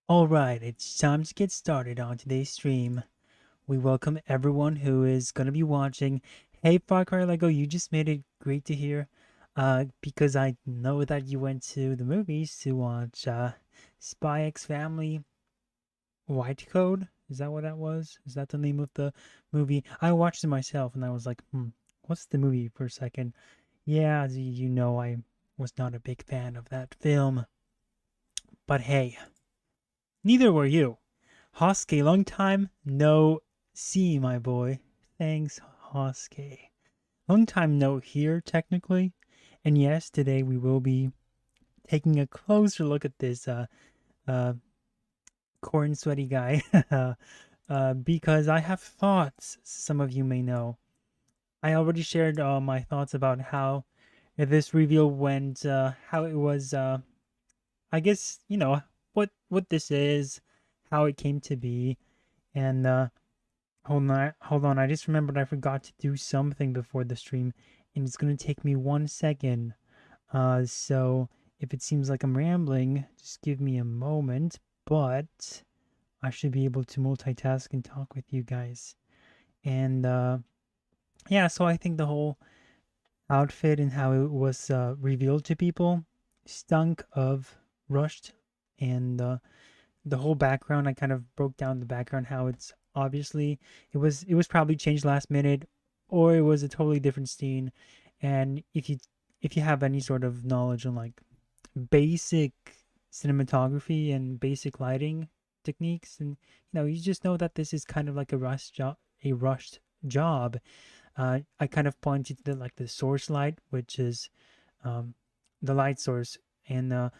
Alright, it's time to get started on today's stream. We welcome everyone who is going to be watching. Hey, Far Cry Lego, you just made it great to hear. Because I know that you went to the movies to watch Spy X Family White Code. Is that what that was? Is that the name of the movie? I watched it myself and I was like, what's the movie for a second? Yeah, as you know, I was not a big fan of that film. But hey, neither were you. Hoske, long time no see, my boy. Thanks, Hoske. Long time no here, technically. And yes, today we will be taking a closer look at this uh Corenswetty guy. Because I have thoughts, some of you may know. I already shared my thoughts about how this reveal went, how it was, I guess, what this is, how it came to be, and hold on. I just remembered I forgot to do something before the stream, and it's gonna take me 1 second. So if it seems like I'm rambling, just give me a moment. But I should be able to multitask and talk with you guys. And yeah, so I think the whole outfit and how it was revealed to people stunk of rushed, and the whole background. I kind of broke down the background, how it's obviously it was probably changed last minute, or it was a totally different scene. And if you have any sort of knowledge on like basic cinematography and basic lighting techniques, and you just know that this is kind of like a rushed job. I kind of pointed to the source light, which is um, the light source, and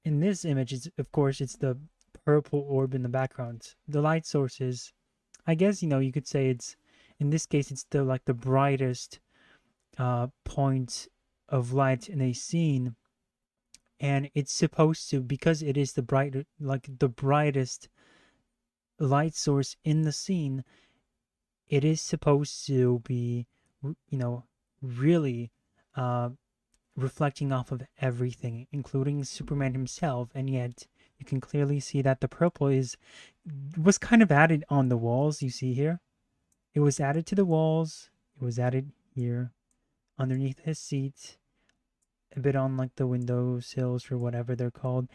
in this image, of course it's the purple orb in the background. The light source is, I guess you could say it's, in this case it's the brightest point of light in a scene, and it's supposed to, because it is the brightest light source in the scene. It is supposed to be, really uh, reflecting off of everything, including Superman himself, and yet you can clearly see that the purple was kind of added on the walls. You see here, it was added to the walls. It was added here, underneath his seat, a bit on like the window sills or whatever they're called.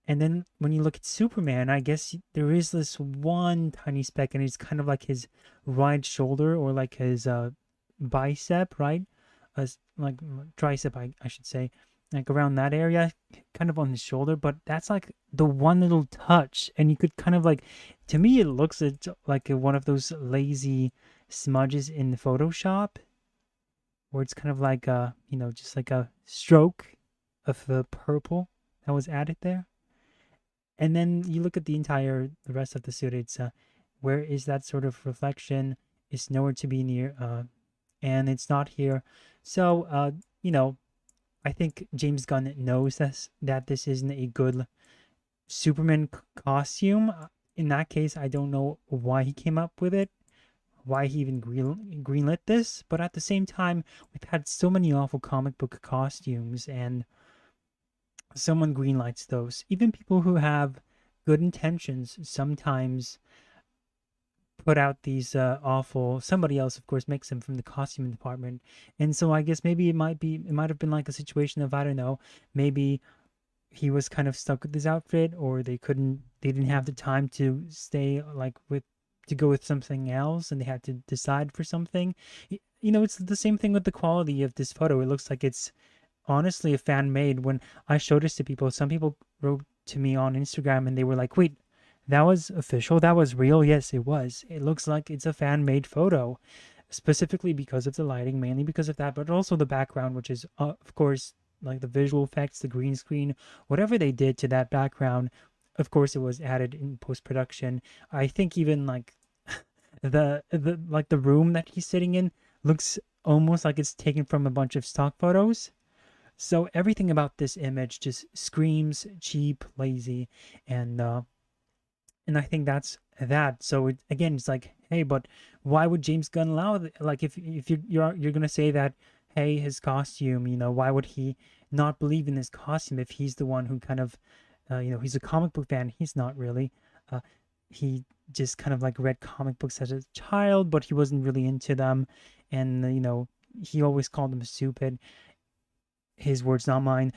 And then when you look at Superman, I guess there is this one tiny speck, and it's kind of like his right shoulder, or like his bicep, right? As like tricep, I should say, like around that area, kind of on his shoulder. But that's like the one little touch, and you could kind of like, to me, it looks like one of those lazy smudges in Photoshop, where it's kind of like just like a stroke of the purple that was added there. And then you look at the rest of the suit. It's where is that sort of reflection? It's nowhere to be near, and it's not here. So I think James Gunn knows that this isn't a good Superman costume. In that case, I don't know why he came up with it, why he even greenlit this. But at the same time, we've had so many awful comic book costumes, and someone greenlights those. Even people who have good intentions sometimes put out these awful. Somebody else, of course, makes them from the costume department, and so I guess maybe it might have been like a situation of, I don't know, maybe he was kind of stuck with this outfit, or they didn't have the time to stay like with to go with something else, and they had to decide for something. It's the same thing with the quality of this photo. It looks like it's honestly a fan made. When I showed this to people, some people wrote to me on Instagram and they were like, wait, that was official? That was real? Yes, it was. It looks like it's a fan made photo, specifically because of the lighting, mainly because of that, but also the background, which is, of course, like the visual effects, the green screen, whatever they did to that background. Of course, it was added in post production. I think even like the room that he's sitting in looks almost like it's taken from a bunch of stock photos. So everything about this image just screams cheap, lazy, and I think that's that. So again, it's like, hey, but why would James Gunn allow like, if you're gonna say that, hey, his costume, why would he not believe in his costume if he's the one who kind of he's a comic book fan. He's not really. Uh, he just kind of like read comic books as a child, but he wasn't really into them, and he always called them stupid. His words, not mine.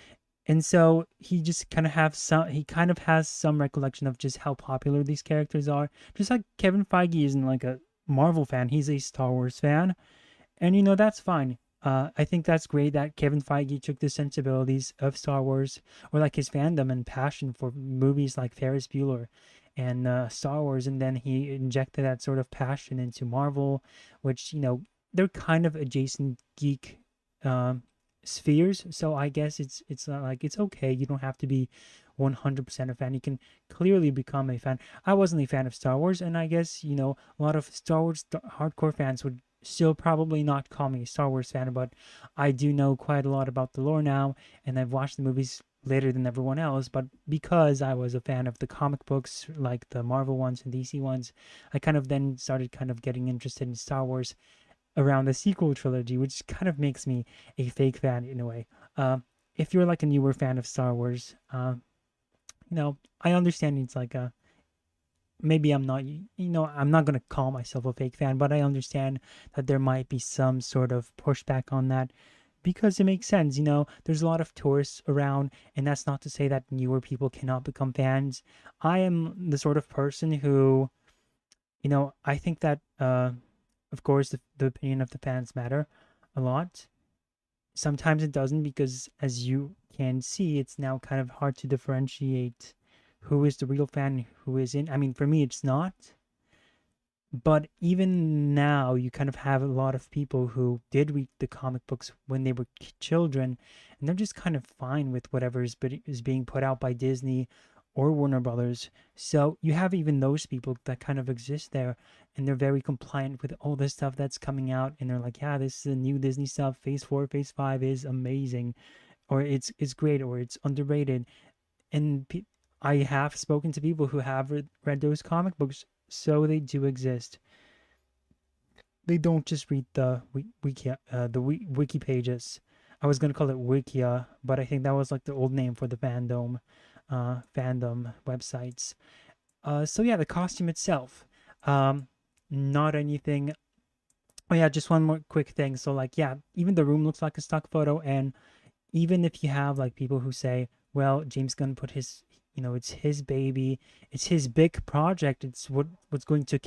And so he just kind of have some. He kind of has some recollection of just how popular these characters are. Just like Kevin Feige isn't like a Marvel fan; he's a Star Wars fan, and that's fine. I think that's great that Kevin Feige took the sensibilities of Star Wars, or like his fandom and passion for movies like Ferris Bueller and Star Wars, and then he injected that sort of passion into Marvel, which they're kind of adjacent geek um, spheres. So I guess it's not like it's okay. You don't have to be 100% a fan. You can clearly become a fan. I wasn't a fan of Star Wars, and I guess a lot of Star Wars hardcore fans would still probably not call me a Star Wars fan, but I do know quite a lot about the lore now, and I've watched the movies later than everyone else. But because I was a fan of the comic books, like the Marvel ones and DC ones, I kind of then started kind of getting interested in Star Wars around the sequel trilogy, which kind of makes me a fake fan in a way. If you're like a newer fan of Star Wars, I understand it's like a maybe I'm not going to call myself a fake fan, but I understand that there might be some sort of pushback on that because it makes sense. There's a lot of tourists around, and that's not to say that newer people cannot become fans. I am the sort of person who, I think that, of course, the opinion of the fans matter a lot. Sometimes it doesn't because, as you can see, it's now kind of hard to differentiate who is the real fan, who isn't. I mean, for me, it's not. But even now, you kind of have a lot of people who did read the comic books when they were children, and they're just kind of fine with whatever is being put out by Disney or Warner Brothers. So you have even those people that kind of exist there, and they're very compliant with all this stuff that's coming out, and they're like, yeah, this is the new Disney stuff. Phase 4, Phase 5 is amazing, or it's great, or it's underrated. And I have spoken to people who have read those comic books, so they do exist. They don't just read the wiki pages. I was gonna call it Wikia, but I think that was like the old name for the fandom websites. So yeah, the costume itself, um, not anything. Oh yeah, just one more quick thing. So like, yeah, even the room looks like a stock photo, and even if you have like people who say, well, James Gunn put his, it's his baby, it's his big project, it's what's going to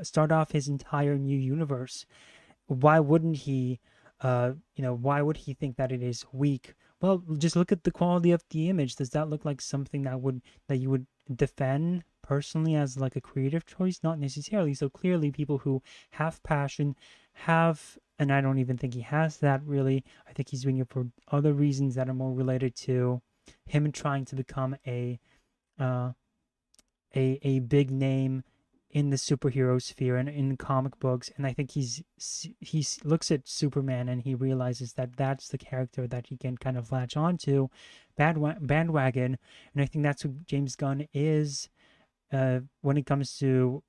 start off his entire new universe. Why wouldn't he, why would he think that it is weak? Well, just look at the quality of the image. Does that look like something that you would defend personally as like a creative choice? Not necessarily. So clearly, people who have passion have, and I don't even think he has that really. I think he's doing it for other reasons that are more related to him trying to become uh, a big name in the superhero sphere and in comic books. And I think he looks at Superman and he realizes that that's the character that he can kind of latch onto, bandwagon. And I think that's what James Gunn is when it comes to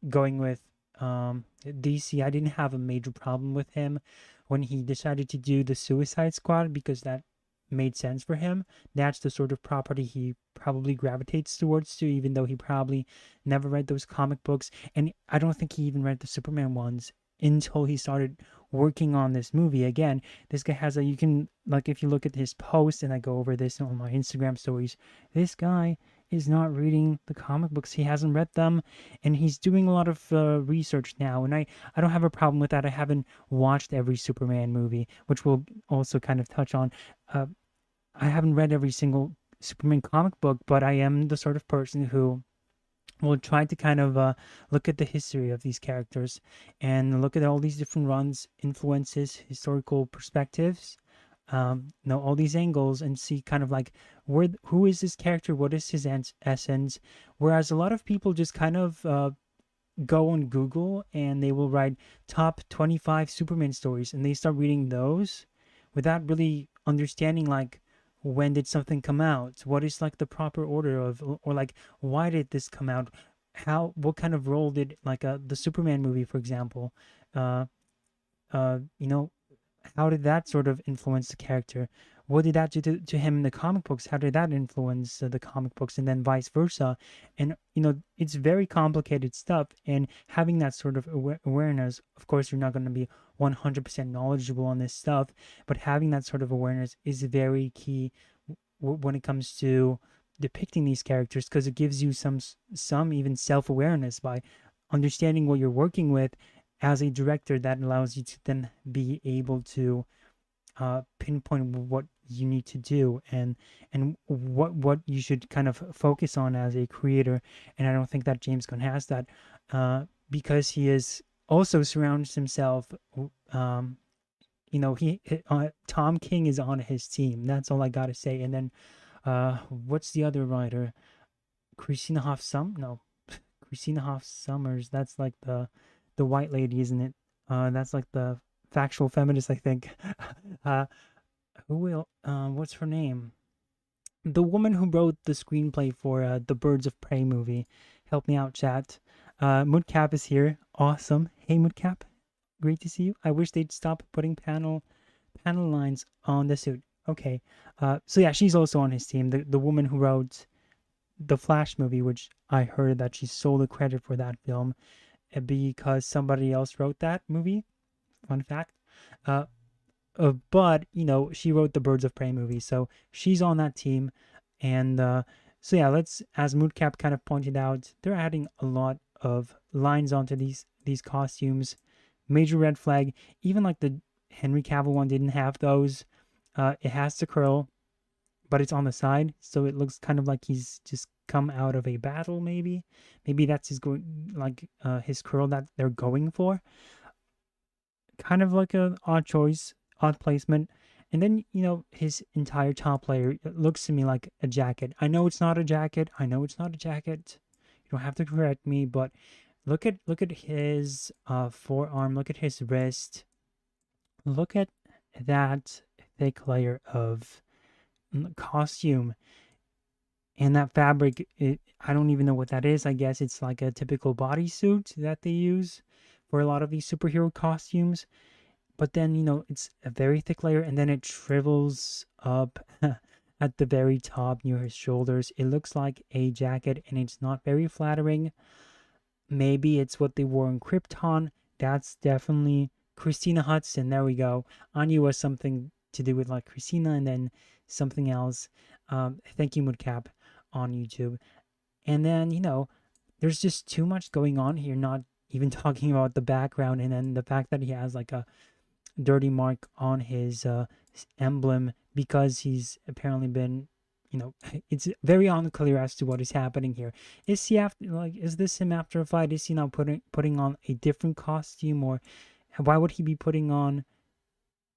going with DC. I didn't have a major problem with him when he decided to do the Suicide Squad because that made sense for him. That's the sort of property he probably gravitates towards too, even though he probably never read those comic books. And I don't think he even read the Superman ones until he started working on this movie. Again, this guy has you can, like, if you look at his post, and I go over this on my Instagram stories, this guy is not reading the comic books. He hasn't read them, and he's doing a lot of research now. And I don't have a problem with that. I haven't watched every Superman movie, which we'll also kind of touch on. Uh, I haven't read every single Superman comic book, but I am the sort of person who will try to kind of look at the history of these characters and look at all these different runs, influences, historical perspectives, all these angles, and see kind of like who is this character, what is his essence. Whereas a lot of people just kind of go on Google and they will write top 25 Superman stories, and they start reading those without really understanding like when did something come out, what is like the proper order of, or like why did this come out, what kind of role did like the Superman movie, for example, uh you know how did that sort of influence the character, what did that do to him in the comic books? How did that influence the comic books, and then vice versa? And it's very complicated stuff. And having that sort of awareness, of course, you're not going to be 100% knowledgeable on this stuff, but having that sort of awareness is very key when it comes to depicting these characters, because it gives you some even self-awareness by understanding what you're working with as a director. That allows you to then be able to pinpoint what you need to do, and what you should kind of focus on as a creator. And I don't think that James Gunn has that, because he is also surrounds himself. Um, Tom King is on his team. That's all I gotta say. And then, what's the other writer? Christina Hoff No, Christina Hoff Summers. That's like the white lady, isn't it? That's like the factual feminist, I think. uh, who will? What's her name? The woman who wrote the screenplay for the Birds of Prey movie. Help me out, chat. Moodcap is here. Awesome. Hey, Moodcap. Great to see you. I wish they'd stop putting panel lines on the suit. Okay. So yeah, she's also on his team. The woman who wrote the Flash movie, which I heard that she stole the credit for that film because somebody else wrote that movie. Fun fact. Uh, but she wrote the Birds of Prey movie, so she's on that team. And so yeah, as Moodcap kind of pointed out, they're adding a lot of lines onto these costumes. Major red flag. Even like the Henry Cavill one didn't have those. It has to curl, but it's on the side, so it looks kind of like he's just come out of a battle. Maybe that's his curl that they're going for. Kind of like an odd choice, odd placement. And then his entire top layer, it looks to me like a jacket. I know it's not a jacket. You don't have to correct me, but look at his forearm. Look at his wrist. Look at that thick layer of costume. And that fabric, I don't even know what that is. I guess it's like a typical bodysuit that they use for a lot of these superhero costumes. But then, it's a very thick layer, and then it shrivels up at the very top near his shoulders. It looks like a jacket, and it's not very flattering. Maybe it's what they wore in Krypton. That's definitely Christina Hudson. There we go. I knew it was something to do with like Christina, and then something else. Thank you, Moodcap, on YouTube. And then, there's just too much going on here, not even talking about the background, and then the fact that he has like a dirty mark on his emblem because he's apparently been, it's very unclear as to what is happening here. Is he is this him after a fight? Is he now putting on a different costume, or why would he be putting on,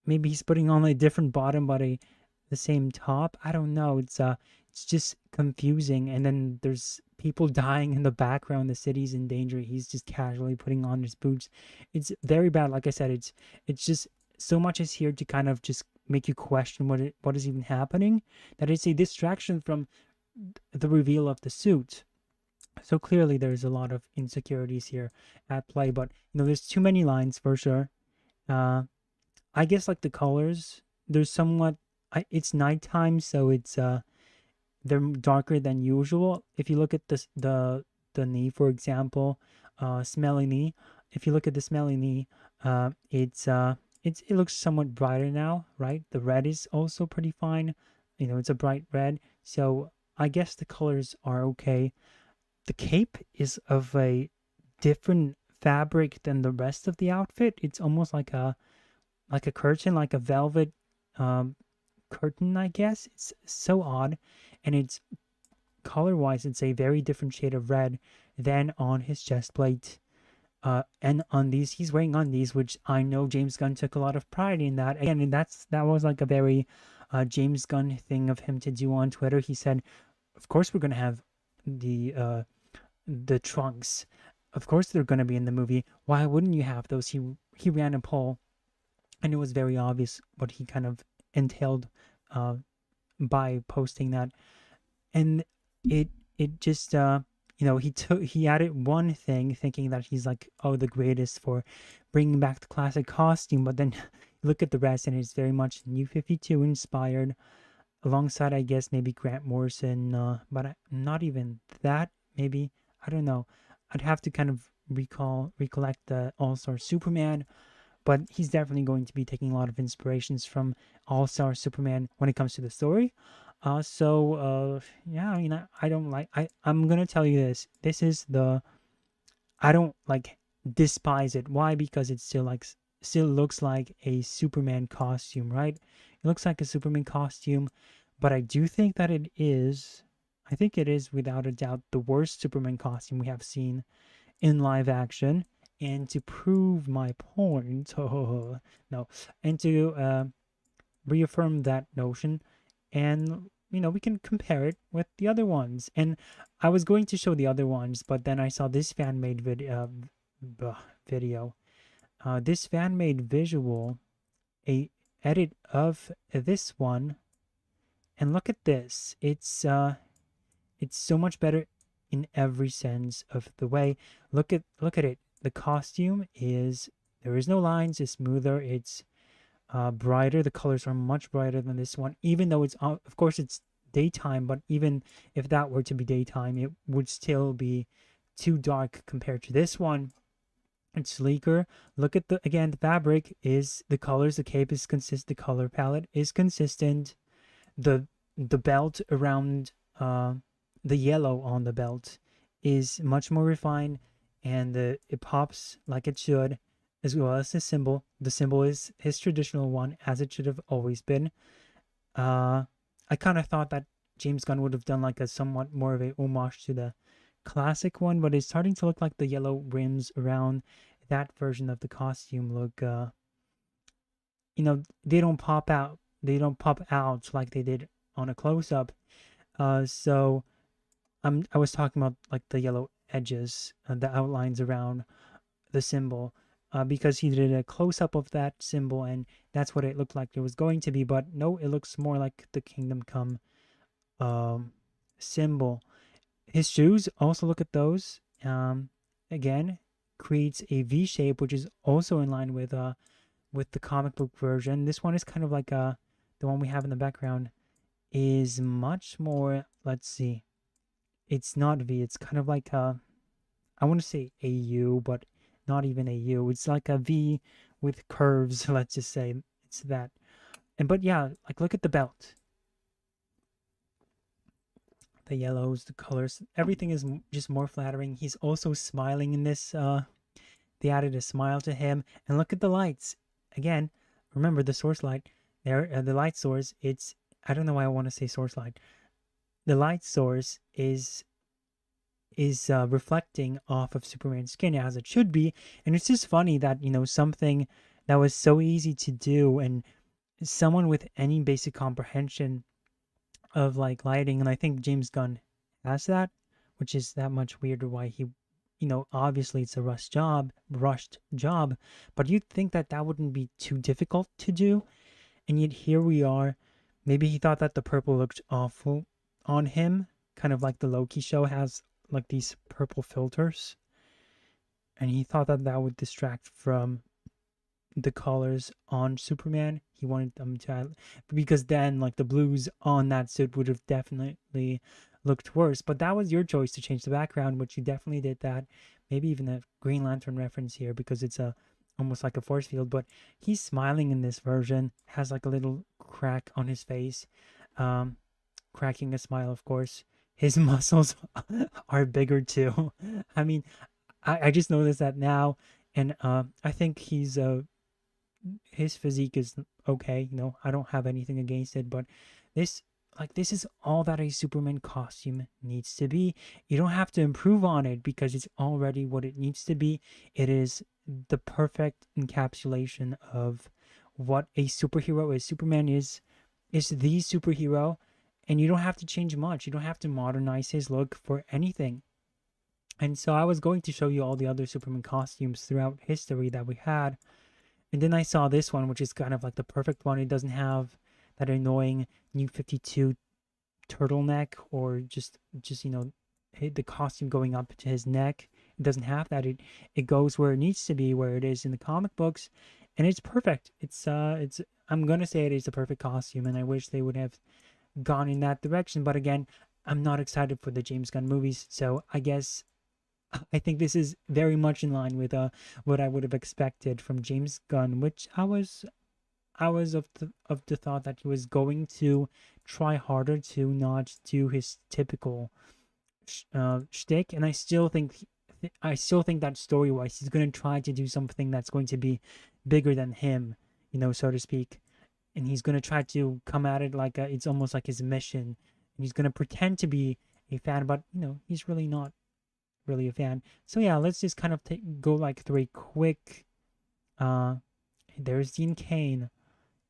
maybe he's putting on a different bottom but the same top? I don't know. It's just confusing. And then there's people dying in the background. The city's in danger. He's just casually putting on his boots. It's very bad. Like I said, it's just so much is here to kind of just make you question what is even happening, that it's a distraction from the reveal of the suit. So clearly there's a lot of insecurities here at play, but there's too many lines for sure. I guess like the colors, there's somewhat, it's nighttime, so it's they're darker than usual. If you look at the knee, for example, smelly knee. If you look at the smelly knee, it looks somewhat brighter now, right? The red is also pretty fine. It's a bright red. So I guess the colors are okay. The cape is of a different fabric than the rest of the outfit. It's almost like a curtain, like a velvet curtain, I guess. It's so odd. And it's color-wise, it's a very different shade of red than on his chest plate. And undies, he's wearing undies, which I know James Gunn took a lot of pride in that. Again, and that was like a very James Gunn thing of him to do on Twitter. He said, of course we're going to have the trunks. Of course they're going to be in the movie. Why wouldn't you have those? He ran a poll, and it was very obvious what he kind of entailed by posting that. And it just he added one thing thinking that he's like, oh, the greatest for bringing back the classic costume, but then look at the rest, and it's very much New 52 inspired, alongside, I guess, maybe Grant Morrison, but not even that. Maybe, I don't know. I'd have to kind of recollect the All Star Superman, but he's definitely going to be taking a lot of inspirations from All Star Superman when it comes to the story. Yeah, I don't like. I'm gonna tell you this. This is the I don't like despise it. Why? Because it still looks like a Superman costume, right? It looks like a Superman costume, but I do think that it is. I think it is without a doubt the worst Superman costume we have seen in live action. And to prove my point, no, and to reaffirm that notion, and we can compare it with the other ones. And I was going to show the other ones, but then I saw this fan made video. This fan made visual, a edit of this one, and look at this. It's so much better in every sense of the way. Look at it. The costume is there is no lines. It's smoother. It's brighter. The colors are much brighter than this one, even though it's of course it's daytime. But even if that were to be daytime, it would still be too dark compared to this one. It's sleeker. Look at the fabric is the colors. The cape is consistent. The color palette is consistent. The belt around the yellow on the belt is much more refined, and it pops like it should, as well as the symbol. The symbol is his traditional one, as it should have always been. I kind of thought that James Gunn would have done like a somewhat more of a homage to the classic one, but it's starting to look like the yellow rims around that version of the costume look. They don't pop out. They don't pop out like they did on a close up. So I was talking about like the yellow edges, the outlines around the symbol, because he did a close up of that symbol, and that's what it looked like it was going to be. But no, it looks more like the Kingdom Come symbol. His shoes, also look at those. Again, creates a V shape, which is also in line with the comic book version. This one is kind of like the one we have in the background is much more. Let's see. It's not V. It's kind of like I want to say a U, but not even a U. It's like a V with curves. Let's just say it's that. But yeah, like look at the belt. The yellows, the colors, everything is just more flattering. He's also smiling in this. They added a smile to him, and look at the lights. Again, remember the source light. There, the light source. I don't know why I want to say source light. The light source is reflecting off of Superman's skin as it should be, and it's just funny that something that was so easy to do, and someone with any basic comprehension of like lighting, and I think James Gunn has that, which is that much weirder why he, obviously it's a rushed job, but you'd think that that wouldn't be too difficult to do, and yet here we are. Maybe he thought that the purple looked awful on him, kind of like the Loki show has like these purple filters, and he thought that that would distract from the colors on Superman. He wanted them to, because then like the blues on that suit would have definitely looked worse. But that was your choice to change the background, which you definitely did that. Maybe even a Green Lantern reference here because it's almost like a force field. But he's smiling in this version, has like a little crack on his face, cracking a smile, of course. His muscles are bigger too. I mean, I just noticed that now, and I think his physique is okay. I don't have anything against it, but this is all that a Superman costume needs to be. You don't have to improve on it because it's already what it needs to be. It is the perfect encapsulation of what a superhero is. Superman is the superhero, and you don't have to change much. You don't have to modernize his look for anything. And so I was going to show you all the other Superman costumes throughout history that we had. And then I saw this one, which is kind of like the perfect one. It doesn't have that annoying New 52 turtleneck or just the costume going up to his neck. It doesn't have that. It goes where it needs to be, where it is in the comic books. and it's perfect. It's I'm gonna say it is a perfect costume, and I wish they would have gone in that direction. But again, I'm not excited for the James Gunn movies, so I guess I think this is very much in line with what I would have expected from James Gunn, which I was of the thought that he was going to try harder to not do his typical shtick, and I still think that story wise he's going to try to do something that's going to be bigger than him, so to speak, and he's going to try to come at it like it's almost like his mission, and he's going to pretend to be a fan, but he's really not really a fan. So yeah, let's just kind of go like through a quick. Uh, there's Dean Cain,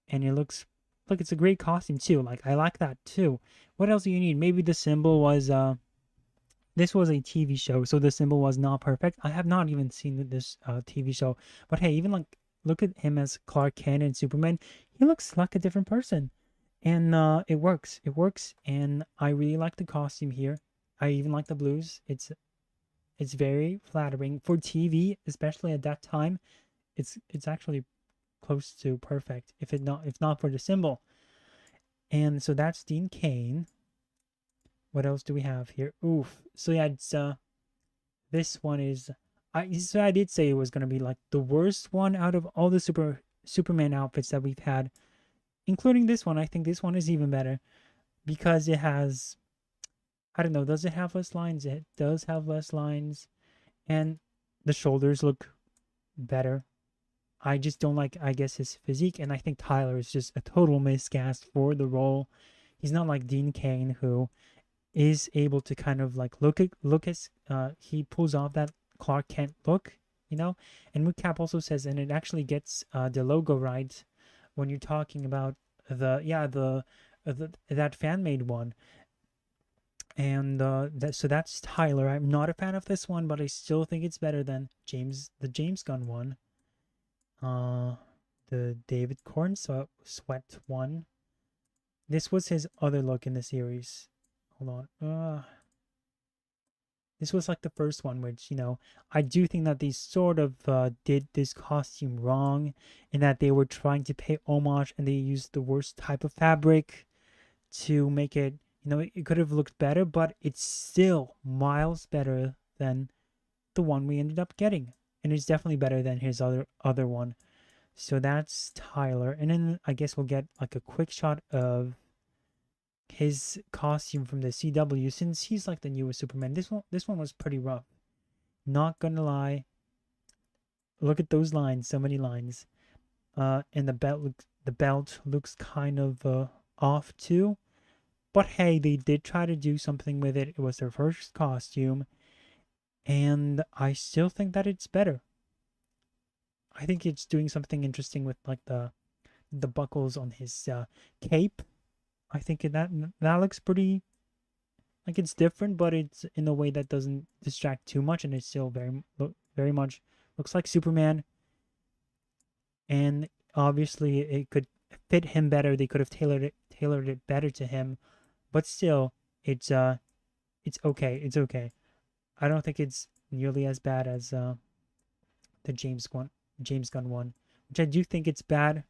and it looks look. It's a great costume too. Like I like that too. What else do you need? Maybe the symbol was This was a TV show, so the symbol was not perfect. I have not even seen this TV show, but hey, even like look at him as Clark Kent and Superman. He looks like a different person, and it works. It works, and I really like the costume here. I even like the blues. It's very flattering for TV, especially at that time. It's actually close to perfect if not for the symbol. And so that's Dean Cain. What else do we have here? Oof. So yeah, it's this one is I did say it was gonna be like the worst one out of all the Superman outfits that we've had, including this one. I think this one is even better because it has, I don't know, does it have less lines? It does have less lines, and the shoulders look better. I just don't like, I guess, his physique, and I think Tyler is just a total miscast for the role. He's not like Dean Cain, who is able to kind of like look as he pulls off that Clark Kent look, And Moocap also says, and it actually gets the logo right when you're talking about the that fan made one, and that's Tyler. I'm not a fan of this one, but I still think it's better than the James Gunn one. The David Corenswet one. This was his other look in the series. Hold on. This was like the first one, which, I do think that they sort of did this costume wrong, in that they were trying to pay homage and they used the worst type of fabric to make it, it could have looked better, but it's still miles better than the one we ended up getting. And it's definitely better than his other one. So that's Tyler. And then I guess we'll get like a quick shot of his costume from the CW, since he's like the newest Superman. This one was pretty rough. Not gonna lie. Look at those lines, so many lines. And the belt looks kind of off too. But hey, they did try to do something with it. It was their first costume, and I still think that it's better. I think it's doing something interesting with like the buckles on his cape. I think that looks pretty, like, it's different, but it's in a way that doesn't distract too much, and it still very much looks like Superman. And obviously, it could fit him better. They could have tailored it better to him, but still, it's okay. It's okay. I don't think it's nearly as bad as the James Gunn one, which I do think it's bad.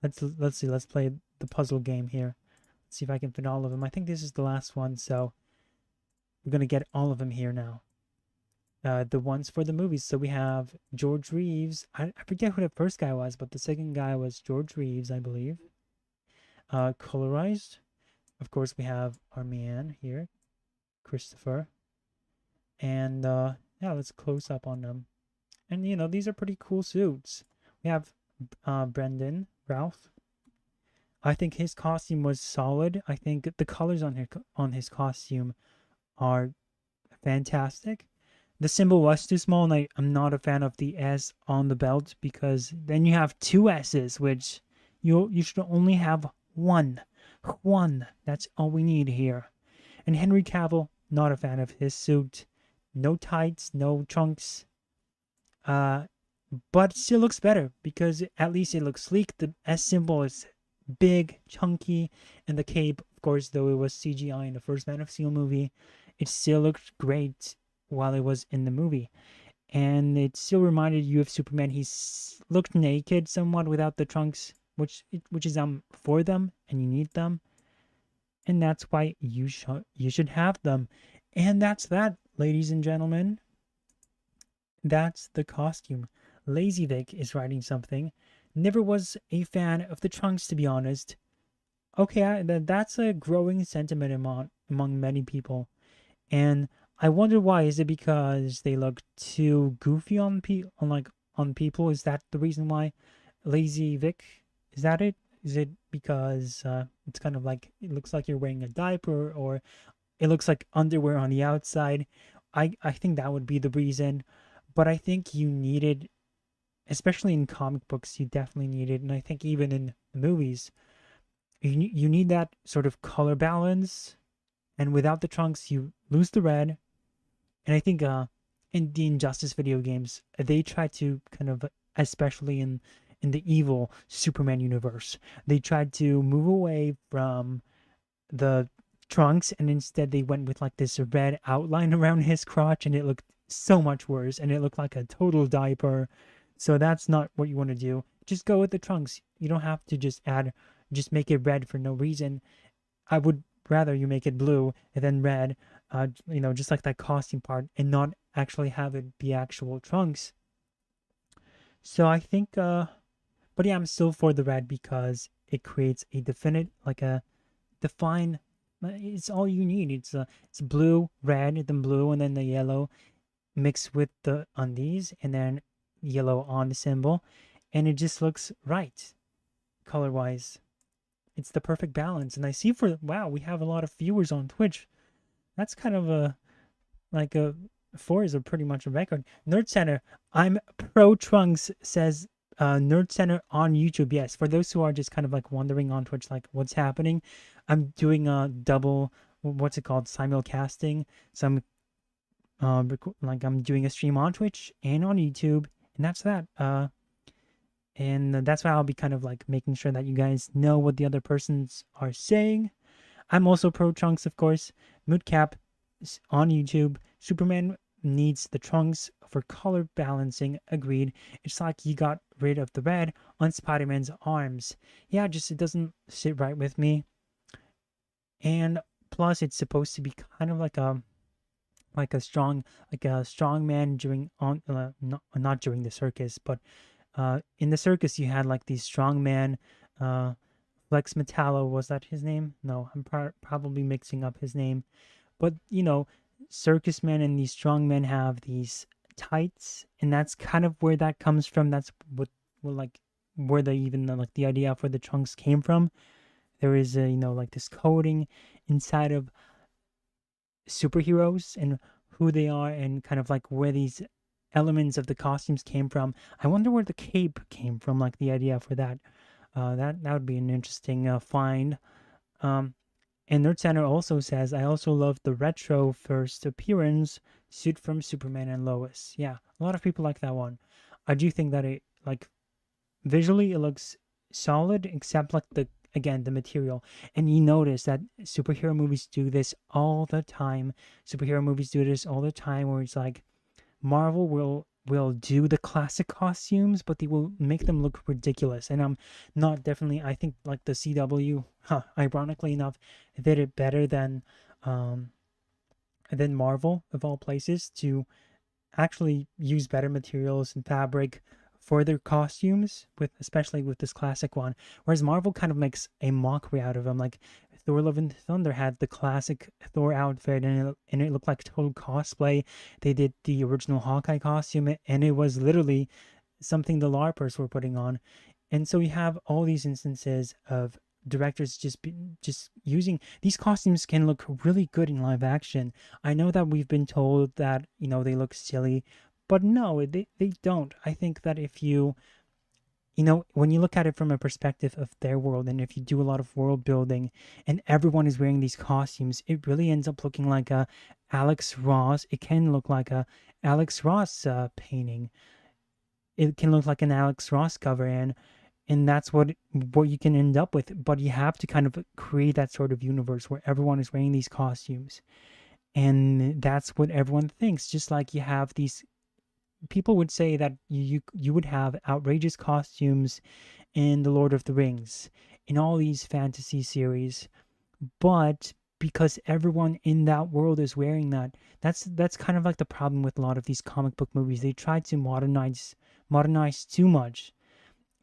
Let's see. Let's play the puzzle game here. Let's see if I can fit all of them. I think this is the last one, so we're gonna get all of them here now. The ones for the movies. So we have George Reeves. I forget who the first guy was, but the second guy was George Reeves, I believe. Colorized. Of course, we have our man here, Christopher. And yeah, let's close up on them. And these are pretty cool suits. We have Brendan Ralph. I think his costume was solid. I think the colors on his costume are fantastic. The symbol was too small, and I'm not a fan of the S on the belt, because then you have two S's, which you should only have one. One. That's all we need here. And Henry Cavill, not a fan of his suit. No tights, no trunks. But it still looks better, because at least it looks sleek. The S symbol is big, chunky, and the cape, of course, though it was CGI in the first Man of Steel movie, it still looked great while it was in the movie. and it still reminded you of Superman. Looked naked somewhat without the trunks, which is for them, and you need them, and that's why you should have them. And that's that, ladies and gentlemen. That's the costume. Lazy Vic is writing something. Never was a fan of the trunks, to be honest. Okay, that's a growing sentiment among many people, and I wonder why. Is it because they look too goofy on people? Is that the reason why? Lazy Vic, is that it? Is it because it's kind of like it looks like you're wearing a diaper, or it looks like underwear on the outside? I think that would be the reason, but I think you needed, especially in comic books, you definitely need it, and I think even in movies, you need that sort of color balance. And without the trunks, you lose the red. And I think in the Injustice video games, they try to kind of, especially in the evil Superman universe, they tried to move away from the trunks, and instead they went with like this red outline around his crotch, and it looked so much worse, and it looked like a total diaper. So that's not what you want to do. Just go with the trunks. You don't have to just make it red for no reason. I would rather you make it blue and then red, just like that costume part, and not actually have it be actual trunks. So I think, but yeah, I'm still for the red because it creates a definite, like a define. It's all you need. It's blue, red, then blue, and then the yellow mixed with the undies, and then yellow on the symbol, and it just looks right color wise. It's the perfect balance. And I see wow, we have a lot of viewers on Twitch. That's kind of like a four is a pretty much a record. Nerd Center, I'm pro Trunks, says Nerd Center on YouTube. Yes, for those who are just kind of like wondering on Twitch, like what's happening, I'm doing a double, what's it called, simulcasting. So I'm doing a stream on Twitch and on YouTube, and that's that. And that's why I'll be kind of like making sure that you guys know what the other persons are saying. I'm also pro Trunks, of course. Moodcap on YouTube. Superman needs the trunks for color balancing. Agreed. It's like you got rid of the red on Spider-Man's arms. Yeah, just it doesn't sit right with me. And plus, it's supposed to be kind of like a strong man during not during the circus, but in the circus you had like these strong man. Flex Metallo, was that his name? No, I'm probably mixing up his name. But circus men and these strong men have these tights, and that's kind of where that comes from. That's like where the idea for the trunks came from. There is a like this coding inside of superheroes and who they are, and kind of like where these elements of the costumes came from. I wonder where the cape came from, like the idea for that. That would be an interesting find. Um, and Nerd Center also says, I also love the retro first appearance suit from Superman and Lois. Yeah, a lot of people like that one. I do think that it, like, visually it looks solid, except like the material. And you notice that superhero movies do this all the time. Superhero movies do this all the time, where it's like Marvel will do the classic costumes, but they will make them look ridiculous. And I'm not definitely. I think like the CW, ironically enough, did it better than Marvel of all places, to actually use better materials and fabric for their costumes, especially with this classic one. Whereas Marvel kind of makes a mockery out of them. Like Thor: Love and Thunder had the classic Thor outfit, and it looked like total cosplay. They did the original Hawkeye costume, and it was literally something the LARPers were putting on. And so we have all these instances of directors just using these costumes. Can look really good in live action. I know that we've been told that they look silly, but no, they don't. I think that if when you look at it from a perspective of their world, and if you do a lot of world building and everyone is wearing these costumes, it really ends up looking like a Alex Ross. It can look like a Alex Ross painting. It can look like an Alex Ross cover, and that's what you can end up with. But you have to kind of create that sort of universe where everyone is wearing these costumes, and that's what everyone thinks. Just like you have these people would say that you would have outrageous costumes in the Lord of the Rings, in all these fantasy series, but because everyone in that world is wearing that, that's kind of like the problem with a lot of these comic book movies. They try to modernize too much,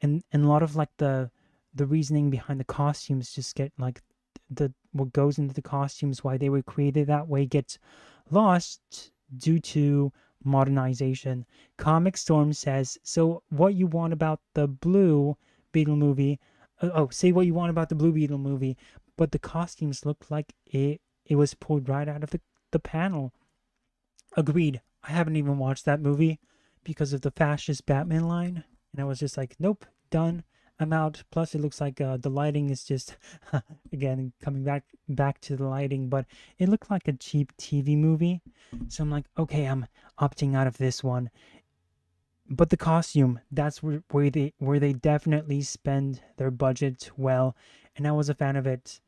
and a lot of like the reasoning behind the costumes just get like the what goes into the costumes, why they were created that way, gets lost due to modernization. Comic Storm says, so what you want about the Blue Beetle movie? Say what you want about the Blue Beetle movie, but the costumes look like it was pulled right out of the panel. Agreed. I haven't even watched that movie because of the fascist Batman line, and I was just like, nope, done. I'm out. Plus, it looks like the lighting is just again coming back to the lighting, but it looked like a cheap TV movie. So I'm like, okay, I'm opting out of this one. But the costume, that's where they definitely spend their budget well, and I was a fan of it.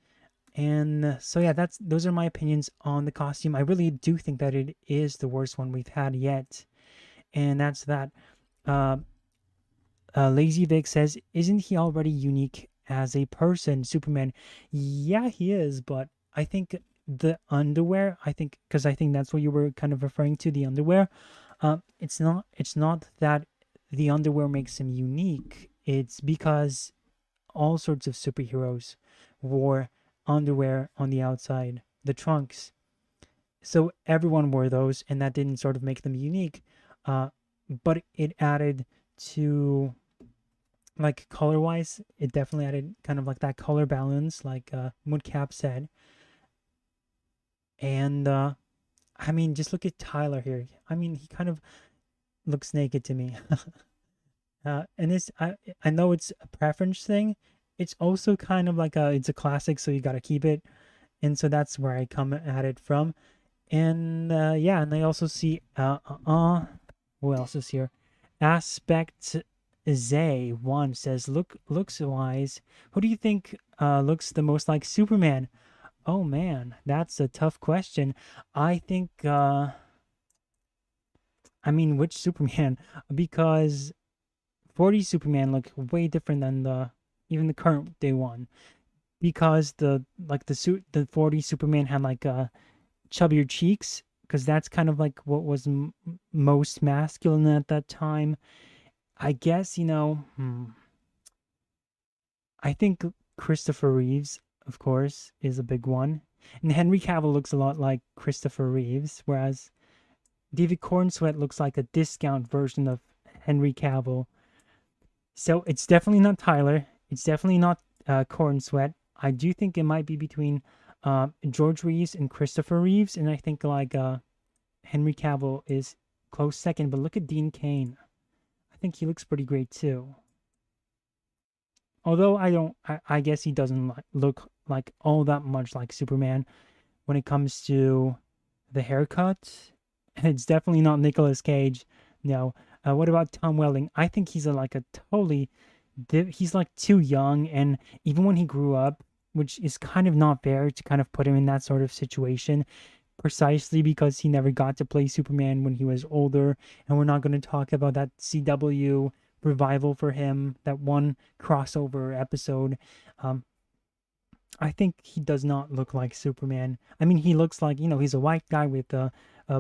And so yeah, that's those are my opinions on the costume. I really do think that it is the worst one we've had yet, and that's that. Uh, Lazy Vic says, "Isn't he already unique as a person, Superman?" Yeah, he is, but I think the underwear. I think because I think that's what you were kind of referring to, the underwear. It's not. It's not that the underwear makes him unique. It's because all sorts of superheroes wore underwear on the outside, the trunks. So everyone wore those, and that didn't sort of make them unique. Uh, but it added to, like, color wise, it definitely added kind of like that color balance, like Mudcap said. And I mean, just look at Tyler here. I mean, he kind of looks naked to me. And I know it's a preference thing. It's also kind of like it's a classic, so you gotta keep it, and so that's where I come at it from. And yeah, and I also see what else is here? Aspect Zay one says, looks wise. Who do you think looks the most like Superman? Oh man, that's a tough question. I think I mean, which Superman? Because 40 Superman look way different than the even the current day one, because the 40 Superman had like chubbier cheeks, because that's kind of like what was most masculine at that time. I guess, I think Christopher Reeves, of course, is a big one. And Henry Cavill looks a lot like Christopher Reeves, whereas David Corenswet looks like a discount version of Henry Cavill. So it's definitely not Tyler. It's definitely not Corenswet. I do think it might be between George Reeves and Christopher Reeves, and I think like Henry Cavill is close second. But look at Dean Cain. I think he looks pretty great too. Although I don't, I guess he doesn't look like all that much like Superman when it comes to the haircut. And it's definitely not Nicolas Cage. No. What about Tom Welling? I think he's like a totally, he's like too young, and even when he grew up, which is kind of not fair to kind of put him in that sort of situation, precisely because he never got to play Superman when he was older. And we're not going to talk about that CW revival for him, that one crossover episode. Um, I think he does not look like Superman. I mean, he looks like, he's a white guy with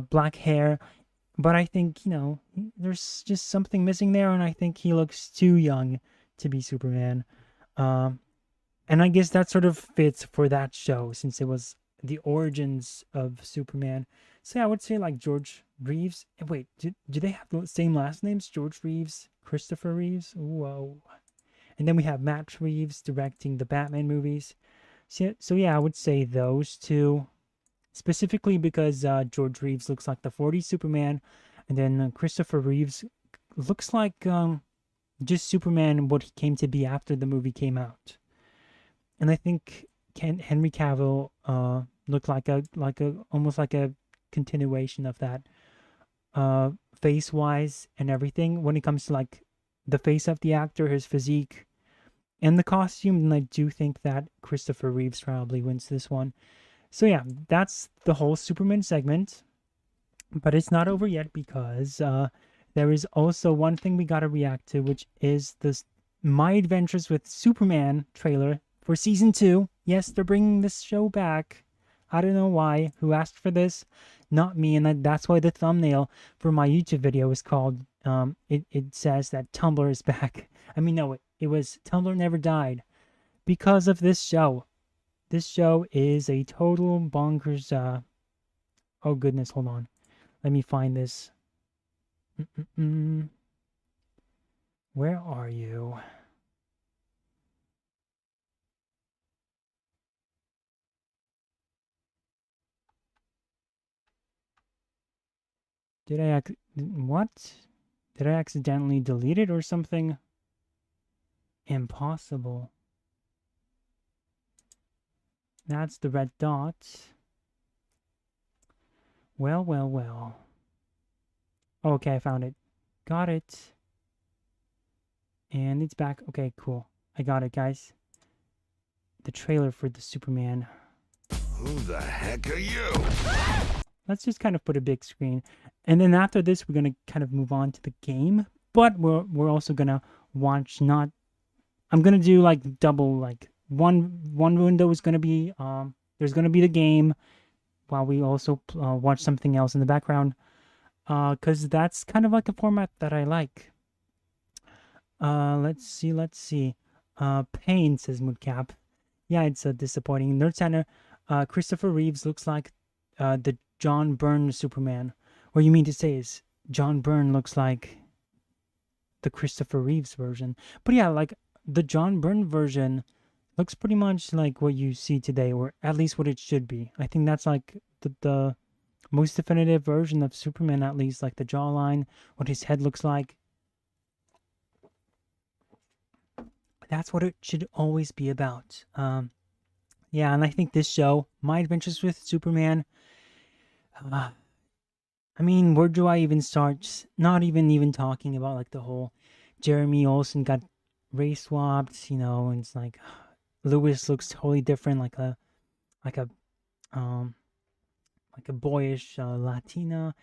black hair, but I think, there's just something missing there, and I think he looks too young to be Superman. Um, and I guess that sort of fits for that show, since it was the origins of Superman. So yeah, I would say like George Reeves. Wait, do they have the same last names? George Reeves, Christopher Reeves? Whoa. And then we have Matt Reeves directing the Batman movies. So yeah, I would say those two. Specifically because George Reeves looks like the 40s Superman, and then Christopher Reeves looks like just Superman, what he came to be after the movie came out. And I think Henry Cavill looked like a almost like a continuation of that, face wise and everything. When it comes to like the face of the actor, his physique, and the costume, then I do think that Christopher Reeves probably wins this one. So yeah, that's the whole Superman segment. But it's not over yet, because there is also one thing we gotta react to, which is this My Adventures with Superman trailer for season 2. Yes, they're bringing this show back. I don't know why. Who asked for this? Not me, and that's why the thumbnail for my YouTube video is called. It says that Tumblr is back. I mean, no, it was Tumblr never died because of this show. This show is a total bonkers. Oh goodness, hold on. Let me find this. Where are you? Did I what? Did I accidentally delete it or something? Impossible. That's the red dot. Well, well, well. Okay, I found it. Got it. And it's back. Okay, cool. I got it, guys. The trailer for the Superman. Who the heck are you? Let's just kind of put a big screen. And then after this, we're going to kind of move on to the game. But we're also going to watch not... I'm going to do like double, like one window is going to be... there's going to be the game while we also watch something else in the background. Because that's kind of like a format that I like. Let's see. Pain, says Moodcap. Yeah, it's disappointing. Nerd Center, Christopher Reeves looks like the John Byrne Superman. What you mean to say is John Byrne looks like the Christopher Reeves version. But yeah, like the John Byrne version looks pretty much like what you see today, or at least what it should be. I think that's like the most definitive version of Superman, at least like the jawline, what his head looks like. That's what it should always be about. Yeah, and I think this show, My Adventures with Superman, I mean, where do I even start? Not even talking about like the whole Jeremy Olsen got race swapped, and it's like Lewis looks totally different, like a um like a boyish Latina,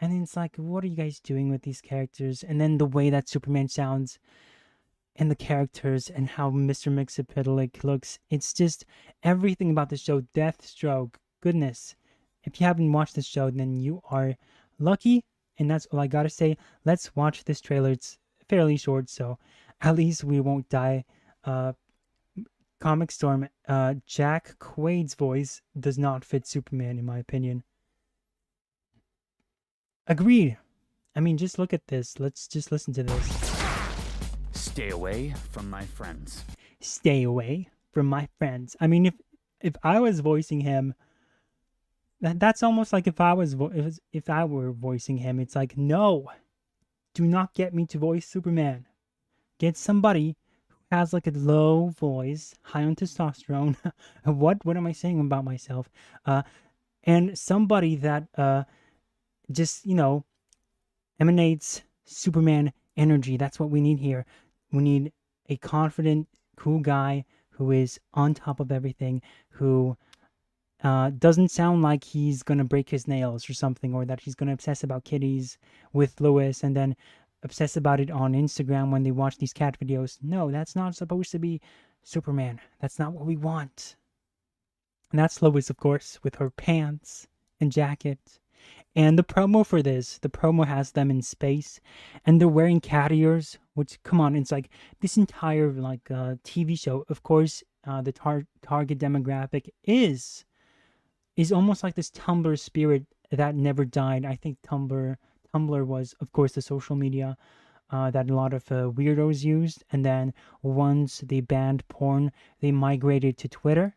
and it's like, what are you guys doing with these characters? And then the way that Superman sounds and the characters and how Mr. Mxyzptlk looks. It's just everything about the show. Deathstroke. Goodness. If you haven't watched the show, then you are lucky. And that's all I gotta say. Let's watch this trailer. It's fairly short, so at least we won't die. Comic Storm, Jack Quaid's voice does not fit Superman, in my opinion. Agreed. I mean, just look at this. Let's just listen to this. Stay away from my friends. Stay away from my friends. I mean, if I was voicing him, that's almost like if I were voicing him. It's like, no, do not get me to voice Superman. Get somebody who has like a low voice, high on testosterone. What am I saying about myself? And somebody that just emanates Superman energy. That's what we need here. We need a confident, cool guy who is on top of everything, who doesn't sound like he's going to break his nails or something, or that he's going to obsess about kitties with Lewis and then obsess about it on Instagram when they watch these cat videos. No, that's not supposed to be Superman. That's not what we want. And that's Lois, of course, with her pants and jacket. And the promo for this, the promo has them in space, and they're wearing cat ears. Which, come on, it's like this entire like TV show. Of course, the target demographic is almost like this Tumblr spirit that never died. I think Tumblr was, of course, the social media that a lot of weirdos used, and then once they banned porn, they migrated to Twitter.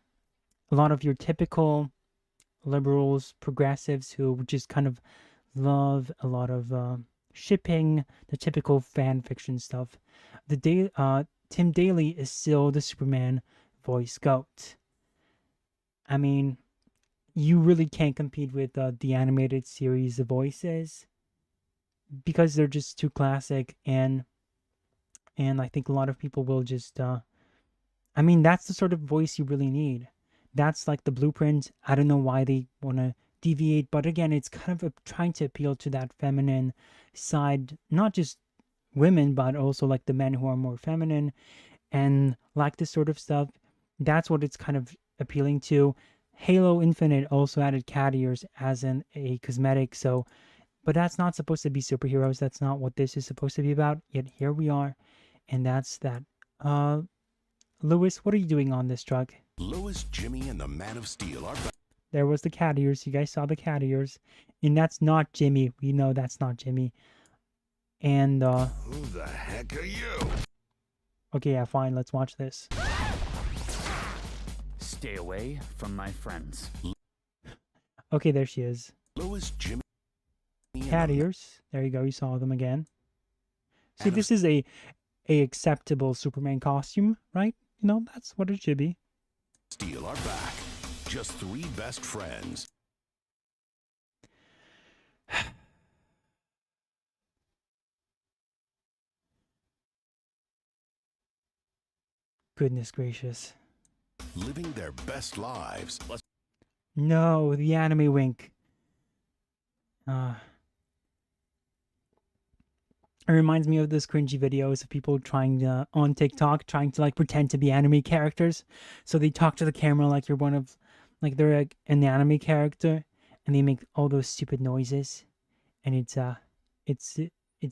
A lot of your typical liberals, progressives who just kind of love a lot of shipping, the typical fan fiction stuff. Tim Daly is still the Superman voice goat. I mean, you really can't compete with the animated series voices because they're just too classic, and I think a lot of people will just I mean, that's the sort of voice you really need. That's like the blueprint. I don't know why they want to deviate, but again, it's kind of trying to appeal to that feminine side, not just women, but also like the men who are more feminine and like this sort of stuff. That's what it's kind of appealing to. Halo Infinite also added cat ears as a cosmetic, so but that's not supposed to be superheroes. That's not what this is supposed to be about. Yet here we are, and that's that. Lewis, what are you doing on this truck? Lois, Jimmy, and the Man of Steel are back. There was the cat ears. You guys saw the cat ears, and that's not Jimmy. We know that's not Jimmy. And Who the heck are you? okay, yeah, fine. Let's watch this. Stay away from my friends. Okay, there she is. Lois, Jimmy, and Cat the Man ears. There you go. You saw them again. See, Adam- this is a acceptable Superman costume, right? You know, that's what it should be. of Steel are back. Just 3 best friends. Goodness gracious. Living their best lives. No, the anime wink. It reminds me of those cringy videos of people trying to, on TikTok, trying to like pretend to be anime characters. So they talk to the camera like you're one of, like they're an anime character, and they make all those stupid noises. And it's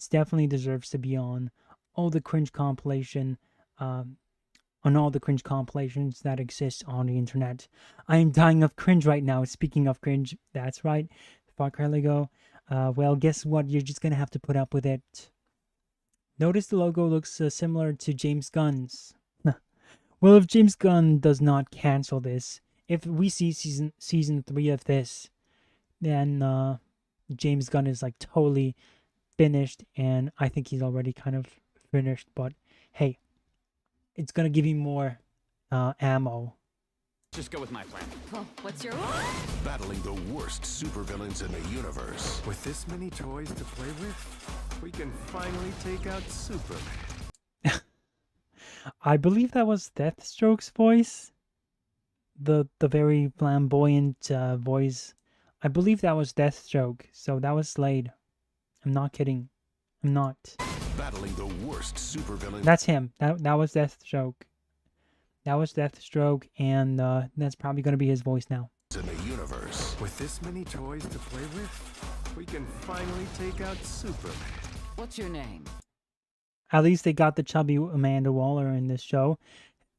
definitely deserves to be on all the cringe compilation, on all the cringe compilations that exist on the internet. I am dying of cringe right now. Speaking of cringe, that's right. Far Cry Lego. Well, guess what? You're just gonna have to put up with it. Notice the logo looks similar to James Gunn's. Well, if James Gunn does not cancel this, if we see season 3 of this, then James Gunn is like totally finished, and I think he's already kind of finished. But hey, it's gonna give you more ammo. Just go with my plan. Well, what's your... Battling the worst supervillains in the universe. With this many toys to play with, we can finally take out Superman. I believe that was Deathstroke's voice. The very flamboyant voice. I believe that was Deathstroke. So that was Slade. I'm not kidding. I'm not. Battling the worst supervillains. That's him. That was Deathstroke. That was Deathstroke, and that's probably gonna be his voice now. In the universe. With this many toys to play with, we can finally take out Superman. What's your name? At least they got the chubby Amanda Waller in this show.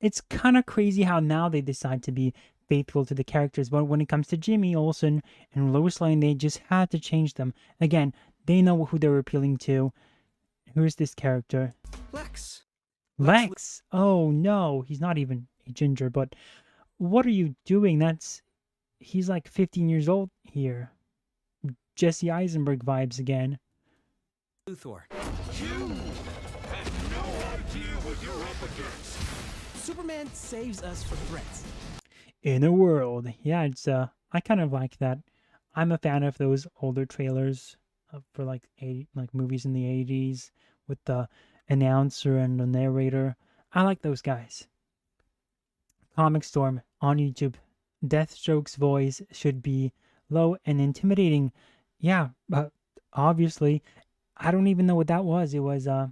It's kind of crazy how now they decide to be faithful to the characters, but when it comes to Jimmy Olsen and Lois Lane, they just had to change them. Again, they know who they're appealing to. Who's this character? Lex! Lex! Oh no, he's not even a ginger, but what are you doing? He's like 15 years old here. Jesse Eisenberg vibes again. Luthor. You have no idea what you're up against. Superman saves us from threats. In a world. Yeah, it's I kind of like that. I'm a fan of those older trailers for like movies in the 80s with the announcer and the narrator. I like those guys. Comic Storm on YouTube. Deathstroke's voice should be low and intimidating. Yeah, but obviously, I don't even know what that was. It was I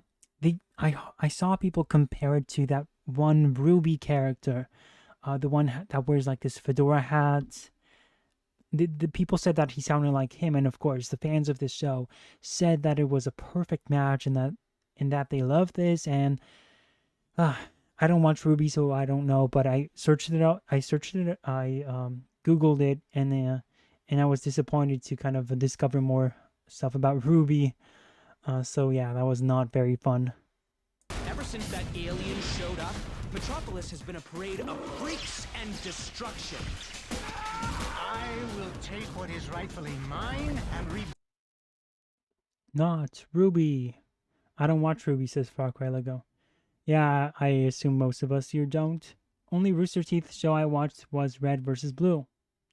saw people compare it to that one Ruby character, the one that wears like this fedora hat. The people said that he sounded like him, and of course, the fans of this show said that it was a perfect match, and that they love this. And I don't watch Ruby, so I don't know. But I searched it out. I Googled it, and I was disappointed to kind of discover more stuff about Ruby. So yeah, that was not very fun. Ever since that alien showed up, Metropolis has been a parade of freaks and destruction. I will take what is rightfully mine and Not Ruby. I don't watch Ruby, says Far Cry Lego. Yeah, I assume most of us here don't. Only Rooster Teeth show I watched was Red vs. Blue,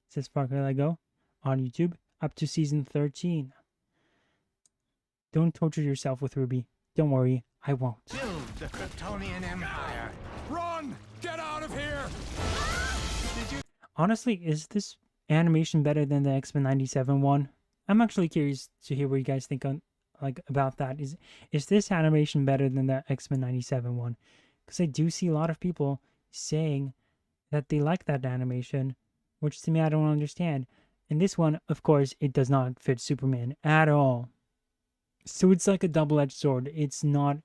says Far Cry Lego on YouTube, up to season 13. Don't torture yourself with Ruby. Don't worry, I won't. build the Kryptonian Empire. Run! Get out of here! Honestly, is this animation better than the X-Men 97 one? I'm actually curious to hear what you guys think on about that. Is this animation better than the X-Men 97 one? Because I do see a lot of people saying that they like that animation, which to me I don't understand. In this one, of course, it does not fit Superman at all. So it's like a double-edged sword. It's not,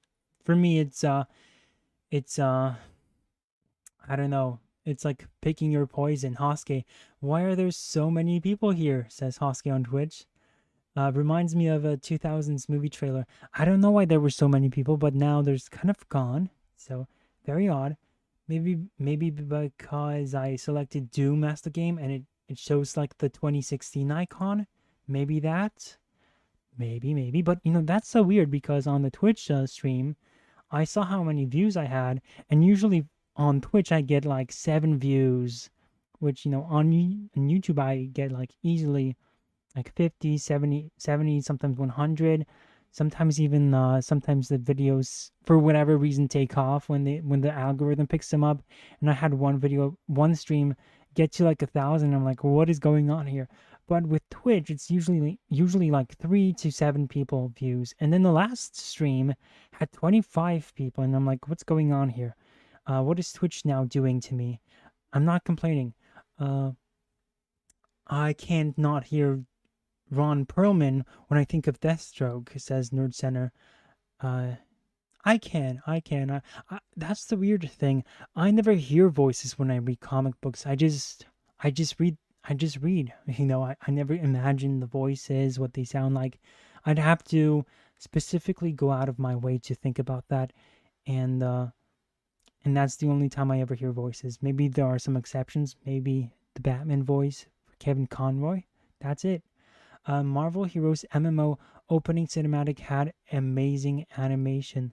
for me. It's I don't know. It's like picking your poison. Hoske, why are there so many people here? Says Hoske on Twitch. Reminds me of a 2000s movie trailer. I don't know why there were so many people, but now there's kind of gone. So very odd. Maybe because I selected Doom as the game and it shows like the 2016 icon. Maybe that. Maybe. But that's so weird because on the Twitch stream, I saw how many views I had, and usually on Twitch I get like 7 views, which on YouTube I get like easily like 50, 70, sometimes 100, sometimes even sometimes the videos for whatever reason take off when the algorithm picks them up. And I had one stream get to like 1,000. I'm like, what is going on here? But with Twitch, it's usually like 3 to 7 people views, and then the last stream had 25 people, and I'm like, what's going on here? What is Twitch now doing to me? I'm not complaining. I can't not hear Ron Perlman when I think of Deathstroke, says Nerd Center. I can. That's the weird thing. I never hear voices when I read comic books. I just read. I never imagine the voices, what they sound like. I'd have to specifically go out of my way to think about that, and that's the only time I ever hear voices. Maybe there are some exceptions. Maybe the Batman voice for Kevin Conroy. That's it. Marvel Heroes MMO opening cinematic had amazing animation.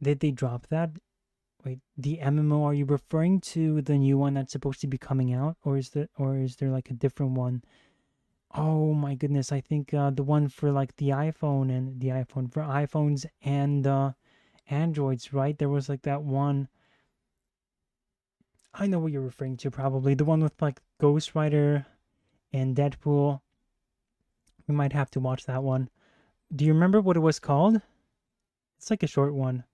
Did they drop that? Wait, the MMO, are you referring to the new one that's supposed to be coming out, or is there like a different one? Oh my goodness, I think the one for like the iPhone and the iPhone for iPhones and Androids, right? There was like that one. I know what you're referring to, probably the one with like Ghost Rider and Deadpool. We might have to watch that one. Do you remember what it was called? It's like a short one.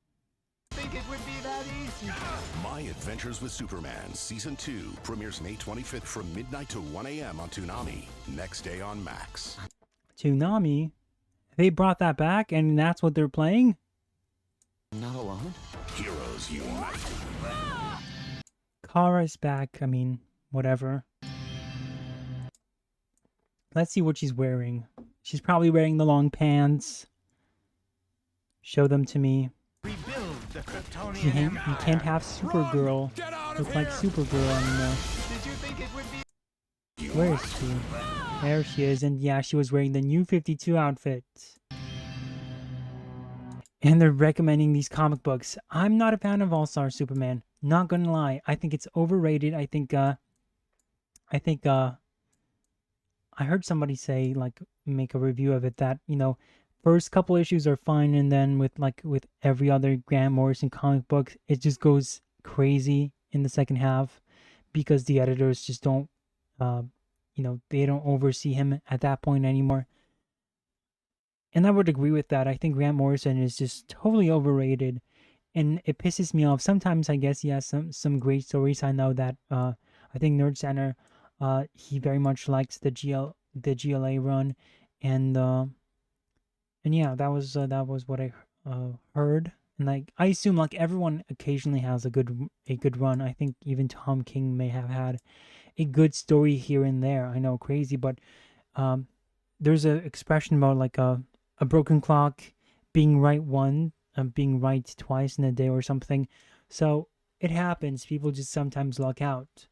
Think it would be that easy. My Adventures with Superman Season 2 premieres May 25th from midnight to 1 a.m. on Toonami. Next day on Max. Toonami? They brought that back and that's what they're playing? Not alone? Heroes unite. Kara's back. I mean, whatever. Let's see what she's wearing. She's probably wearing the long pants. Show them to me. Rebuild the Kryptonian You Empire. can't have Supergirl look like Supergirl anymore. Did you think it would be? Where is she? There she is, and yeah, she was wearing the new 52 outfit. And they're recommending these comic books. I'm not a fan of All-Star Superman. Not gonna lie. I think it's overrated. I think I heard somebody say, like, make a review of it that, first couple issues are fine, and then with every other Grant Morrison comic book, it just goes crazy in the second half because the editors just don't, they don't oversee him at that point anymore. And I would agree with that. I think Grant Morrison is just totally overrated, and it pisses me off. Sometimes I guess he has some great stories. I know that I think Nerd Center, he very much likes the GLA run, and yeah, that was what I heard. And like I assume like everyone occasionally has a good run. I think even Tom King may have had a good story here and there. I know, crazy, but there's an expression about like a broken clock being right being right twice in a day or something. So it happens. People just sometimes luck out.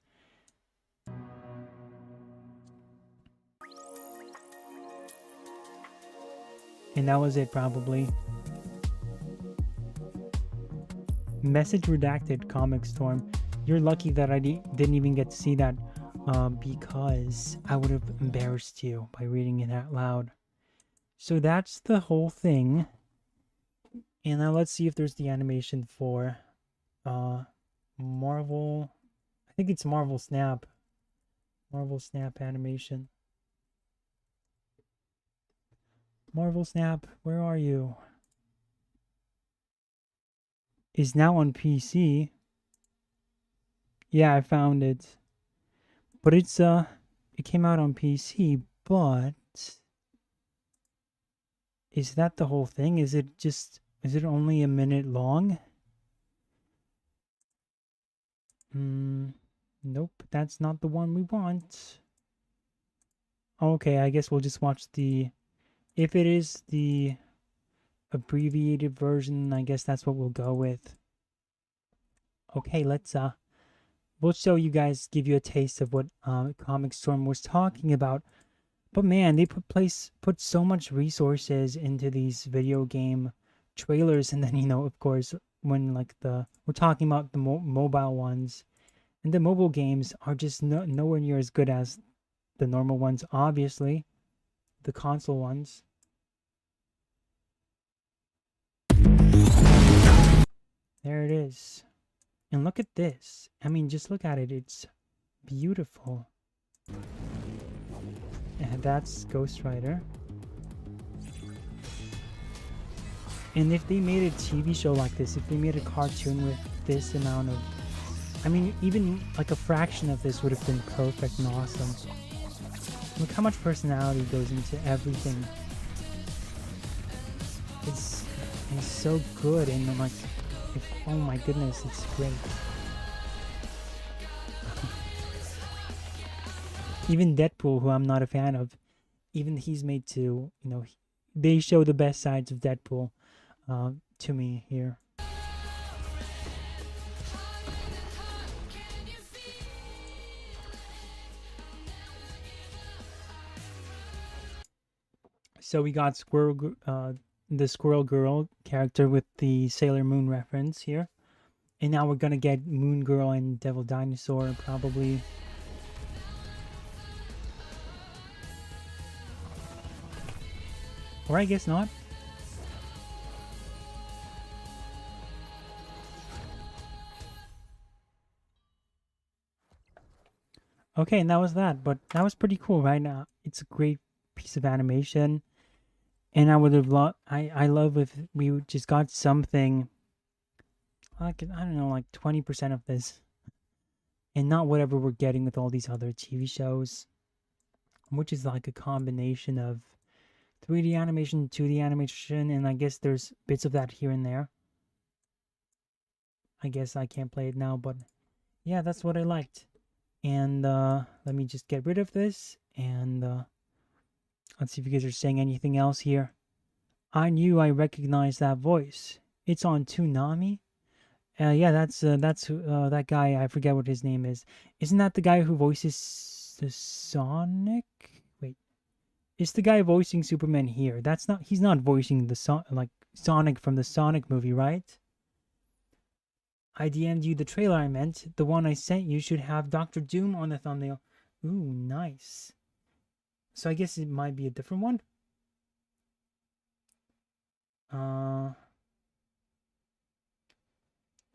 And that was it, probably. Message redacted, Comic Storm. You're lucky that I didn't even get to see that because I would have embarrassed you by reading it out loud. So that's the whole thing. And now let's see if there's the animation for Marvel. I think it's Marvel Snap. Marvel Snap animation. Marvel Snap, where are you? Is now on PC. Yeah, I found it. But it came out on PC, but is that the whole thing? Is it only a minute long? Nope, that's not the one we want. Okay, I guess we'll just watch if it is the abbreviated version, I guess that's what we'll go with. Okay, we'll show you guys, give you a taste of what Comic Storm was talking about. But man, they put so much resources into these video game trailers, and then of course, when we're talking about the mobile ones, and the mobile games are just nowhere near as good as the normal ones. Obviously, the console ones. There it is. And look at this. I mean, just look at it. It's beautiful. And that's Ghost Rider. And if they made a TV show like this, if they made a cartoon with this amount of... I mean, even like a fraction of this would have been perfect and awesome. Look how much personality goes into everything. It's so good, and oh my goodness, it's great. Even Deadpool, who I'm not a fan of, even he's made to, they show the best sides of Deadpool to me here. So we got the Squirrel Girl character with the Sailor Moon reference here. And now we're gonna get Moon Girl and Devil Dinosaur probably. Or I guess not. Okay, and that was that. But that was pretty cool, right? Now it's a great piece of animation. And I would have I love if we just got something like, I don't know, like 20% of this. And not whatever we're getting with all these other TV shows. Which is like a combination of 3D animation, 2D animation, and I guess there's bits of that here and there. I guess I can't play it now, but yeah, that's what I liked. And let me just get rid of this, and let's see if you guys are saying anything else here. I knew I recognized that voice. It's on Toonami. Yeah, that's that guy. I forget what his name is. Isn't that the guy who voices the Sonic? Wait, it's the guy voicing Superman here. That's not. He's not voicing the Sonic from the Sonic movie, right? I DM'd you the trailer. I meant the one I sent you should have Dr. Doom on the thumbnail. Ooh, nice. So I guess it might be a different one.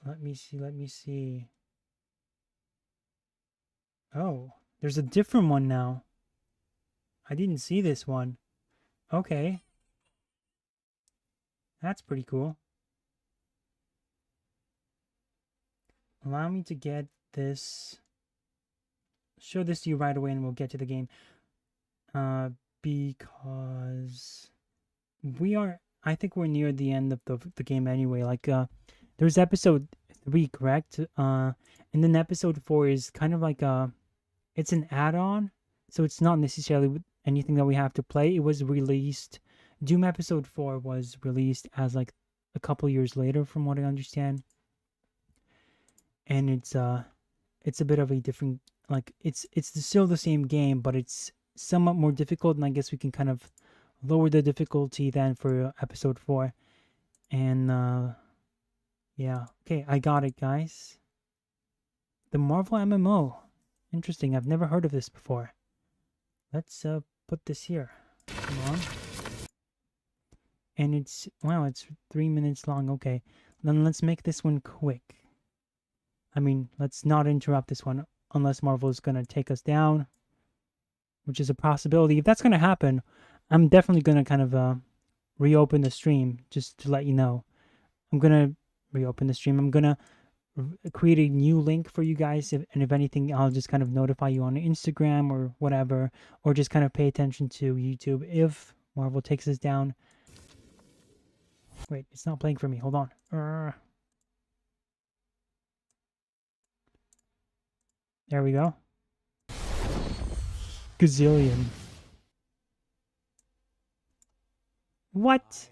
Let me see. Oh, there's a different one now. I didn't see this one. Okay. That's pretty cool. Allow me to get this. Show this to you right away and we'll get to the game. Because I think we're near the end of the game anyway. There's episode 3, correct? And then episode 4 is kind of like it's an add-on, so it's not necessarily anything that we have to play. It was released, Doom episode 4 was released as like a couple years later, from what I understand. And it's a bit of a different, it's still the same game, but it's somewhat more difficult, and I guess we can kind of lower the difficulty than for episode 4. And yeah, okay, I got it, guys. The Marvel MMO. Interesting, I've never heard of this before. Let's put this here. Come on. And it's 3 minutes long. Okay, then let's make this one quick. I mean, let's not interrupt this one unless Marvel is gonna take us down. which is a possibility. If that's gonna happen, I'm definitely gonna kind of reopen the stream just to let you know. I'm gonna reopen the stream. I'm gonna create a new link for you guys, and if anything, I'll just kind of notify you on Instagram or whatever, or just kind of pay attention to YouTube if Marvel takes us down. Wait, it's not playing for me. Hold on. There we go. Gazillion. What?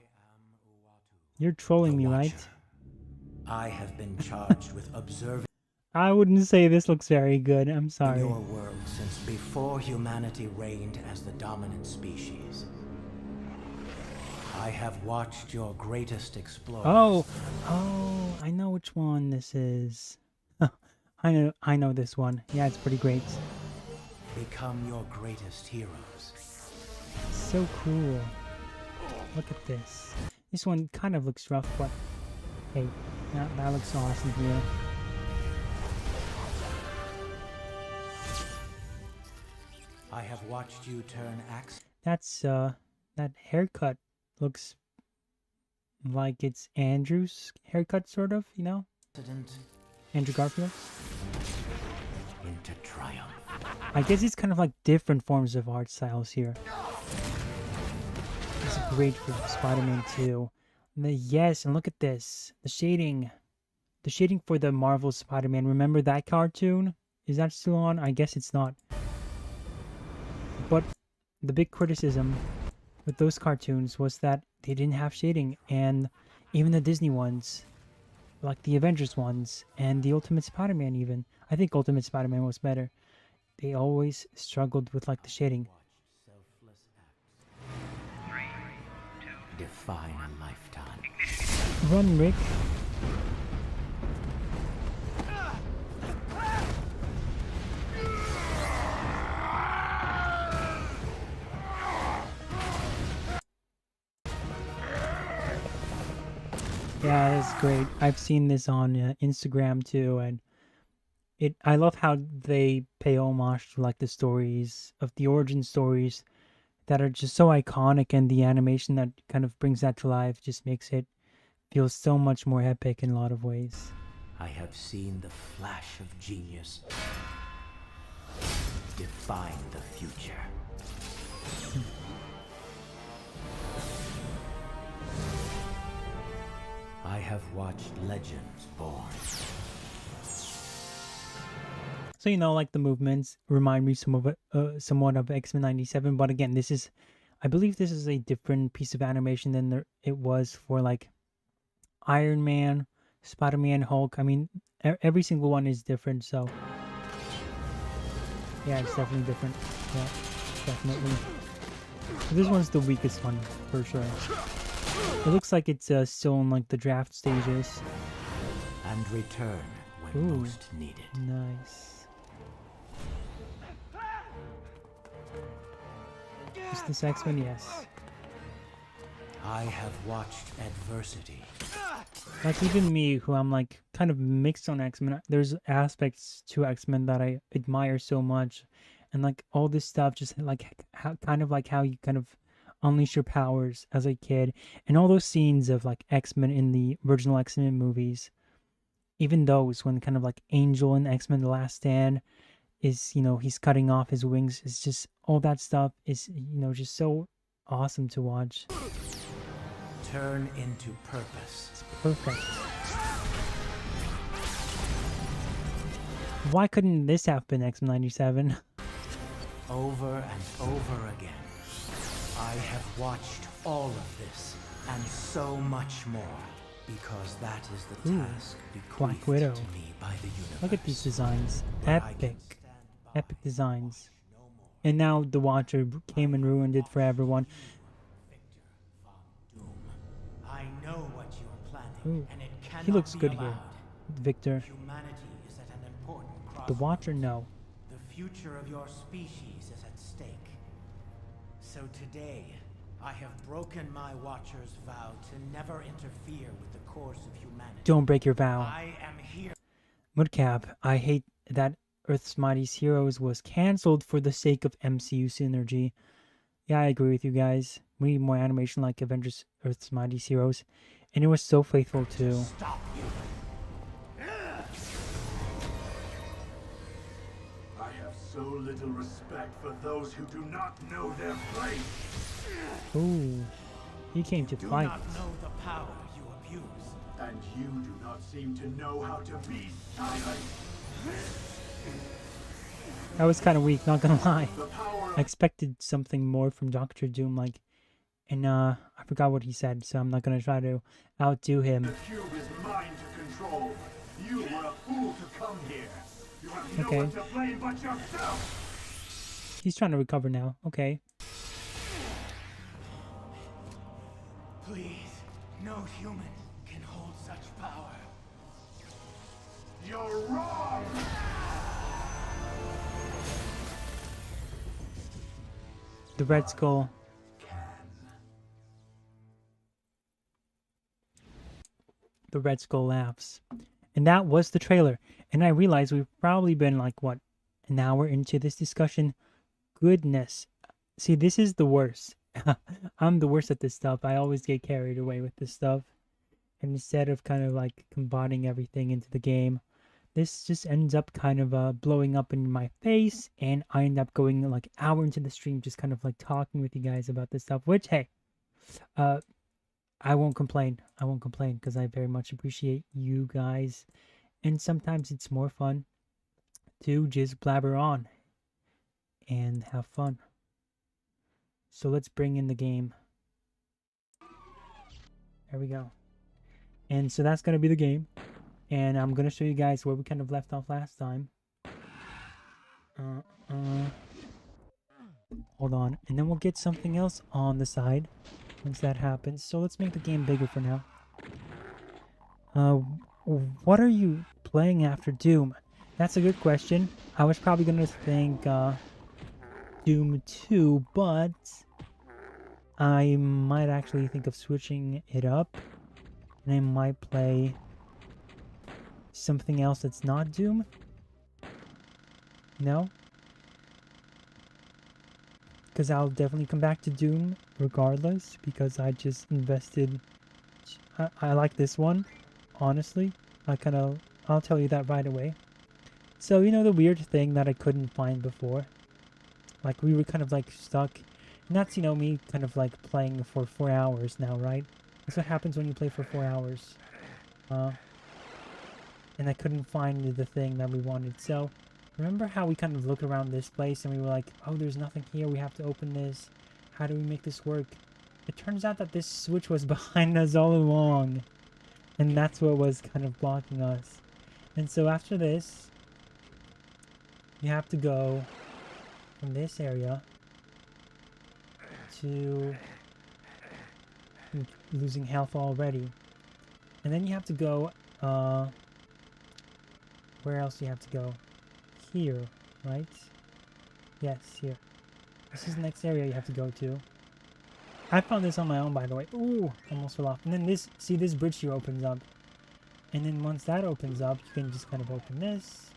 You're trolling me, right? I have been charged with observing I wouldn't say this looks very good. I'm sorry. your world since before humanity reigned as the dominant species. I have watched your greatest exploits. Oh, I know which one this is. I know this one. Yeah, it's pretty great. Become your greatest heroes. So cool. Look at this. This one kind of looks rough, but hey, that looks awesome here. I have watched you turn axe. That's that haircut looks like it's Andrew's haircut, sort of, you know? Accident Andrew Garfield. into triumph. I guess it's kind of like different forms of art styles here. It's great for Spider-Man 2. Yes, and look at this. The shading. The shading for the Marvel Spider-Man. Remember that cartoon? Is that still on? I guess it's not. But the big criticism with those cartoons was that they didn't have shading, and even the Disney ones, like the Avengers ones, and the Ultimate Spider-Man even. I think Ultimate Spider-Man was better. They always struggled with like the shading. Define a lifetime. Run, Rick. Yeah, that's great. I've seen this on Instagram too, and I love how they pay homage to like the stories of the origin stories that are just so iconic, and the animation that kind of brings that to life just makes it feel so much more epic in a lot of ways. I have seen the flash of genius define the future. I have watched legends born. So, you know, like the movements remind me somewhat of X-Men 97, but again, I believe this is a different piece of animation than it was for like Iron Man, Spider-Man, Hulk. I mean, every single one is different, so yeah, it's definitely different. Yeah, definitely. This one's the weakest one for sure. It looks like it's still in like the draft stages. And return when Ooh, most needed. nice. Is this X-Men? Yes. I have watched adversity. Like even me, who I'm like kind of mixed on X-Men. There's aspects to X-Men that I admire so much, and like all this stuff, just like kind of like how you kind of unleash your powers as a kid, and all those scenes of like X-Men in the original X-Men movies. Even those when kind of like Angel in X-Men: The Last Stand is, you know, he's cutting off his wings. It's just all that stuff is, you know, just so awesome to watch. Turn into purpose. It's perfect. Why couldn't this have been X-Men 97? Over and over again. I have watched all of this and so much more, because that is the task Black bequeathed Widow. to me by the universe. Look at these designs. But I can Epic. stand by Epic designs. no more. And now the Watcher came and ruined it for everyone. Victor Von Doom. I know what you are planning, Ooh, and it cannot he looks be good allowed. here. Victor. Humanity is at an important crossroads. The Watcher, no. The future of your species is at stake. So today, I have broken my Watcher's vow to never interfere with the course of humanity. Don't break your vow. I am here. Mudcap, I hate that Earth's Mightiest Heroes was canceled for the sake of MCU synergy. Yeah, I agree with you guys. We need more animation like Avengers Earth's Mightiest Heroes. And it was so faithful too. Stop you. I have so little respect for those who do not know their place. Ooh. He came to Do fight. not know the power you abuse. And you do not seem to know how to be silent. That was kind of weak, not gonna lie. The power I expected something more from Doctor Doom, like, and I forgot what he said, so I'm not gonna try to outdo him. the cube is mine to control. You were a fool to come here. You have no Okay. one to blame but yourself. He's trying to recover now. Okay. Please, no human can hold such power. You're wrong. The Red Skull. The Red Skull laughs. And that was the trailer. And I realized we've probably been like, what, an hour into this discussion? Goodness. See, this is the worst. I'm the worst at this stuff. I always get carried away with this stuff. And instead of kind of like combining everything into the game, this just ends up kind of blowing up in my face. And I end up going like an hour into the stream just kind of like talking with you guys about this stuff. Which, hey, I won't complain. I won't complain because I very much appreciate you guys. And sometimes it's more fun to just blabber on and have fun. So let's bring in the game. There we go. And so that's going to be the game. And I'm going to show you guys where we kind of left off last time. Hold on. And then we'll get something else on the side once that happens. So let's make the game bigger for now. What are you playing after Doom? That's a good question. I was probably going to think Doom 2, but I might actually think of switching it up. And I might play something else that's not Doom. No? Because I'll definitely come back to Doom regardless, because I just invested. I like this one, honestly. I'll tell you that right away. So, you know, the weird thing that I couldn't find before, like we were kind of like stuck, and that's, you know, me kind of like playing for 4 hours now, right? That's what happens when you play for 4 hours. And I couldn't find the thing that we wanted. So, remember how we kind of looked around this place and we were like, oh, there's nothing here, we have to open this. How do we make this work? It turns out that this switch was behind us all along. And that's what was kind of blocking us. And so after this, you have to go from this area to losing health already. And then you have to go, where else do you have to go? Here, right? Yes, here. This is the next area you have to go to. I found this on my own, by the way. Ooh, almost fell off. And then this, see, this bridge here opens up. And then once that opens up, you can just kind of open this.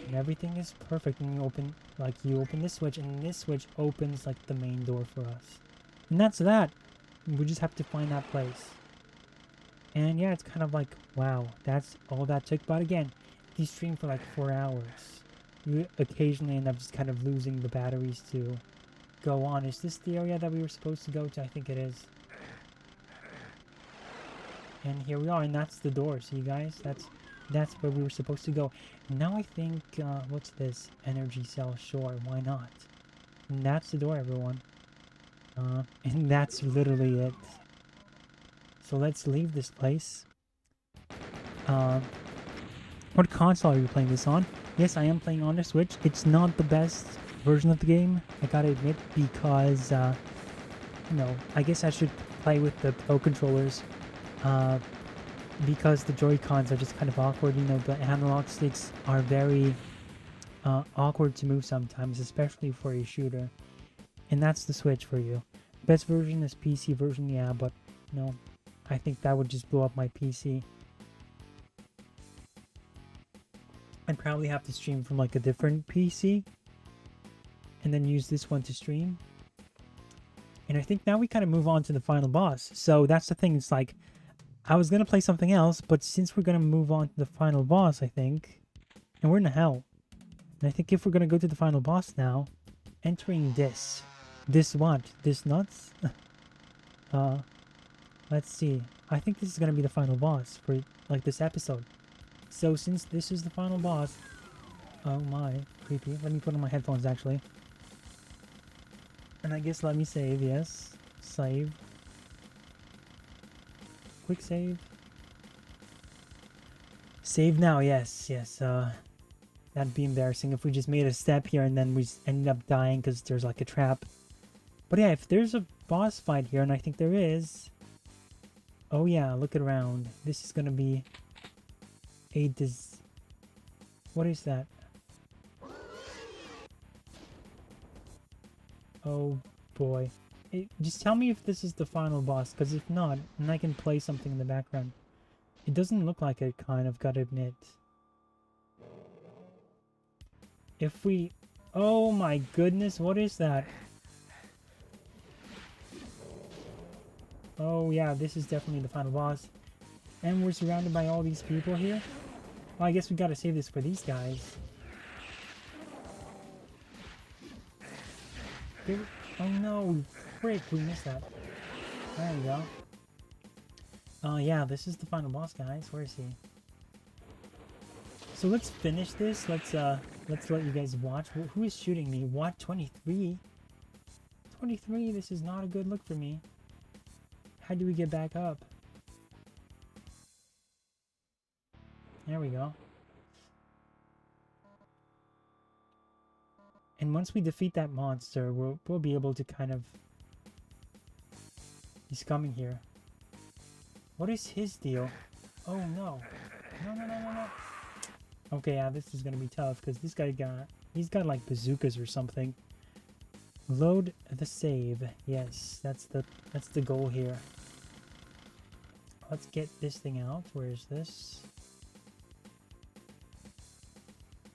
And everything is perfect. And you open, like, you open this switch, and this switch opens, like, the main door for us. And that's that. We just have to find that place. And yeah, it's kind of like, wow, that's all that took. But again, if you stream for like 4 hours, you occasionally end up just kind of losing the batteries to go on. Is this the area that we were supposed to go to? I think it is. And here we are, and that's the door. See, you guys, that's where we were supposed to go. And now I think, what's this? Energy cell, sure, why not? And that's the door, everyone. And that's literally it. So let's leave this place. What console are you playing this on? Yes, I am playing on the Switch. It's not the best version of the game, I gotta admit, because, you know, I guess I should play with the Pro controllers, because the Joy-Cons are just kind of awkward. You know, the analog sticks are very awkward to move sometimes, especially for a shooter. And that's the Switch for you. Best version is PC version, yeah, but no, I think that would just blow up my PC. I'd probably have to stream from like a different PC and then use this one to stream. And I think now we kind of move on to the final boss. So that's the thing. It's like I was going to play something else, but since we're going to move on to the final boss, I think, and we're in hell. And I think if we're going to go to the final boss now, entering this what? This nuts? Let's see. I think this is going to be the final boss for like this episode. So since this is the final boss, oh my, creepy. Let me put on my headphones actually. And I guess let me save, yes. Save. Quick save. Save now, yes, yes. That'd be embarrassing if we just made a step here and then we ended up dying because there's like a trap. But yeah, if there's a boss fight here, and I think there is. Oh yeah, look it around. This is gonna be a what is that? Oh boy. Just tell me if this is the final boss, because if not, then I can play something in the background. It doesn't look like it, kind of, gotta admit. If we... Oh my goodness, what is that? Oh yeah, this is definitely the final boss. And we're surrounded by all these people here. Well, I guess we gotta save this for these guys. Oh no, frick, we missed that. There we go. Yeah, this is the final boss, guys. Where is he? So let's finish this. Let's let you guys watch. Who is shooting me? What? 23? 23, this is not a good look for me. How do we get back up? There we go. And once we defeat that monster, we'll be able to kind of... He's coming here. What is his deal? Oh no. No. Okay, yeah, this is gonna be tough because this guy he's got like bazookas or something. Load the save. Yes, that's the goal here. Let's get this thing out. Where is this?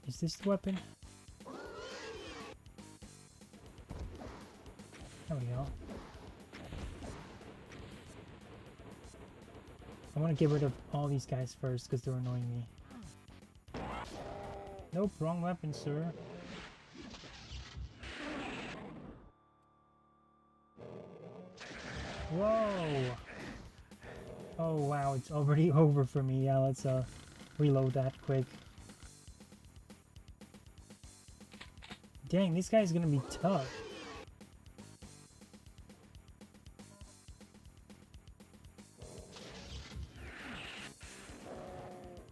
Is this the weapon? There we go. I want to get rid of all these guys first because they're annoying me. Nope, wrong weapon, sir. Whoa! Oh wow, it's already over for me. Yeah, let's reload that quick. Dang, this guy's gonna be tough.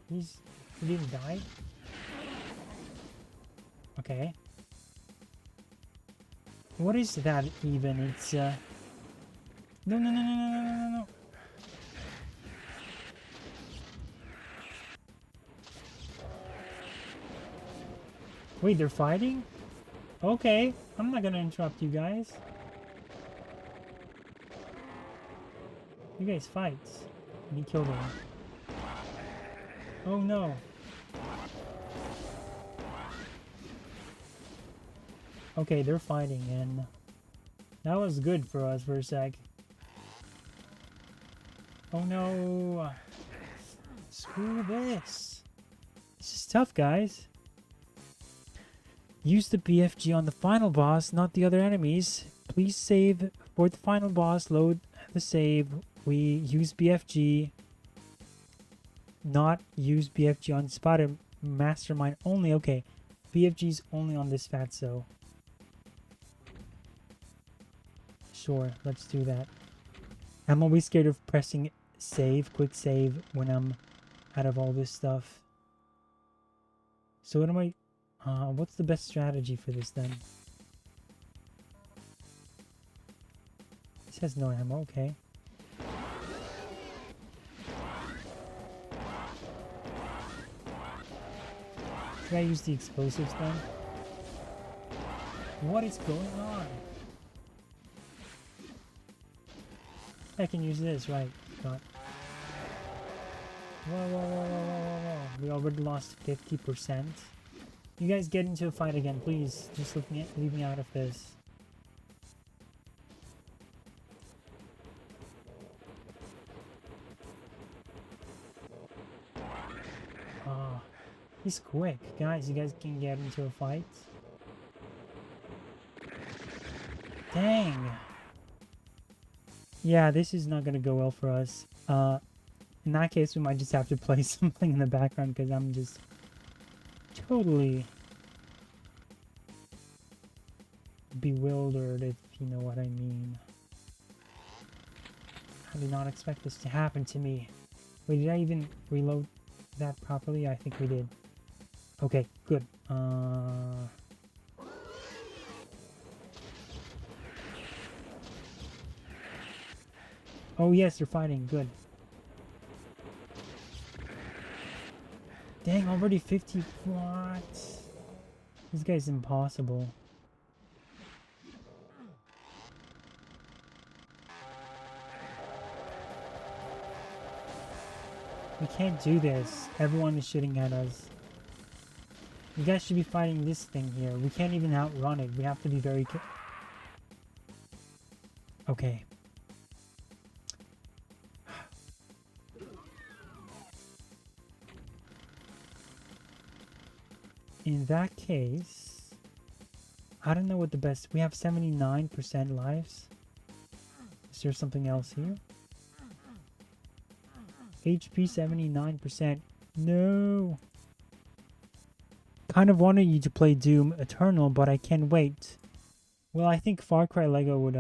He didn't die? Okay. What is that even? It's No. Wait, they're fighting? Okay, I'm not gonna interrupt you guys. You guys fight. And he killed him. Oh no. Okay, they're fighting and that was good for us for a sec. Oh no. Screw this. This is tough, guys. Use the BFG on the final boss, not the other enemies. Please save for the final boss. Load the save. We use BFG. Not use BFG on Spider Mastermind only. Okay. BFG's only on this fatso. Sure, let's do that. I'm always scared of pressing save, quick save, when I'm out of all this stuff. So what am I... what's the best strategy for this then? This has no ammo, okay. Should I use the explosives then? What is going on? I can use this, right? God. Whoa, whoa, whoa, whoa, whoa, whoa, whoa. We already lost 50%. You guys get into a fight again, please. Just leave me out of this. Ah, he's quick. Guys, you guys can get into a fight. Dang. Yeah, this is not gonna go well for us. In that case, we might just have to play something in the background because I'm just totally bewildered, if you know what I mean. I did not expect this to happen to me. Wait, did I even reload that properly? I think we did. Okay, good. Oh yes, they're fighting. Good. Dang, already 50. What? This guy's impossible. We can't do this. Everyone is shooting at us. You guys should be fighting this thing here. We can't even outrun it. We have to be very careful. Okay. In that case, I don't know what the best... We have 79% lives. Is there something else here? HP 79%. No. Kind of wanted you to play Doom Eternal, but I can't wait. Well, I think Far Cry Lego would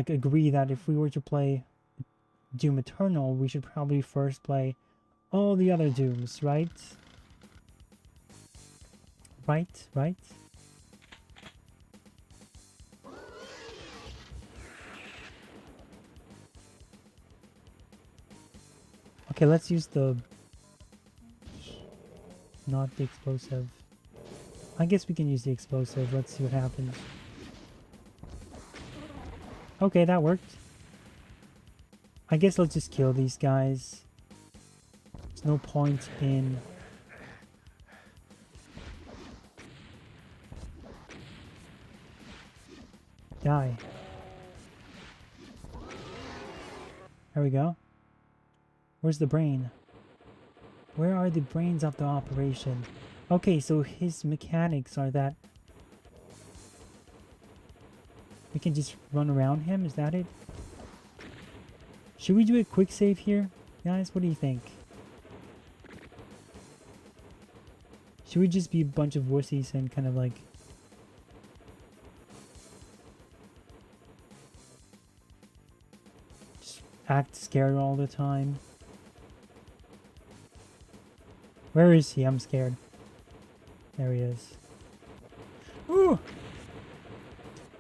agree that if we were to play Doom Eternal, we should probably first play all the other Dooms, right? Right? Okay, let's use the... Not the explosive. I guess we can use the explosive. Let's see what happens. Okay, that worked. I guess let's just kill these guys. There's no point in... Die. There we go. Where's the brain? Where are the brains of the operation? Okay, so his mechanics are that we can just run around him, is that it? Should we do a quick save here? Guys, what do you think? Should we just be a bunch of wussies and kind of like... just act scared all the time? Where is he? I'm scared. There he is. Ooh!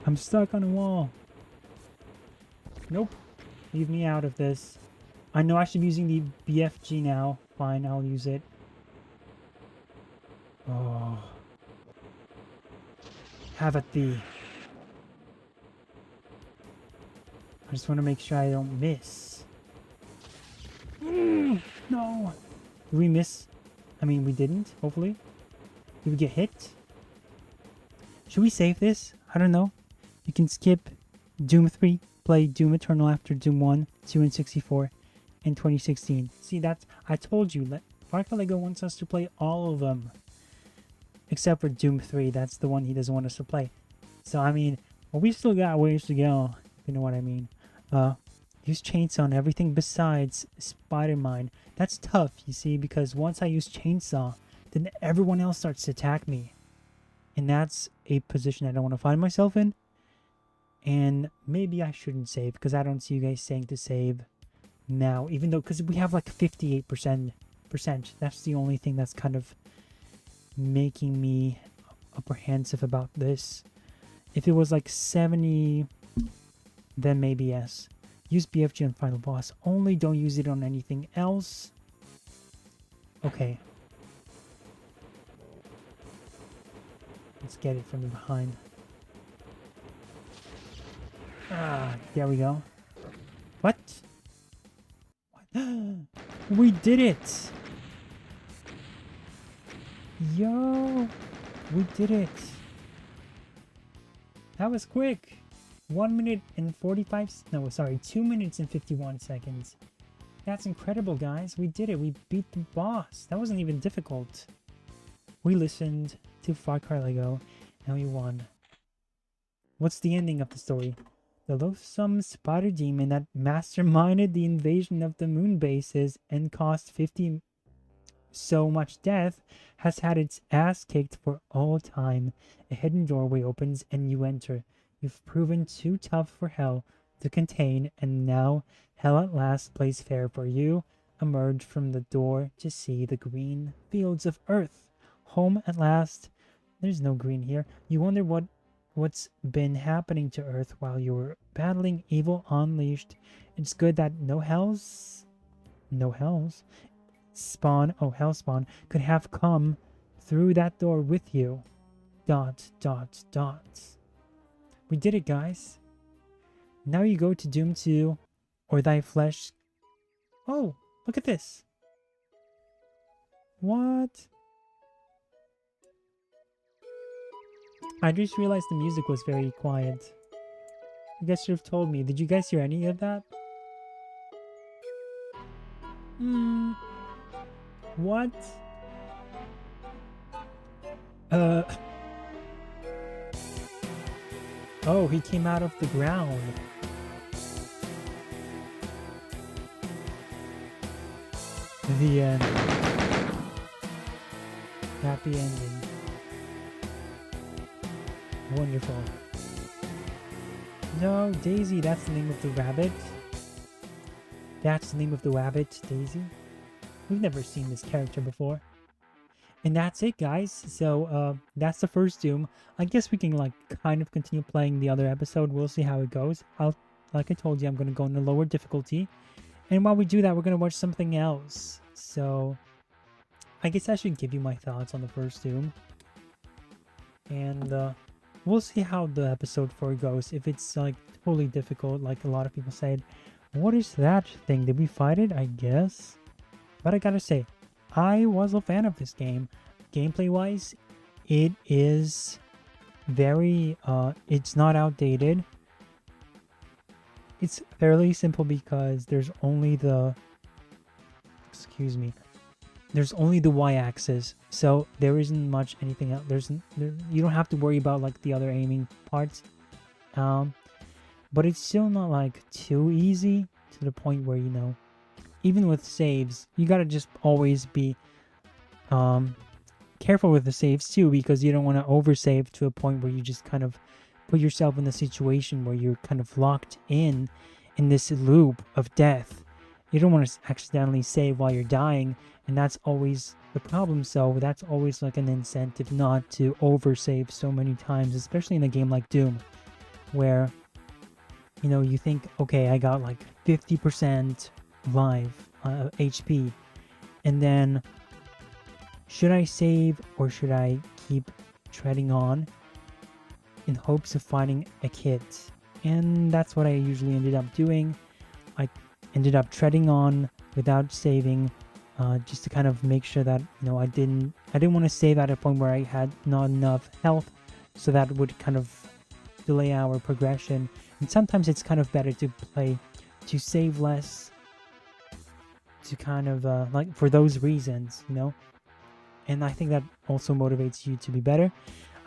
I'm stuck on a wall. Nope. Leave me out of this. I know I should be using the BFG now. Fine, I'll use it. Oh. Have at thee. I just want to make sure I don't miss. No! Did we miss? I mean, we didn't, hopefully. Did we get hit? Should we save this? I don't know. You can skip Doom 3, play Doom Eternal after Doom 1, 2, and 64, and 2016. See, that's... I told you, Far Cry Lego wants us to play all of them. Except for Doom 3, that's the one he doesn't want us to play. So, I mean, well, we still got ways to go, if you know what I mean. Use chainsaw on everything besides spider mine. That's tough, you see, because once I use chainsaw, then everyone else starts to attack me. And that's a position I don't want to find myself in. And maybe I shouldn't save, because I don't see you guys saying to save now. Even though, because we have like 58%. That's the only thing that's kind of making me apprehensive about this. If it was like 70, then maybe yes. Use BFG on final boss. Only don't use it on anything else. Okay. Let's get it from the behind. Ah, there we go. What? What? We did it! Yo! We did it! That was quick! 1 minute and 45... No, sorry, 2 minutes and 51 seconds. That's incredible, guys. We did it. We beat the boss. That wasn't even difficult. We listened to Far Cry Lego, and we won. What's the ending of the story? The loathsome spider demon that masterminded the invasion of the moon bases and caused 50 so much death has had its ass kicked for all time. A hidden doorway opens and you enter. You've proven too tough for hell to contain, and now hell at last plays fair for you. Emerge from the door to see the green fields of Earth. Home at last. There's no green here. You wonder what's been happening to Earth while you were battling evil unleashed. It's good that no hells hellspawn could have come through that door with you. ... We did it, guys. Now you go to Doom 2, or thy flesh... Oh, look at this. What? I just realized the music was very quiet. You guys should have told me. Did you guys hear any of that? What? Oh, he came out of the ground. The end. Happy ending. Wonderful. No, Daisy, that's the name of the rabbit. That's the name of the rabbit, Daisy. We've never seen this character before. And that's it, guys. So, that's the first Doom. I guess we can, like, kind of continue playing the other episode. We'll see how it goes. Like I told you, I'm going to go in the lower difficulty. And while we do that, we're going to watch something else. So, I guess I should give you my thoughts on the first Doom. And, we'll see how the episode 4 goes. If it's, like, totally difficult, like a lot of people said. What is that thing? Did we fight it? I guess. But I gotta say, I was a fan of this game. Gameplay-wise, it is very, it's not outdated. It's fairly simple because there's only the, there's only the y-axis. So there isn't much anything else. You don't have to worry about, like, the other aiming parts. But it's still not, like, too easy to the point where, you know, even with saves, you gotta just always be careful with the saves too, because you don't want to oversave to a point where you just kind of put yourself in the situation where you're kind of locked in this loop of death. You don't want to accidentally save while you're dying, and that's always the problem. So that's always like an incentive not to oversave so many times, especially in a game like Doom, where, you know, you think, okay, I got like 50% life HP, and then should I save or should I keep treading on in hopes of finding a kit? And that's what I usually ended up doing. I ended up treading on without saving, just to kind of make sure that, you know, I didn't want to save at a point where I had not enough health, so that would kind of delay our progression. And sometimes it's kind of better to save less, to kind of like for those reasons, you know. And I think that also motivates you to be better.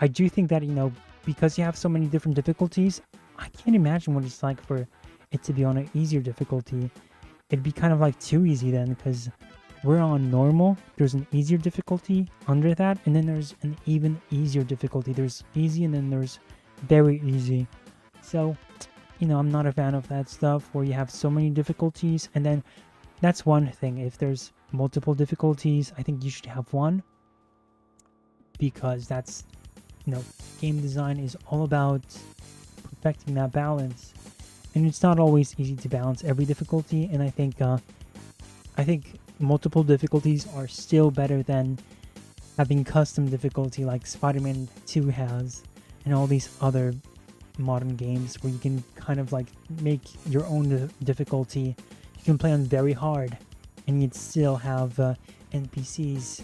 I do think that, you know, because you have so many different difficulties, I can't imagine what it's like for it to be on an easier difficulty. It'd be kind of like too easy then, because we're on normal, there's an easier difficulty under that, and then there's an even easier difficulty. There's easy and then there's very easy. So, you know, I'm not a fan of that stuff where you have so many difficulties. And then that's one thing. If there's multiple difficulties, I think you should have one, because that's, you know, game design is all about perfecting that balance, and it's not always easy to balance every difficulty. And I think multiple difficulties are still better than having custom difficulty like Spider-Man 2 has, and all these other modern games where you can kind of like make your own difficulty. You can play on very hard and you'd still have NPCs.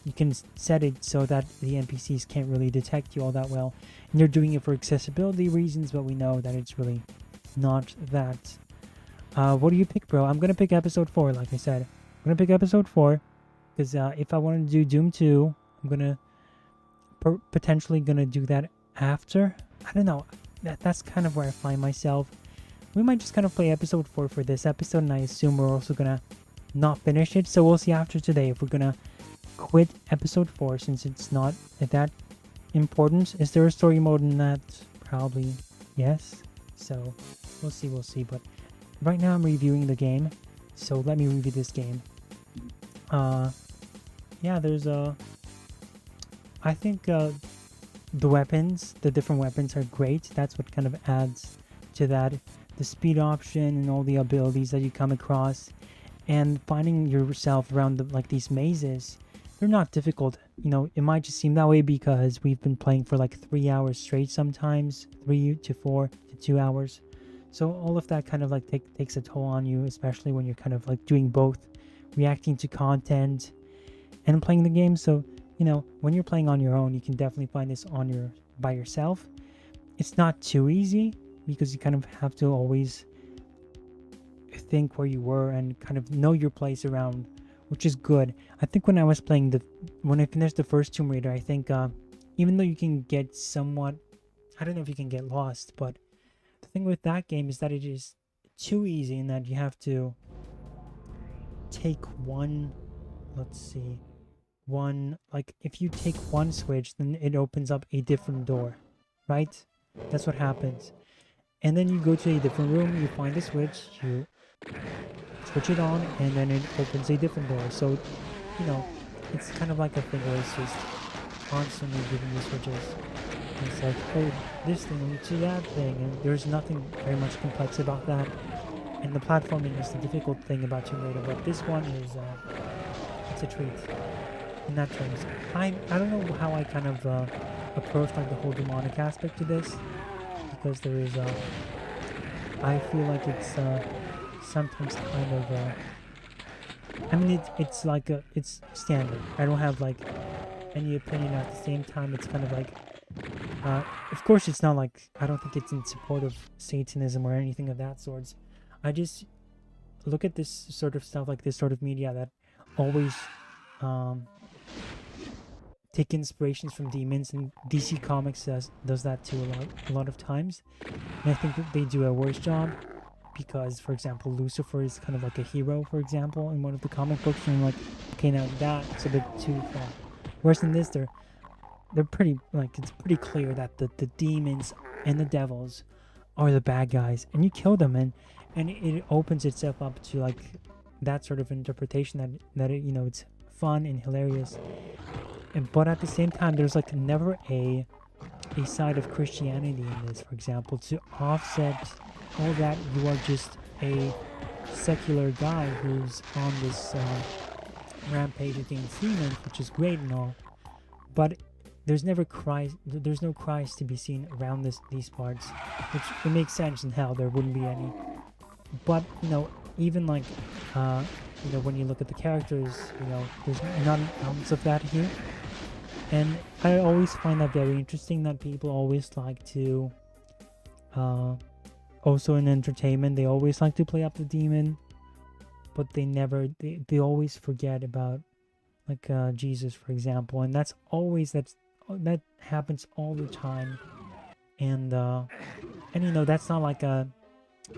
You can set it so that the NPCs can't really detect you all that well, and they're doing it for accessibility reasons, but we know that it's really not that. What do you pick, bro? I'm gonna pick episode 4, like I said. I'm gonna pick episode 4 because if I want to do Doom 2, I'm gonna potentially gonna do that after. I don't know. That's kind of where I find myself. We might just kind of play episode 4 for this episode, and I assume we're also gonna not finish it. So we'll see after today if we're gonna quit episode 4 since it's not that important. Is there a story mode in that? Probably yes. So we'll see. But right now I'm reviewing the game, so let me review this game. Yeah, there's I think the weapons, the different weapons are great. That's what kind of adds to that. The speed option and all the abilities that you come across, and finding yourself around like these mazes, they're not difficult. You know, it might just seem that way because we've been playing for like 3 hours straight sometimes, 3 to 4 to 2 hours. So all of that kind of like takes a toll on you, especially when you're kind of like doing both, reacting to content and playing the game. So, you know, when you're playing on your own, you can definitely find this by yourself. It's not too easy because you kind of have to always think where you were and kind of know your place around, which is good. I think when I was playing when I finished the first Tomb Raider, I think even though you can get somewhat, I don't know if you can get lost, but the thing with that game is that it is too easy in that you have to take one, let's see, like if you take one switch, then it opens up a different door, right? That's what happens. And then you go to a different room, you find a switch, you switch it on, and then it opens a different door. So, you know, it's kind of like a thing where it's just constantly giving you switches. And it's like, oh, this thing to that thing, and there's nothing very much complex about that. And the platforming is the difficult thing about Tomb Raider, but this one is, it's a treat in that terms. I don't know how I kind of approach like the whole demonic aspect to this, because there is I feel like it's sometimes kind of I mean it's like it's standard. I don't have like any opinion. At the same time, it's kind of like of course it's not like, I don't think it's in support of Satanism or anything of that sorts. I just look at this sort of stuff, like this sort of media that always take inspirations from demons, and DC Comics does that too a lot of times, and I think that they do a worse job because, for example, Lucifer is kind of like a hero, for example, in one of the comic books, and I'm like, okay, now that's a bit too far. Whereas in this, they're pretty, like, it's pretty clear that the demons and the devils are the bad guys, and you kill them, and it opens itself up to like that sort of interpretation that it, you know, it's fun and hilarious. But at the same time, there's like never a side of Christianity in this, for example, to offset all that. You are just a secular guy who's on this rampage against demons, which is great and all, but there's never Christ. There's no Christ to be seen around these parts, which it makes sense in hell. There wouldn't be any. But you know, even like you know, when you look at the characters, you know, there's not an ounce of that here. And I always find that very interesting that people always like to, also in entertainment, they always like to play up the demon, but they always forget about like Jesus, for example, and that happens all the time. And you know, that's not like a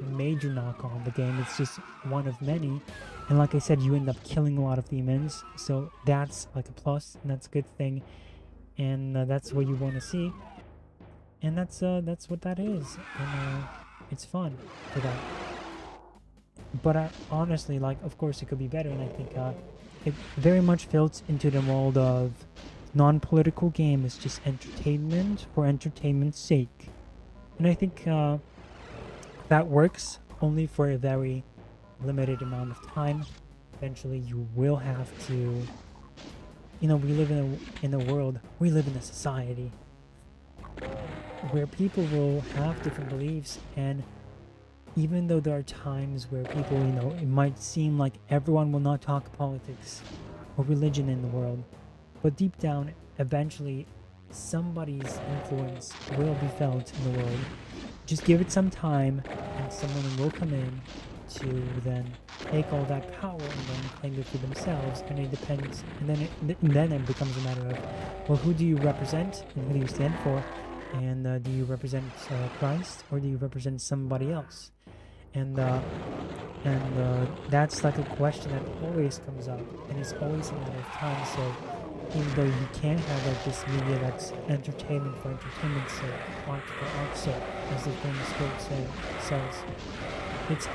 major knock on the game, it's just one of many. And like I said, you end up killing a lot of demons, so that's like a plus, and that's a good thing, and that's what you want to see, and that's what that is, and it's fun for that. But honestly, like, of course it could be better, and I think it very much fits into the mold of non-political game. It's just entertainment for entertainment's sake, and I think that works only for a very limited amount of time. Eventually you will have to, you know, we live in a society where people will have different beliefs, and even though there are times where people, it might seem like everyone will not talk politics or religion in the world, but deep down, eventually, somebody's influence will be felt in the world. Just give it some time, and someone will come in to then take all that power and then claim it for themselves, and it depends. And then it becomes a matter of, well, who do you represent and who do you stand for, and do you represent Christ or do you represent somebody else? And that's like a question that always comes up, and it's always a matter of time. So even though you can have like this media that's entertainment for entertainment's sake, art for art's sake, as the famous quote says, it's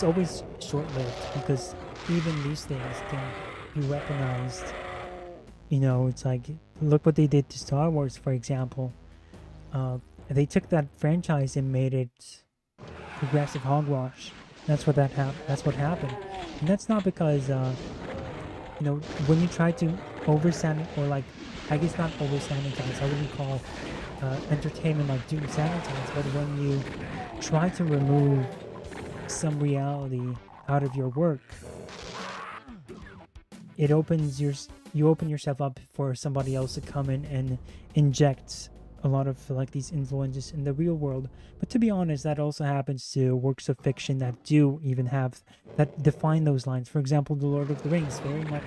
always short-lived, because even these things can be weaponized. It's like, look what they did to Star Wars, for example. They took that franchise and made it progressive hogwash. That's what happened, and that's not because when you try to or like, I guess not over-sanitize, I wouldn't call entertainment like doom sanitize, but when you try to remove some reality out of your work, you open yourself up for somebody else to come in and inject a lot of like these influences in the real world. But to be honest, that also happens to works of fiction that do even have that define those lines. For example, The Lord of the Rings, very much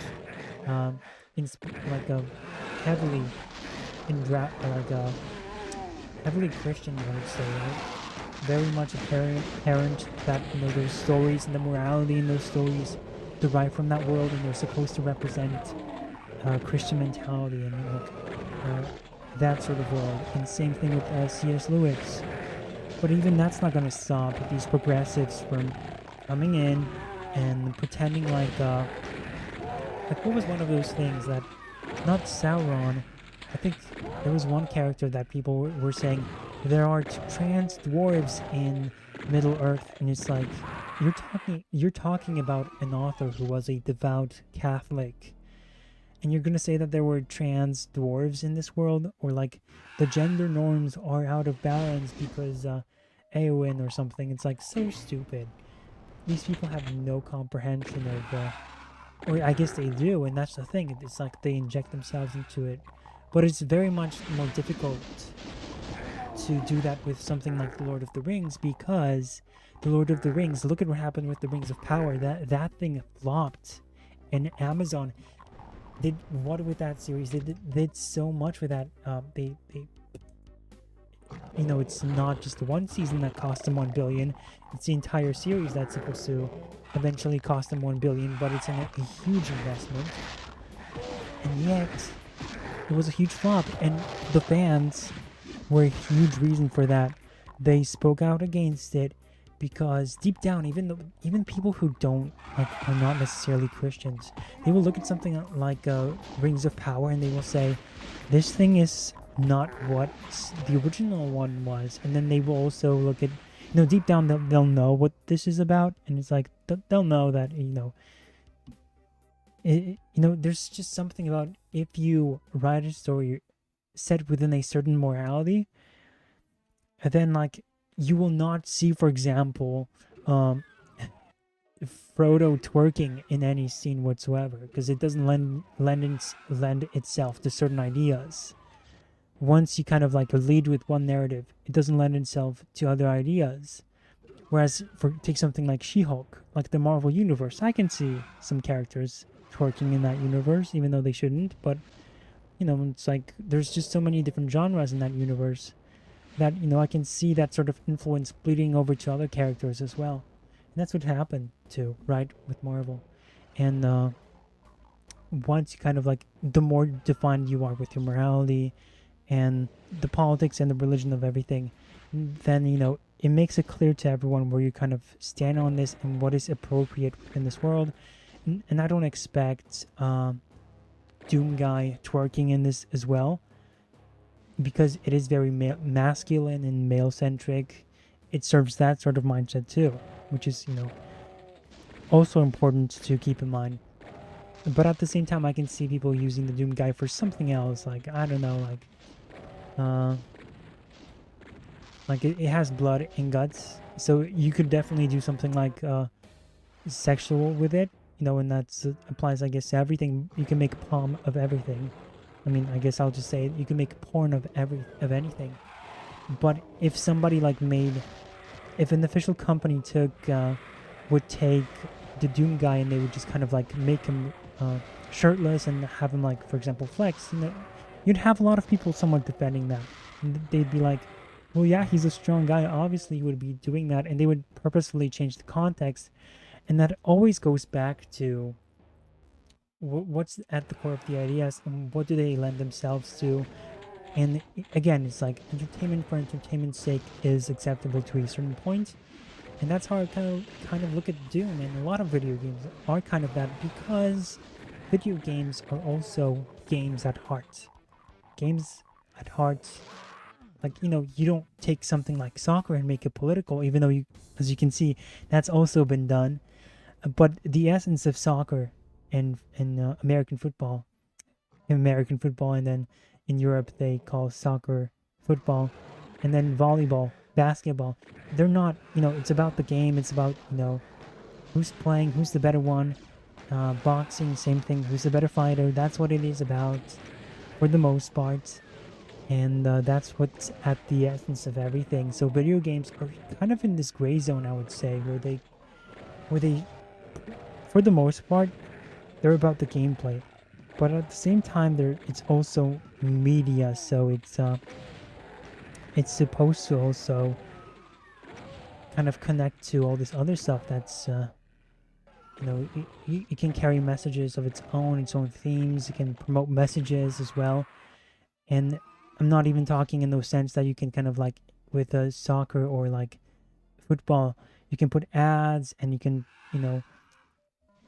like a heavily heavily Christian, I would say, right? Very much apparent that those stories and the morality in those stories derive from that world, and they're supposed to represent Christian mentality and that sort of world. And same thing with C.S. Lewis. But even that's not going to stop these progressives from coming in and pretending like what was one of those things that, not Sauron, I think there was one character that people were saying there are trans dwarves in Middle Earth, and it's like, you're talking about an author who was a devout Catholic, and you're gonna say that there were trans dwarves in this world, or like the gender norms are out of balance because Eowyn or something. It's like so stupid. These people have no comprehension of or I guess they do, and that's the thing. It's like they inject themselves into it. But it's very much more difficult to do that with something like The Lord of the Rings, because The Lord of the Rings, look at what happened with the Rings of Power. That thing flopped, and Amazon did what with that series? They did so much with that. They it's not just the one season that cost them $1 billion. It's the entire series that's supposed to eventually cost them $1 billion, but it's a huge investment, and yet it was a huge flop, and the fans were a huge reason for that. They spoke out against it because deep down, even people who are not necessarily Christians, they will look at something like Rings of Power and they will say, this thing is not what the original one was. And then they will also look at, deep down they'll know what this is about, and it's like they'll know that there's just something about, if you write a story set within a certain morality, and then like you will not see, for example, Frodo twerking in any scene whatsoever, because it doesn't lend itself to certain ideas. Once you kind of like lead with one narrative, it doesn't lend itself to other ideas. Whereas take something like She-Hulk, like the Marvel Universe, I can see some characters twerking in that universe, even though they shouldn't, but it's like there's just so many different genres in that universe that I can see that sort of influence bleeding over to other characters as well. And that's what happened too, right, with Marvel. And once you kind of like, the more defined you are with your morality and the politics and the religion of everything, then it makes it clear to everyone where you kind of stand on this and what is appropriate in this world. And I don't expect Doom Guy twerking in this as well, because it is very masculine and male-centric. It serves that sort of mindset too, which is also important to keep in mind. But at the same time, I can see people using the Doom Guy for something else, like, I don't know, Like it has blood and guts, so you could definitely do something like sexual with it, you know, and that applies, I guess, to everything. You can make porn of everything. I mean, I guess I'll just say it, you can make porn of anything. But if somebody like if an official company would take the Doom guy and they would just kind of like make him shirtless and have him, like, for example, flex, you know, you'd have a lot of people somewhat defending that. And they'd be like, well, yeah, he's a strong guy. Obviously, he would be doing that, and they would purposefully change the context. And that always goes back to what's at the core of the ideas and what do they lend themselves to. And again, it's like entertainment for entertainment's sake is acceptable to a certain point, and that's how I kind of look at Doom. And a lot of video games are kind of that, because video games are also games at heart. Games at heart, like, you know, you don't take something like soccer and make it political, even though you, as you can see, that's also been done. But the essence of soccer in American football, and then in Europe they call soccer football, and then volleyball, basketball. They're not, you know, it's about the game. It's about, you know, who's playing, who's the better one. Boxing, same thing. Who's the better fighter? That's what it is about, for the most part. And that's what's at the essence of everything. So video games are kind of in this gray zone, I would say, where they, for the most part, they're about the gameplay, but at the same time, it's also media. So it's supposed to also kind of connect to all this other stuff that's you know, it can carry messages of its own themes. It can promote messages as well. And I'm not even talking in the sense that you can kind of like with soccer or like football, you can put ads and you can, you know,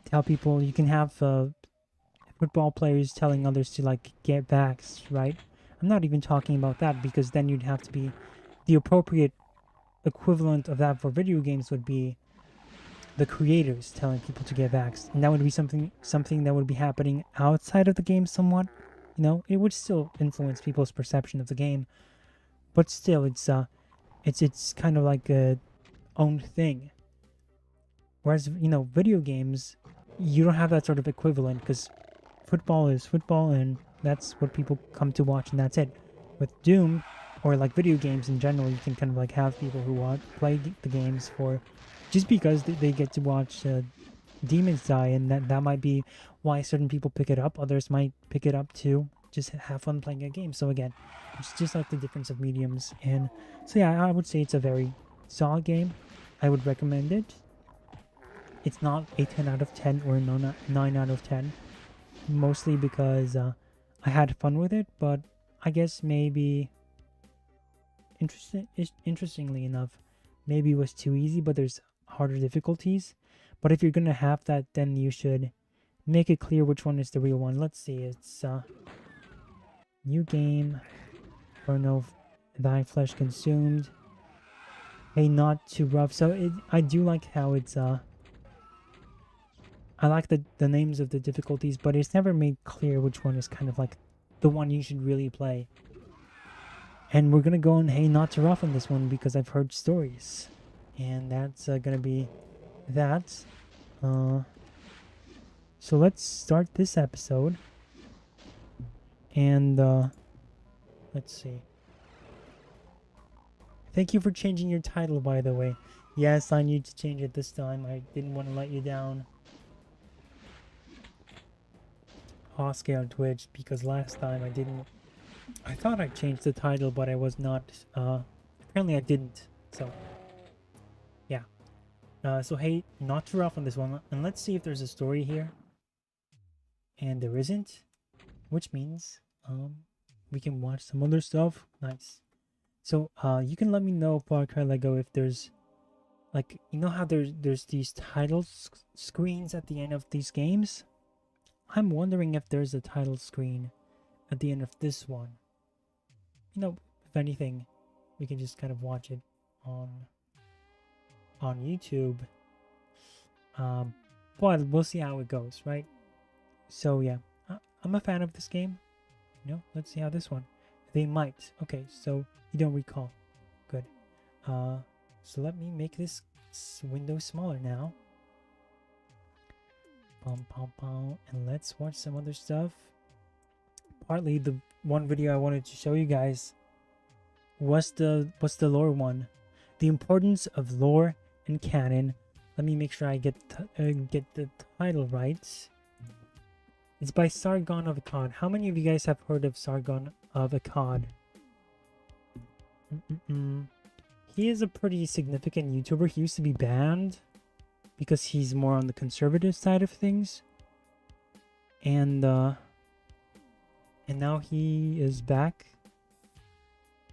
tell people, you can have football players telling others to like get backs, right? I'm not even talking about that, because then you'd have to be, the appropriate equivalent of that for video games would be the creators telling people to get vaxxed, and that would be something that would be happening outside of the game somewhat. You know, it would still influence people's perception of the game, but still, it's kind of like a own thing. Whereas, you know, video games, you don't have that sort of equivalent, because football is football, and that's what people come to watch, and that's it. With Doom, or like video games in general, you can kind of like have people who play the games for just because they get to watch demons die, and that might be why certain people pick it up. Others might pick it up to just have fun playing a game. So again, it's just like the difference of mediums. And so yeah, I would say it's a very solid game. I would recommend it. It's not a 10 out of 10 or 9 out of 10, mostly because I had fun with it, but I guess maybe interestingly enough, maybe it was too easy, but there's harder difficulties. But if you're gonna have that, then you should make it clear which one is the real one. Let's see, it's new game, or no, thy flesh consumed. Hey, not too rough. So I do like how it's I like the names of the difficulties, but it's never made clear which one is kind of like the one you should really play. And we're gonna go on Hey, not too rough on this one, because I've heard stories, and that's gonna be that. So let's start this episode, and let's see. Thank you for changing your title, by the way. Yes, I need to change it this time. I didn't want to let you down, Oscar on Twitch, because last time I didn't. I thought I changed the title, but I was not. Apparently I didn't. So yeah. So hey, not too rough on this one, and let's see if there's a story here. And there isn't, which means we can watch some other stuff. Nice. So you can let me know, Parker Lego, if there's, like, you know how there's these title screens at the end of these games. I'm wondering if there's a title screen at the end of this one. You know, if anything, we can just kind of watch it on YouTube. But we'll see how it goes, right? So yeah, I'm a fan of this game. You know, let's see how this one. They might. Okay, so you don't recall. Good. So let me make this window smaller now. And let's watch some other stuff. Partly the one video I wanted to show you guys was the lore one, the importance of lore and canon. Let me make sure I get the title right. It's by Sargon of Akkad. How many of you guys have heard of Sargon of Akkad? He is a pretty significant YouTuber. He used to be banned because he's more on the conservative side of things, and now he is back.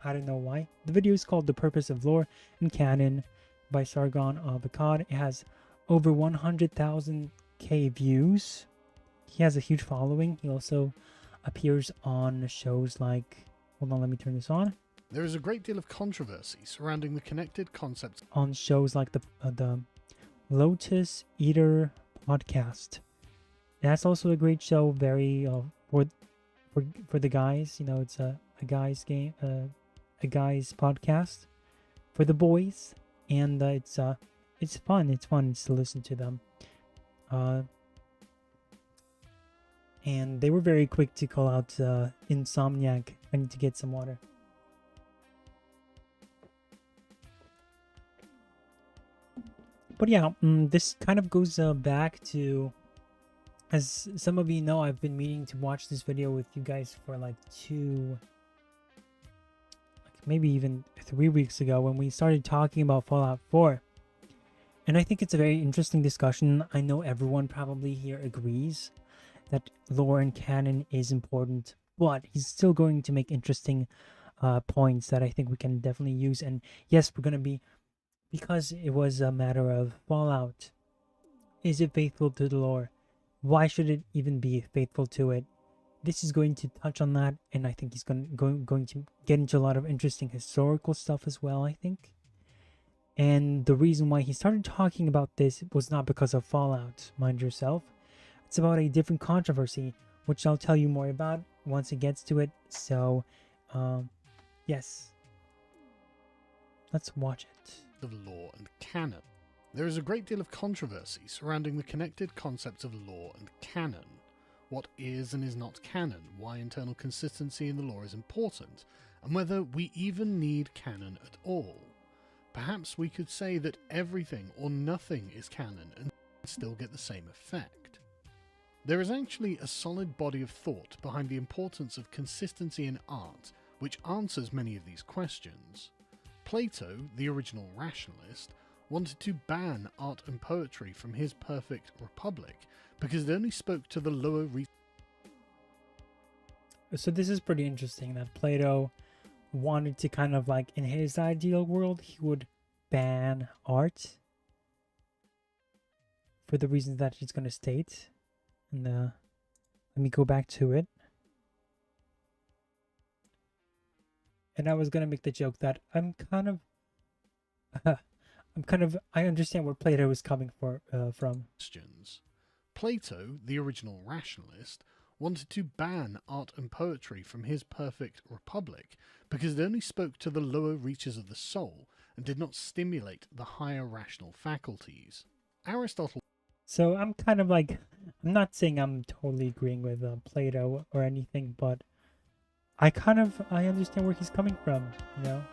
I don't know why. The video is called "The Purpose of Lore and Canon" by Sargon of Akkad. It has over 100,000k views. He has a huge following. He also appears on shows like, hold on, let me turn this on. There is a great deal of controversy surrounding the connected concepts On shows like the Lotus Eater podcast. That's also a great show. Very for the guys. You know, it's a guys game, a guys podcast for the boys, and it's fun. It's fun to listen to them. And they were very quick to call out Insomniac. I need to get some water. But yeah, this kind of goes back to, as some of you know, I've been meaning to watch this video with you guys for like maybe even 3 weeks ago when we started talking about Fallout 4. And I think it's a very interesting discussion. I know everyone probably here agrees that lore and canon is important, but he's still going to make interesting points that I think we can definitely use. And yes, we're going to be, because it was a matter of Fallout, is it faithful to the lore? Why should it even be faithful to it? This is going to touch on that, and I think he's going to get into a lot of interesting historical stuff as well, I think. And the reason why he started talking about this was not because of Fallout, mind yourself. It's about a different controversy, which I'll tell you more about once it gets to it. So, yes. Let's watch it. of lore and canon. There is a great deal of controversy surrounding the connected concepts of lore and canon. What is and is not canon, why internal consistency in the lore is important, and whether we even need canon at all. Perhaps we could say that everything or nothing is canon and still get the same effect. There is actually a solid body of thought behind the importance of consistency in art, which answers many of these questions. Plato, the original rationalist, wanted to ban art and poetry from his perfect republic because it only spoke to the lower reaches. So this is pretty interesting that Plato wanted to kind of like, in his ideal world, he would ban art for the reasons that he's going to state. And let me go back to it. And I was going to make the joke that I understand where Plato is coming from. Plato, the original rationalist, wanted to ban art and poetry from his perfect republic because it only spoke to the lower reaches of the soul and did not stimulate the higher rational faculties. Aristotle. So I'm kind of like, I'm not saying I'm totally agreeing with Plato or anything, but I understand where he's coming from, you know?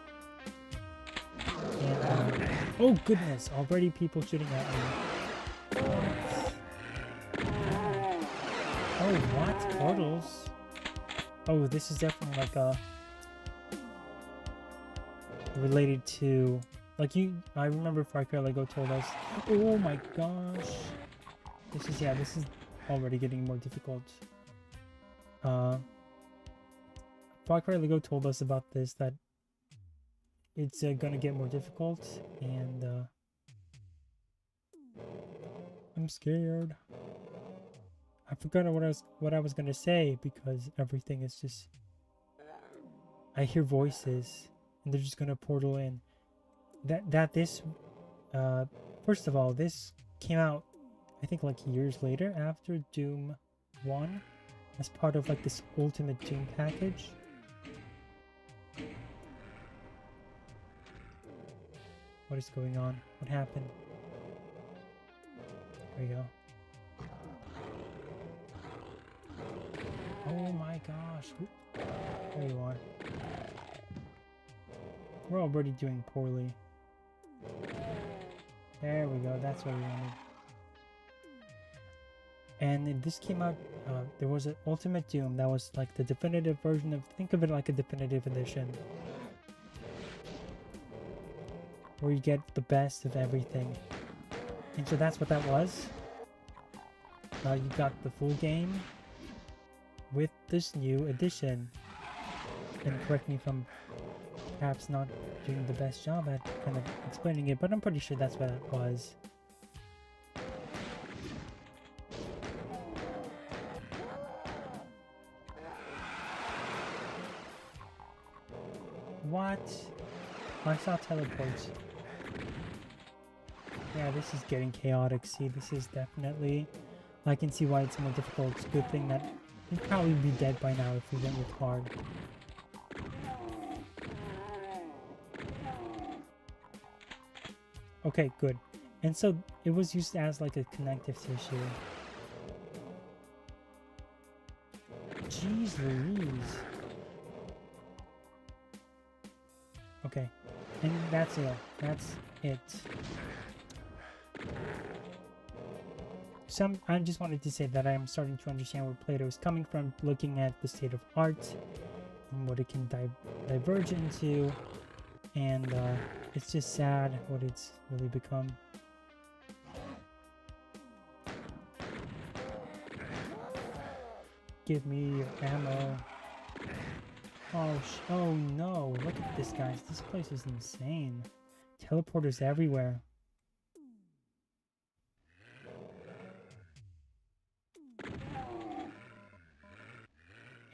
And, oh goodness, already people shooting at me. Oh, what? Portals? Oh, this is definitely like related to, like I remember Far Cry Lego told us, oh my gosh. This is already getting more difficult. Far Cry Lego told us about this, that it's gonna get more difficult, and I'm scared. I forgot what I was gonna say because everything is just, I hear voices and they're just gonna portal in. First of all, this came out I think like years later after Doom 1 as part of like this Ultimate Doom package. What is going on? What happened? There we go. Oh my gosh. There you are. We're already doing poorly. There we go. That's what we wanted. And this came out, there was an Ultimate Doom that was like the definitive version of, think of it like a definitive edition. Where you get the best of everything. And so that's what that was. You got the full game with this new edition. And correct me if I'm perhaps not doing the best job at kind of explaining it, but I'm pretty sure that's what it was. What? I saw teleports. Yeah, this is getting chaotic. See, this is definitely... I can see why it's more difficult. It's a good thing that we'd probably be dead by now if we went with hard. Okay, good. And so it was used as like a connective tissue. Jeez Louise. Okay, and that's it. That's it. I just wanted to say that I'm starting to understand where Plato is coming from, looking at the state of art and what it can diverge into, and it's just sad what it's really become. Give me your ammo. Oh no, look at this, guys. This place is insane. Teleporters everywhere.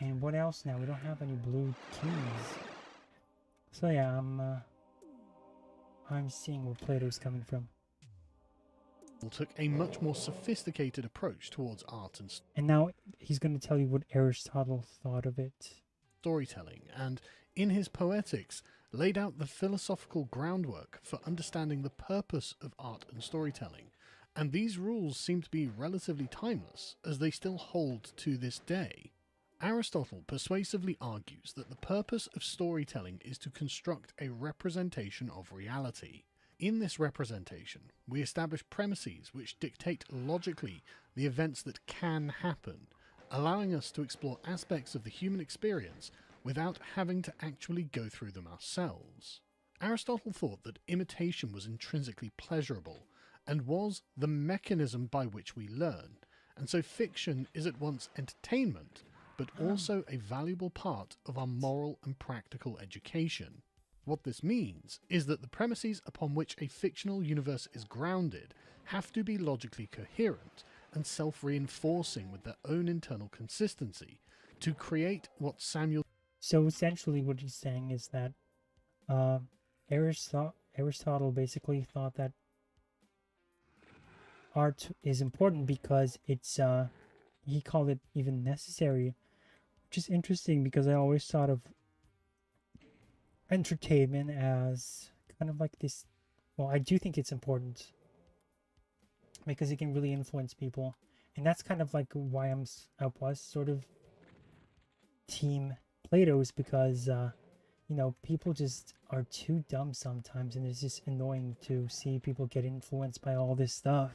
And what else now? We don't have any blue keys. So yeah, I'm seeing where Plato's coming from. Took a much more sophisticated approach towards art and now he's going to tell you what Aristotle thought of it. Storytelling, and in his Poetics laid out the philosophical groundwork for understanding the purpose of art and storytelling, and these rules seem to be relatively timeless as they still hold to this day. Aristotle persuasively argues that the purpose of storytelling is to construct a representation of reality. In this representation, we establish premises which dictate logically the events that can happen, allowing us to explore aspects of the human experience without having to actually go through them ourselves. Aristotle thought that imitation was intrinsically pleasurable and was the mechanism by which we learn, and so fiction is at once entertainment but also a valuable part of our moral and practical education. What this means is that the premises upon which a fictional universe is grounded have to be logically coherent and self-reinforcing with their own internal consistency to create what Samuel... So essentially what he's saying is that Aristotle basically thought that art is important because it's, he called it even necessary, which is interesting because I always thought of entertainment as kind of like this. Well, I do think it's important because it can really influence people, and that's kind of like why I was sort of team Plato's, because you know, people just are too dumb sometimes, and it's just annoying to see people get influenced by all this stuff.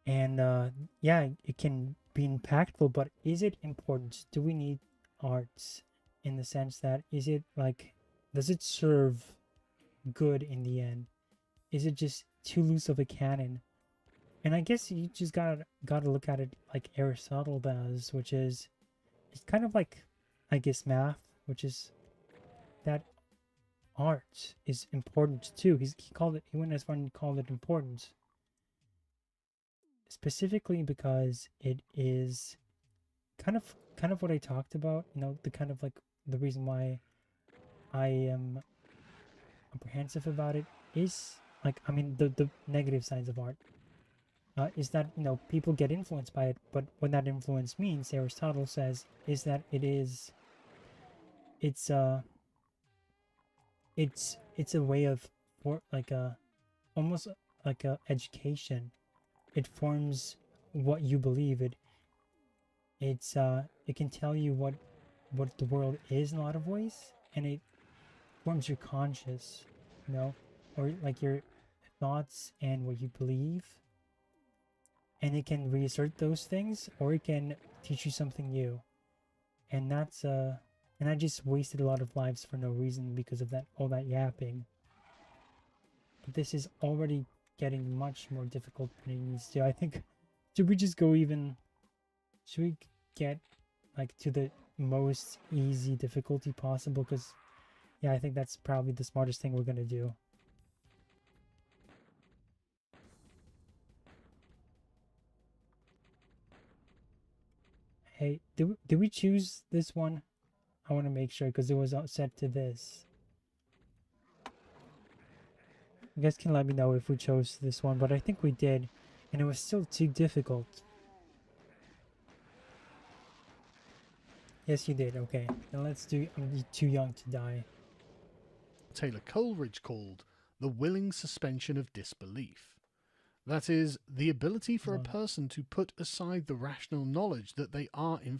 And yeah, it can be impactful, but is it important? Do we need arts in the sense that, is it like, does it serve good in the end? Is it just too loose of a canon? And I guess you just gotta look at it like Aristotle does, which is, it's kind of like, I guess, math, which is that art is important too. He went as far and called it important, specifically because it is kind of what I talked about, you know, the kind of like the reason why I am apprehensive about it is, like, I mean, the negative sides of art is that, you know, people get influenced by it, but what that influence means, Aristotle says, is that it's it's a way of, for like a, almost like a education. It forms what you believe. It can tell you what the world is in a lot of ways, and it forms your conscious, you know, or like your thoughts and what you believe, and it can reassert those things, or it can teach you something new. And and I just wasted a lot of lives for no reason because of that, all that yapping. But this is already getting much more difficult than it needs to. I think, should we just go even, should we get like to the most easy difficulty possible? Because yeah, I think that's probably the smartest thing we're gonna do. Hey, did we choose this one? I want to make sure because it was set to this. You guys can let me know if we chose this one, but I think we did, and it was still too difficult. Yes, you did. Okay, now let's do I'm Too Young to Die. Taylor Coleridge called the willing suspension of disbelief. That is, the ability for a person to put aside the rational knowledge that they are in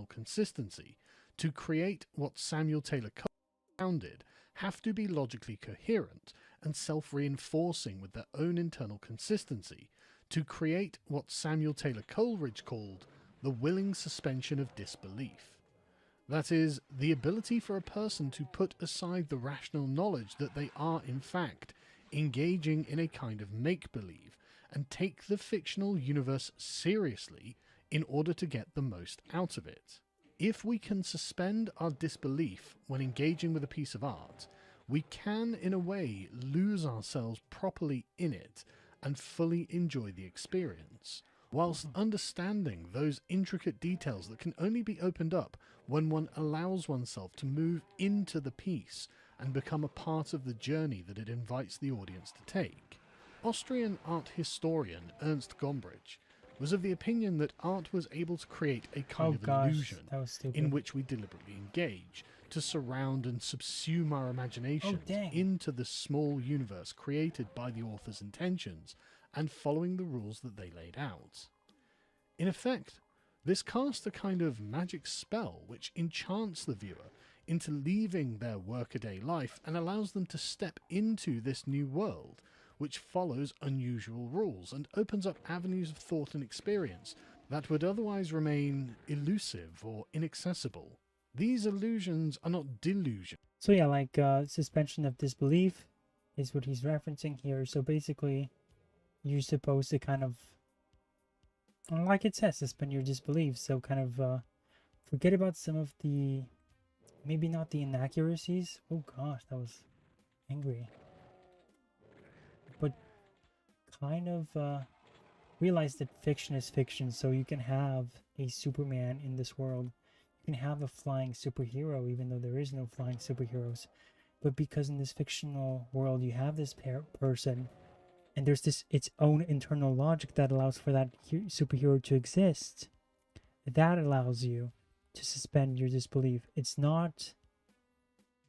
consistency, to create what Samuel Taylor Coleridge founded, have to be logically coherent and self-reinforcing with their own internal consistency, to create what Samuel Taylor Coleridge called the willing suspension of disbelief. That is, the ability for a person to put aside the rational knowledge that they are in fact engaging in a kind of make-believe and take the fictional universe seriously in order to get the most out of it. If we can suspend our disbelief when engaging with a piece of art, we can, in a way, lose ourselves properly in it and fully enjoy the experience, whilst understanding those intricate details that can only be opened up when one allows oneself to move into the piece and become a part of the journey that it invites the audience to take. Austrian art historian Ernst Gombrich was of the opinion that art was able to create a kind of illusion in which we deliberately engage, to surround and subsume our imaginations into the small universe created by the author's intentions and following the rules that they laid out. In effect, this casts a kind of magic spell which enchants the viewer into leaving their workaday life and allows them to step into this new world, which follows unusual rules and opens up avenues of thought and experience that would otherwise remain elusive or inaccessible. These illusions are not delusions. So yeah, like suspension of disbelief is what he's referencing here. So basically, you're supposed to kind of, like it says, suspend your disbelief. So kind of forget about some of the, maybe not the inaccuracies. Oh gosh, that was angry. But kind of realize that fiction is fiction. So you can have a Superman in this world. You can have a flying superhero, even though there is no flying superheroes. But because in this fictional world you have this person, and there's this its own internal logic that allows for that superhero to exist, that allows you to suspend your disbelief. It's not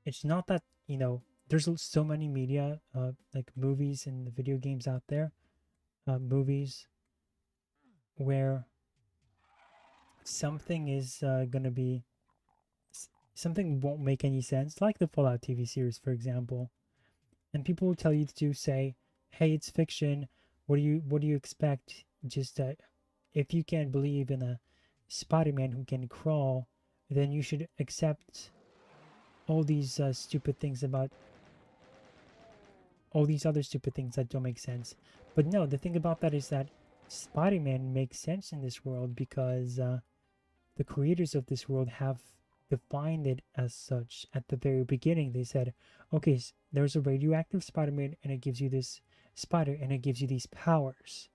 that, you know, there's so many media, like movies and the video games out there, movies where something is gonna be, something won't make any sense, like the Fallout TV series, for example, and people will tell you to say, hey, it's fiction, what do you expect? Just if you can't believe in a Spider-Man who can crawl, then you should accept all these stupid things about all these other stupid things that don't make sense. But no, the thing about that is that Spider-Man makes sense in this world because the creators of this world have defined it as such. At the very beginning, they said, okay, there's a radioactive Spider-Man and it gives you this spider and it gives you these powers.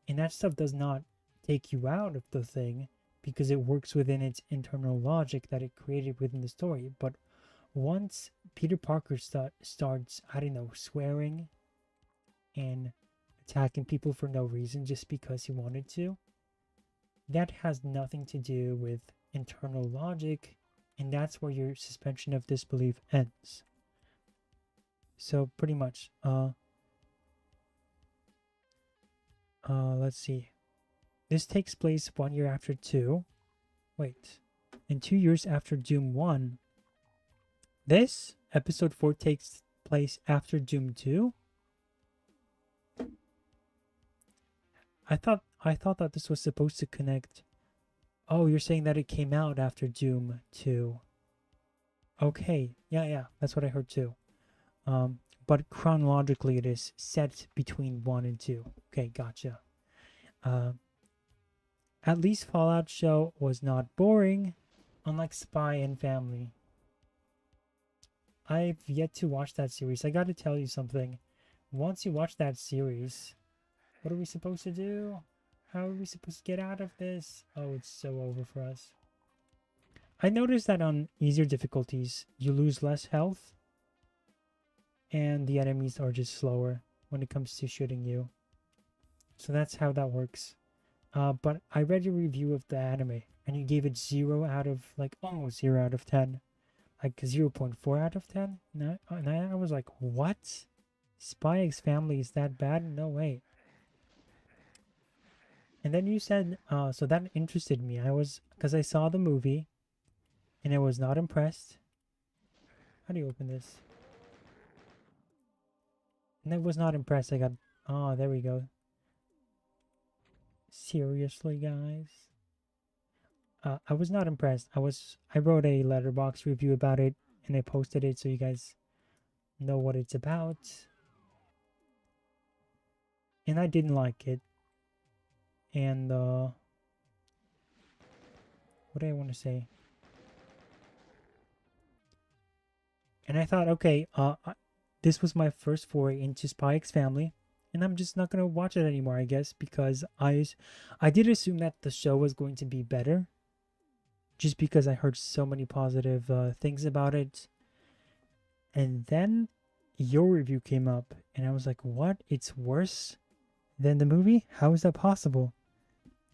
And that stuff does not take you out of the thing because it works within its internal logic that it created within the story. But once Peter Parker starts, I don't know, swearing and attacking people for no reason just because he wanted to, that has nothing to do with internal logic, and that's where your suspension of disbelief ends. So pretty much. Let's see. This takes place 1 year after 2. Wait. And 2 years after Doom 1. This episode 4 takes place after Doom 2. I thought that this was supposed to connect. Oh, you're saying that it came out after Doom 2. Okay. Yeah, that's what I heard too. But chronologically it is set between 1 and 2. Okay, gotcha. At least Fallout show was not boring, unlike Spy and Family. I've yet to watch that series. I gotta tell you something. Once you watch that series, what are we supposed to do? How are we supposed to get out of this? Oh, it's so over for us. I noticed that on easier difficulties, you lose less health, and the enemies are just slower when it comes to shooting you. So that's how that works. But I read your review of the anime, and you gave it 0 out of, like, almost 0 out of 10. Like 0.4 out of 10? And I was like, what? Spy X Family is that bad? No way. And then you said, so that interested me. Because I saw the movie, and I was not impressed. How do you open this? And I was not impressed. I got, oh, there we go. Seriously, guys? I was not impressed. I wrote a letterbox review about it, and I posted it so you guys know what it's about. And I didn't like it. And what do I want to say? And I thought, okay, this was my first foray into Spy X Family, and I'm just not gonna watch it anymore, I guess, because I did assume that the show was going to be better, just because I heard so many positive things about it. And then your review came up, and I was like, what? It's worse than the movie? How is that possible?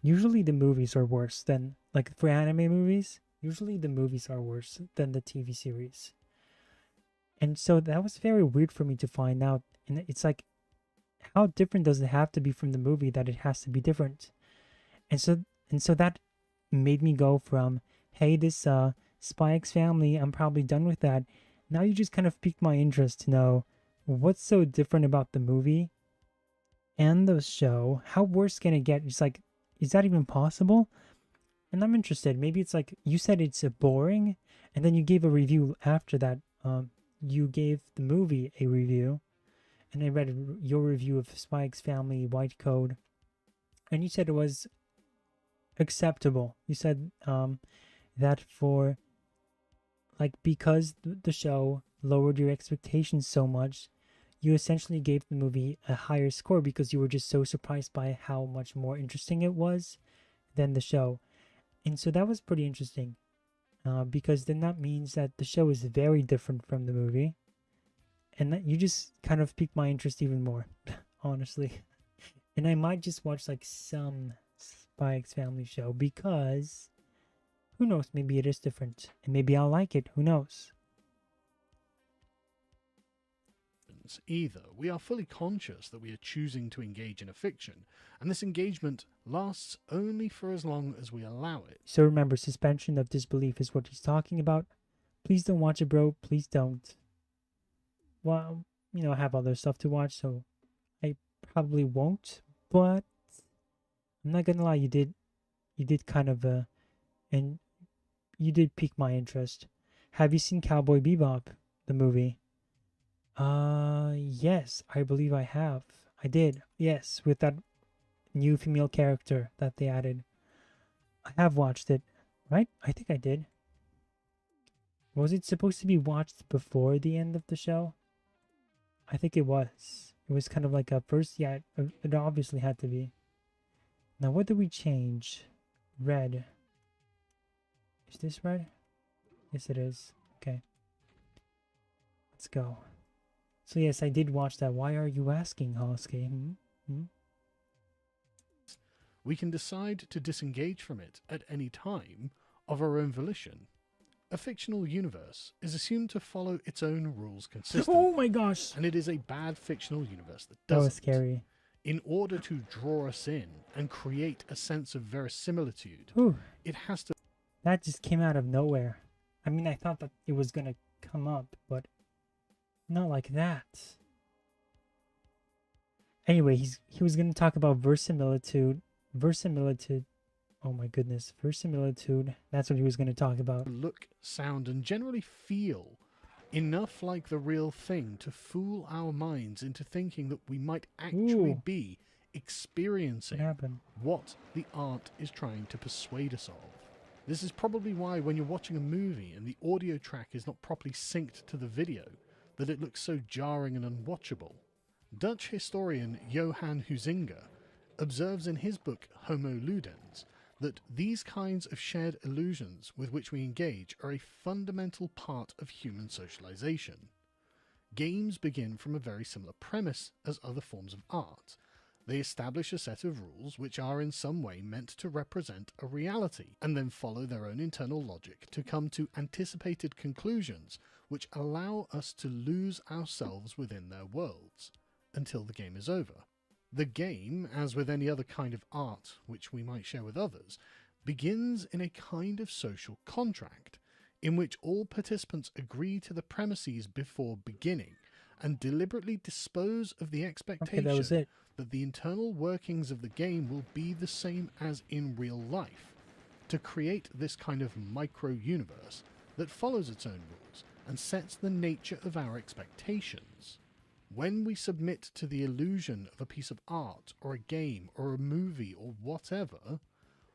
Usually the movies are worse than, like, for anime movies, usually the movies are worse than the TV series. And so that was very weird for me to find out. And it's like, how different does it have to be from the movie that it has to be different? And so that made me go from, hey, this Spy X Family, I'm probably done with that. Now you just kind of piqued my interest to know what's so different about the movie and the show. How worse can it get? It's like, is that even possible? And I'm interested. Maybe it's like, you said it's boring, and then you gave a review after that. You gave the movie a review, and I read your review of Spy X Family White Code, and you said it was acceptable. You said that for, like, because the show lowered your expectations so much, you essentially gave the movie a higher score because you were just so surprised by how much more interesting it was than the show. And so that was pretty interesting. Because then that means that the show is very different from the movie. And that you just kind of piqued my interest even more, honestly. And I might just watch, like, some Spy X Family show because, who knows, maybe it is different. And maybe I'll like it, who knows. Either. We are fully conscious that we are choosing to engage in a fiction, and this engagement lasts only for as long as we allow it. So remember, suspension of disbelief is what he's talking about. Please don't watch it, bro. Please don't. Well, I have other stuff to watch, so I probably won't. But I'm not gonna lie, you did kind of and you did pique my interest. Have you seen Cowboy Bebop, the movie? Yes, I believe I have. I did, yes, with that new female character that they added. I have watched it, right? I think I did. Was it supposed to be watched before the end of the show? I think it was. It was kind of like a first, yeah, it obviously had to be. Now, what did we change? Red. Is this red? Yes, it is. Okay. Let's go. So yes, I did watch that. Why are you asking, Hosky? We can decide to disengage from it at any time of our own volition. A fictional universe is assumed to follow its own rules consistently. Oh my gosh. And it is a bad fictional universe that That doesn't. was scary. In order to draw us in and create a sense of verisimilitude, Ooh, it has to that just came out of nowhere. I mean, I thought that it was gonna come up, but not like that. Anyway, he was gonna talk about verisimilitude. Verisimilitude. Oh my goodness, verisimilitude. That's what he was gonna talk about. look, sound, and generally feel enough like the real thing to fool our minds into thinking that we might actually Ooh. be What experiencing happened? what the art is trying to persuade us of. This is probably why when you're watching a movie and the audio track is not properly synced to the video, that it looks so jarring and unwatchable. Dutch historian Johan Huizinga observes in his book Homo Ludens that these kinds of shared illusions with which we engage are a fundamental part of human socialization. Games begin from a very similar premise as other forms of art. They establish a set of rules which are in some way meant to represent a reality, and then follow their own internal logic to come to anticipated conclusions which allow us to lose ourselves within their worlds, until the game is over. The game, as with any other kind of art which we might share with others, begins in a kind of social contract, in which all participants agree to the premises before beginning, and deliberately dispose of the expectation that was it. that the internal workings of the game will be the same as in real life, to create this kind of micro-universe that follows its own rules and sets the nature of our expectations. When we submit to the illusion of a piece of art or a game or a movie or whatever,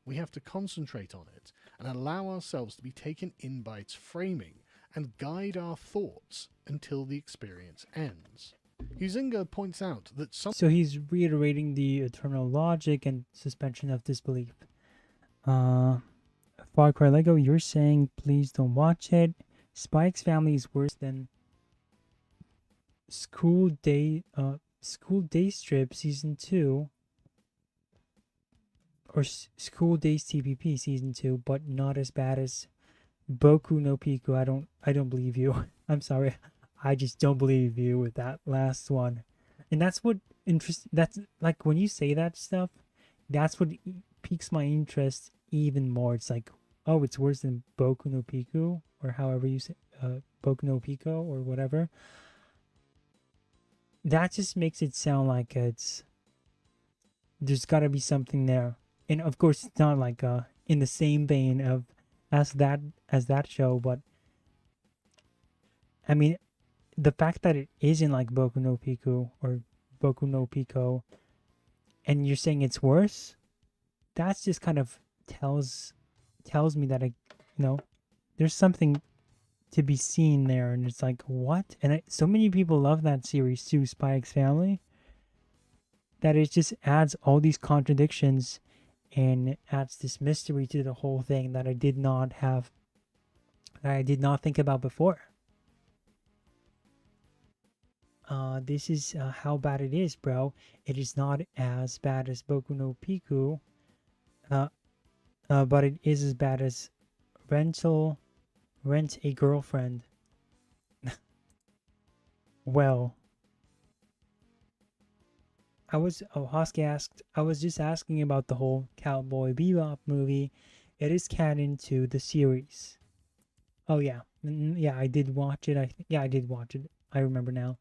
we have to concentrate on it and allow ourselves to be taken in by its framing and guide our thoughts until the experience ends. Huizinga points out that some So he's reiterating the eternal logic and suspension of disbelief. Far Cry Lego, you're saying please don't watch it. Spike's Family is worse than School Day Strip Season 2 or School Days TPP Season 2, but not as bad as Boku no Pico. I don't believe you. I'm sorry. I just don't believe you with that last one. And that's what that's like when you say that stuff, that's what piques my interest even more. It's like, oh, it's worse than Boku no Pico, or however you say Boku no Pico or whatever. That just makes it sound like there's got to be something there. And of course it's not like in the same vein of as that show, but I mean, the fact that it isn't like Boku no Pico or Boku no Pico, and you're saying it's worse, that's just kind of tells me that there's something to be seen there, and it's like, what? And so many people love that series too, Spy X Family, that it just adds all these contradictions and adds this mystery to the whole thing that I did not think about before. This is how bad it is, bro. It is not as bad as Boku no Pico, but it is as bad as Rent a Girlfriend. Well, Hosky asked, I was just asking about the whole Cowboy Bebop movie. It is canon to the series. Oh yeah, yeah, I did watch it. I did watch it. I remember now.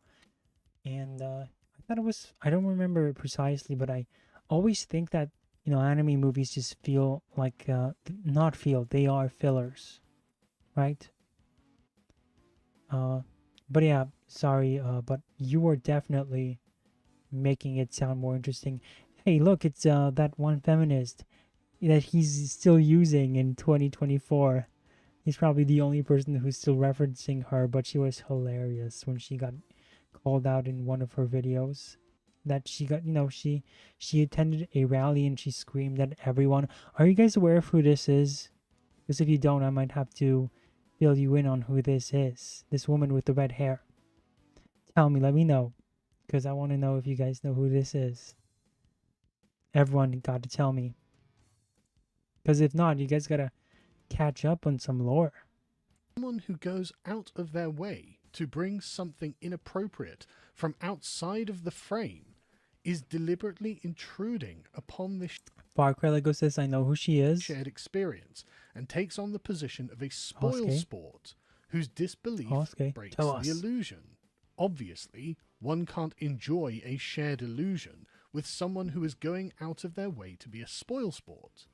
And I thought it was, I don't remember it precisely, but I always think that, anime movies just feel like, they are fillers, right? But yeah, sorry, but you are definitely making it sound more interesting. Hey, look, it's that one feminist that he's still using in 2024. He's probably the only person who's still referencing her, but she was hilarious when she got called out in one of her videos that she got, she attended a rally and she screamed at everyone. Are you guys aware of who this is? Because if you don't, I might have to fill you in on who this is. This woman with the red hair. Tell me, let me know, because I want to know if you guys know who this is. Everyone got to tell me, because if not, you guys gotta catch up on some lore. Someone who goes out of their way to bring something inappropriate from outside of the frame is deliberately intruding upon this Far Cry Lego says, I know who she is. shared experience and takes on the position of a spoil Okay. sport whose disbelief Okay, breaks tell the us. illusion. Obviously, one can't enjoy a shared illusion with someone who is going out of their way to be a spoil sport.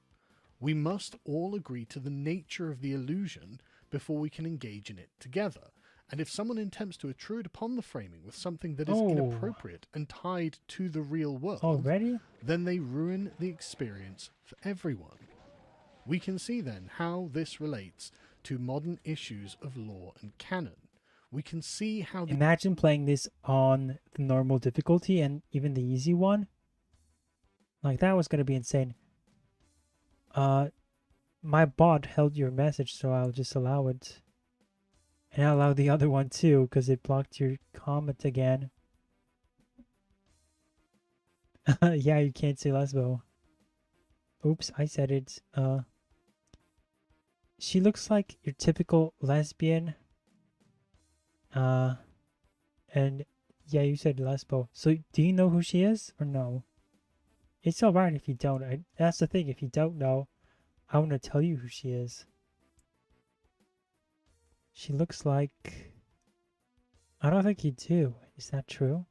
We must all agree to the nature of the illusion before we can engage in it together. And if someone attempts to intrude upon the framing with something that is Oh. inappropriate and tied to the real world, Already? then they ruin the experience for everyone. We can see then how this relates to modern issues of law and canon. We can see how the Imagine playing this on the normal difficulty and even the easy one. Like, that was gonna be insane. My bot held your message, so I'll just allow it. And I'll allow the other one too, because it blocked your comment again. Yeah, you can't say lesbo. Oops, I said it. She looks like your typical lesbian. And yeah, you said lesbo. So do you know who she is or no? It's alright if you don't. That's the thing. If you don't know, I want to tell you who she is. She looks like... I don't think you do. Is that true?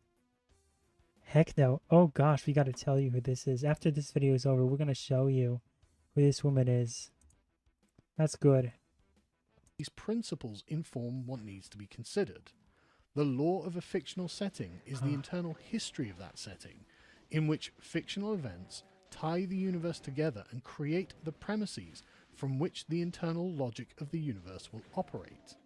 Heck no. Oh gosh, we gotta tell you who this is. After this video is over, we're gonna show you who this woman is. That's good. these principles inform what needs to be considered. The law of a fictional setting is the internal history of that setting, in which fictional events tie the universe together and create the premises from which the internal logic of the universe will operate.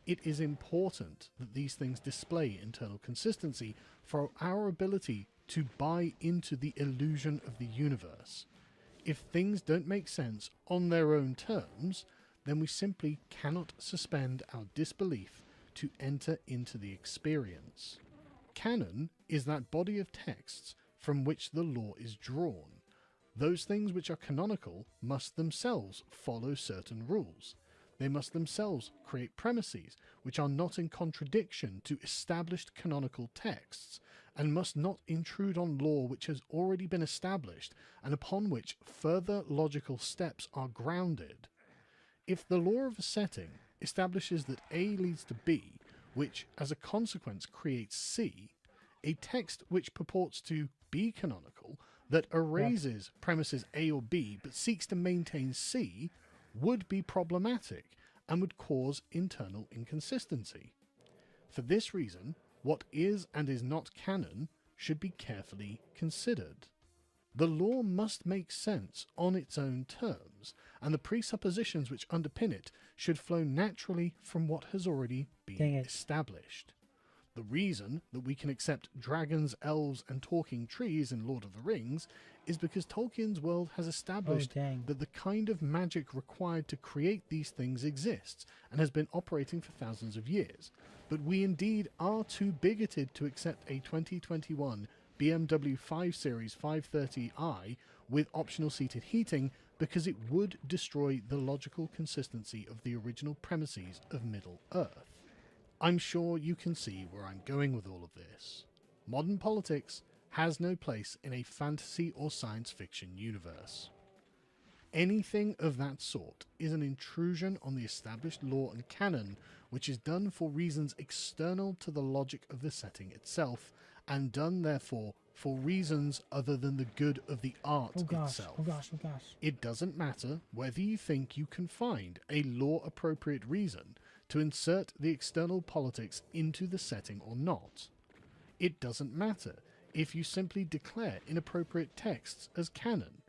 It is important that these things display internal consistency for our ability to buy into the illusion of the universe. If things don't make sense on their own terms, then we simply cannot suspend our disbelief to enter into the experience. Canon is that body of texts from which the law is drawn. Those things which are canonical must themselves follow certain rules. They must themselves create premises which are not in contradiction to established canonical texts, and must not intrude on law which has already been established and upon which further logical steps are grounded. If the law of a setting establishes that A leads to B, which as a consequence creates C, a text which purports to be canonical, that erases premises A or B but seeks to maintain C, would be problematic and would cause internal inconsistency. For this reason, what is and is not canon should be carefully considered. The law must make sense on its own terms, and the presuppositions which underpin it should flow naturally from what has already been established. The reason that we can accept dragons, elves, and talking trees in Lord of the Rings is because Tolkien's world has established that the kind of magic required to create these things exists and has been operating for thousands of years. But we indeed are too bigoted to accept a 2021 BMW 5 Series 530i with optional seated heating because it would destroy the logical consistency of the original premises of Middle-earth. I'm sure you can see where I'm going with all of this. Modern politics has no place in a fantasy or science fiction universe. Anything of that sort is an intrusion on the established law and canon, which is done for reasons external to the logic of the setting itself, and done therefore for reasons other than the good of the art itself. It doesn't matter whether you think you can find a law-appropriate reason to insert the external politics into the setting or not. It doesn't matter if you simply declare inappropriate texts as canon.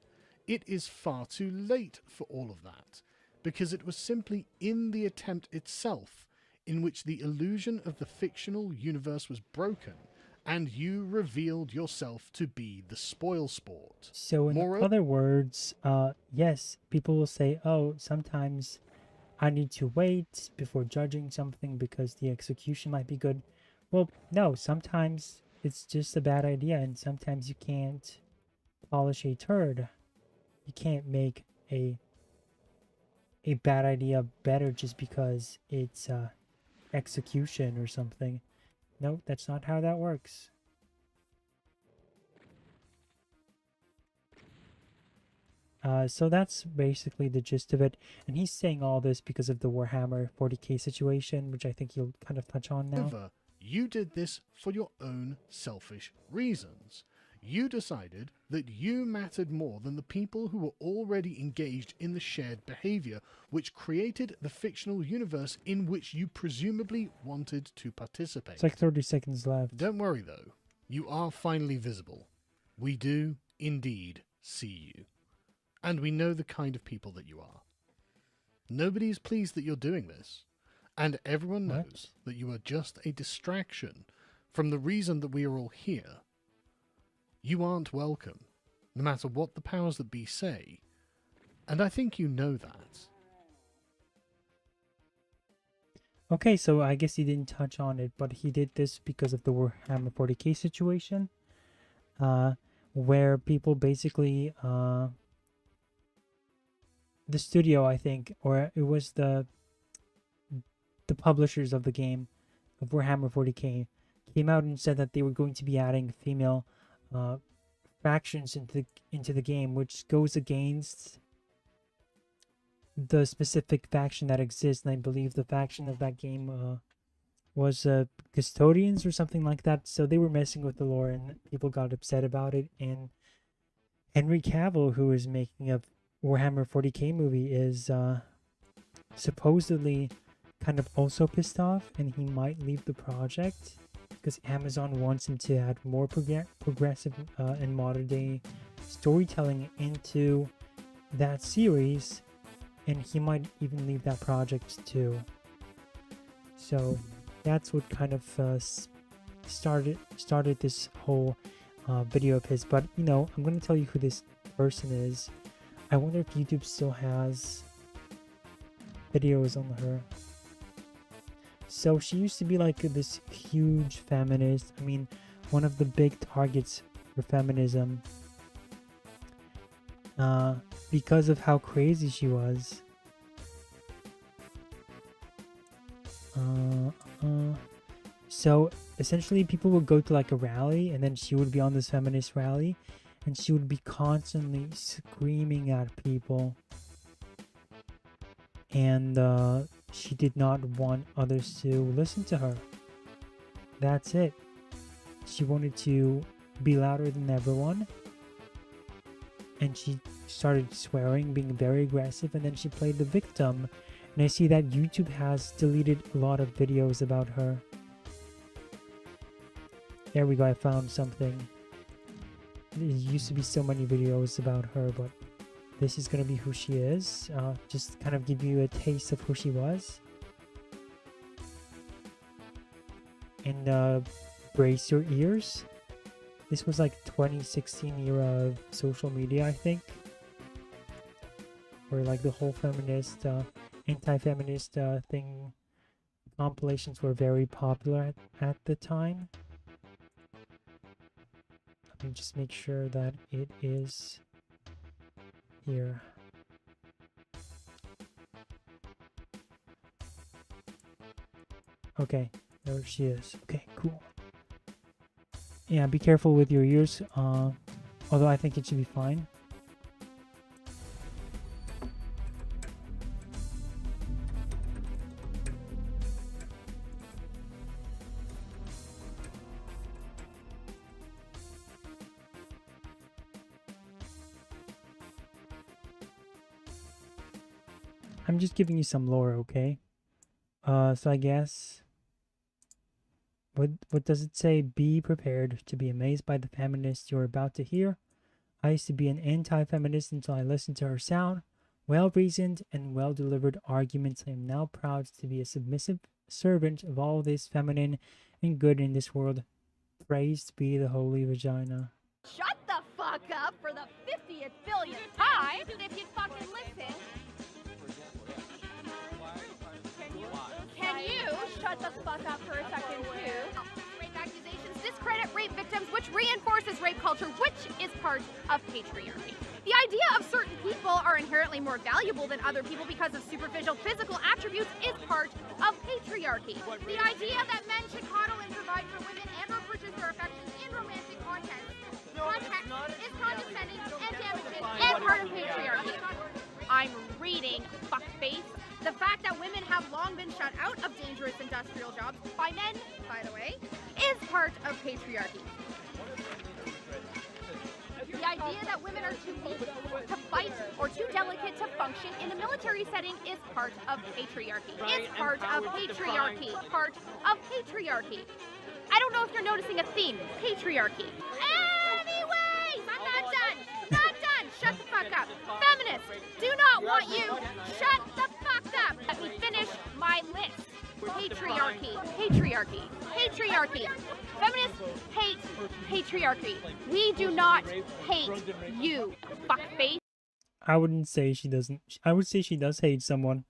It is far too late for all of that, because it was simply in the attempt itself in which the illusion of the fictional universe was broken, and you revealed yourself to be the spoil sport. So in other words, yes, people will say, oh, sometimes I need to wait before judging something because the execution might be good. Well, no, sometimes it's just a bad idea, and sometimes you can't polish a turd. You can't make a a bad idea better just because it's execution or something. No, that's not how that works. So that's basically the gist of it. And he's saying all this because of the Warhammer 40k situation, which I think you'll kind of touch on now. However, you did this for your own selfish reasons. You decided that you mattered more than the people who were already engaged in the shared behavior, which created the fictional universe in which you presumably wanted to participate. It's like 30 seconds left. Don't worry though, you are finally visible. We do indeed see you. And we know the kind of people that you are. Nobody is pleased that you're doing this. And everyone knows that you are just a distraction from the reason that we are all here. You aren't welcome, no matter what the powers that be say. And I think you know that. Okay, so I guess he didn't touch on it, but he did this because of the Warhammer 40k situation, where people basically, the studio, I think, or it was the publishers of the game, of Warhammer 40k, came out and said that they were going to be adding female factions into the game, which goes against the specific faction that exists. And I believe the faction of that game was custodians or something like that. So they were messing with the lore, and people got upset about it. And Henry Cavill, who is making a Warhammer 40k movie, is supposedly kind of also pissed off, and he might leave the project because Amazon wants him to add more progressive and modern day storytelling into that series, and he might even leave that project too. So that's what kind of started this whole video of his. But you know, I'm going to tell you who this person is. I wonder if YouTube still has videos on her. So she used to be like this huge feminist. I mean, one of the big targets for feminism, because of how crazy she was. So essentially people would go to like a rally, and then she would be on this feminist rally, and she would be constantly screaming at people. And she did not want others to listen to her. That's it. She wanted to be louder than everyone. And she started swearing, being very aggressive, and then she played the victim. And I see that YouTube has deleted a lot of videos about her. There we go, I found something. There used to be so many videos about her, but this is going to be who she is. Just kind of give you a taste of who she was. And brace your ears. This was like 2016 era of social media, I think. Where like the whole feminist, anti-feminist thing, compilations were very popular at the time. Let me just make sure that it is here. Okay, there she is. Okay, cool. Yeah, be careful with your ears, although I think it should be fine. I'm just giving you some lore, okay? So I guess... What does it say? Be prepared to be amazed by the feminist you're about to hear. I used to be an anti-feminist until I listened to her sound. Well-reasoned and well-delivered arguments. I am now proud to be a submissive servant of all that is feminine and good in this world. Praised be the holy vagina. Shut the fuck up for the 50th billionth time! If you'd fucking listen. Can you shut the fuck up for a second, too? Rape accusations discredit rape victims, which which reinforces rape culture, which is part of patriarchy. The idea of certain people are inherently more valuable than other people because of superficial physical attributes is part of patriarchy. The idea that men should coddle and provide for women and or purchase their affections in romantic context is condescending and damaging and part of patriarchy. I'm reading, fuckface. The fact that women have long been shut out of dangerous industrial jobs by men, by the way, is part of patriarchy. The idea that women are too weak to fight or too delicate to function in a military setting is part of patriarchy. Is part of patriarchy. Part of patriarchy. I don't know if you're noticing a theme. Patriarchy. Anyways, I'm not done. Not done. Shut the fuck up. Feminists do not want you. Shut the fuck up. Let me finish my list. Patriarchy. Patriarchy. Patriarchy. Feminists hate patriarchy. We do not hate you, fuckface. I wouldn't say she doesn't. I would say she does hate someone,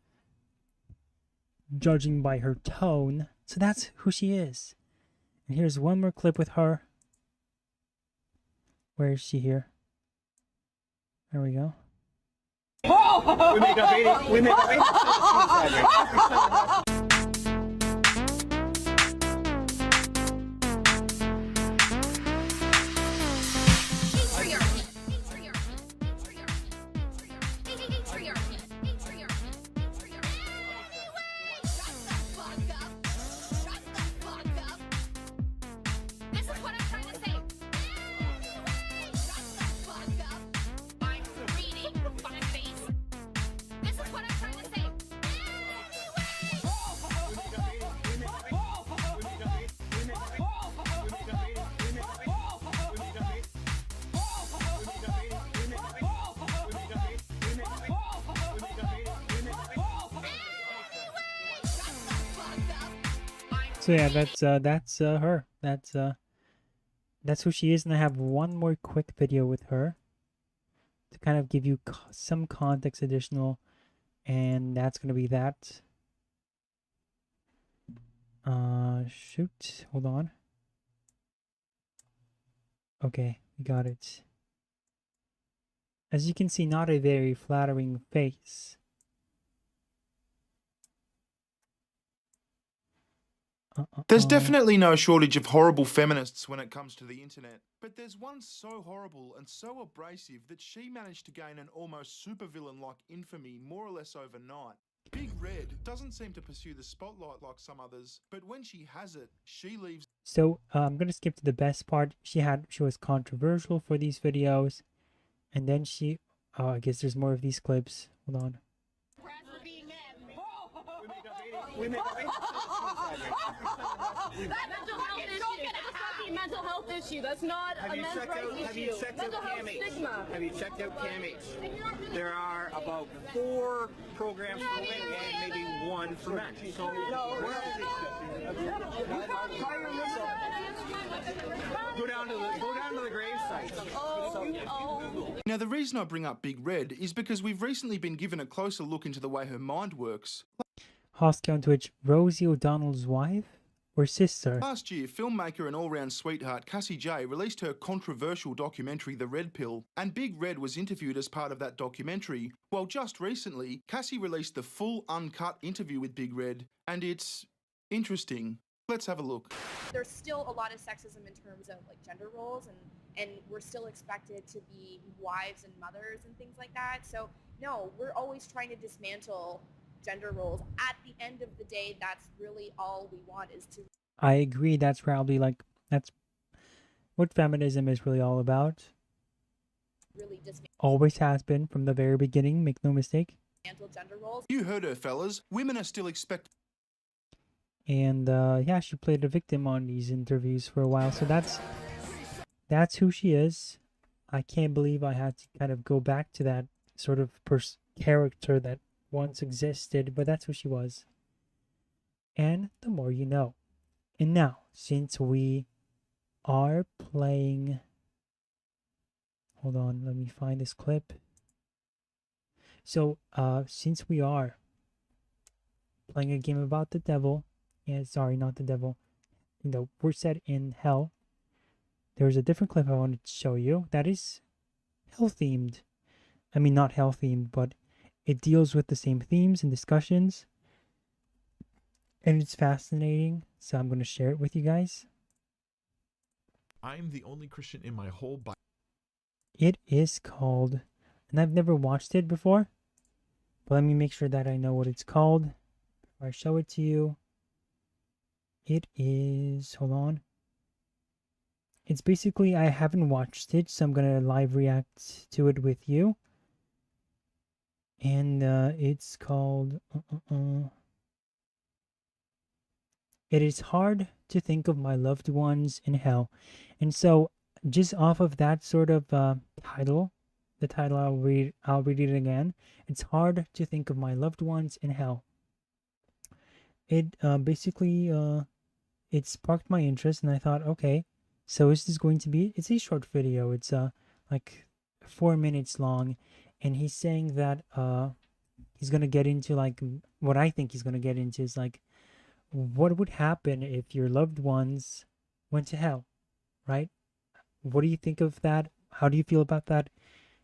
judging by her tone. So that's who she is. And here's one more clip with her. Where is she here? There we go. We make up 80. So yeah, that's her. That's who she is, and I have one more quick video with her to kind of give you some context additional, and that's gonna be that. Shoot, hold on. Okay, we got it. As you can see, not a very flattering face. There's definitely no shortage of horrible feminists when it comes to the internet, but there's one so horrible and so abrasive that she managed to gain an almost supervillain-like infamy more or less overnight. Big Red doesn't seem to pursue the spotlight like some others, but when she has it, she leaves. So I'm gonna skip to the best part. She was controversial for these videos, and then she, I guess there's more of these clips. Hold on. Mental health issue. That's not a men's rights issue. Mental health stigma. Have you checked out CAMH? There are about 4 programs for women and maybe 1 for men. So go down to the grave site. Now the reason I bring up Big Red is because we've recently been given a closer look into the way her mind works. Hosky on Twitch, Rosie O'Donnell's wife or sister? Last year, filmmaker and all-round sweetheart Cassie J released her controversial documentary The Red Pill, and Big Red was interviewed as part of that documentary. Well, just recently, Cassie released the full uncut interview with Big Red, and it's interesting. Let's have a look. There's still a lot of sexism in terms of like gender roles, and we're still expected to be wives and mothers and things like that. So no, we're always trying to dismantle gender roles. At the end of the day, that's really all we want is to. I agree. That's probably that's what feminism is really all about. Really dismantle. Always has been from the very beginning. Make no mistake. Gender roles. You heard her, fellas. Women are still expected. And yeah, she played a victim on these interviews for a while. So that's who she is. I can't believe I had to kind of go back to that sort of character that once existed, but that's who she was. And the more you know. And now, since we are playing, hold on, let me find this clip. So since we are playing a game about the devil, yeah, sorry, not the devil, we're set in hell, there's a different clip I wanted to show you that is hell themed. I mean, not hell themed, but it deals with the same themes and discussions, and it's fascinating. So I'm going to share it with you guys. I'm the only Christian in my whole Bible. It is called, and I've never watched it before, but let me make sure that I know what it's called before I show it to you. It is, hold on. It's basically, I haven't watched it, so I'm going to live react to it with you. And it's called, It is hard to think of my loved ones in hell. And so, just off of that sort of title, the title I'll read it again. It's hard to think of my loved ones in hell. It basically it sparked my interest, and I thought, okay, so is this going to be? It's a short video. It's like 4 minutes long, and he's saying that he's gonna get into like what I think he's gonna get into is like what would happen if your loved ones went to hell, right? What do you think of that? How do you feel about that?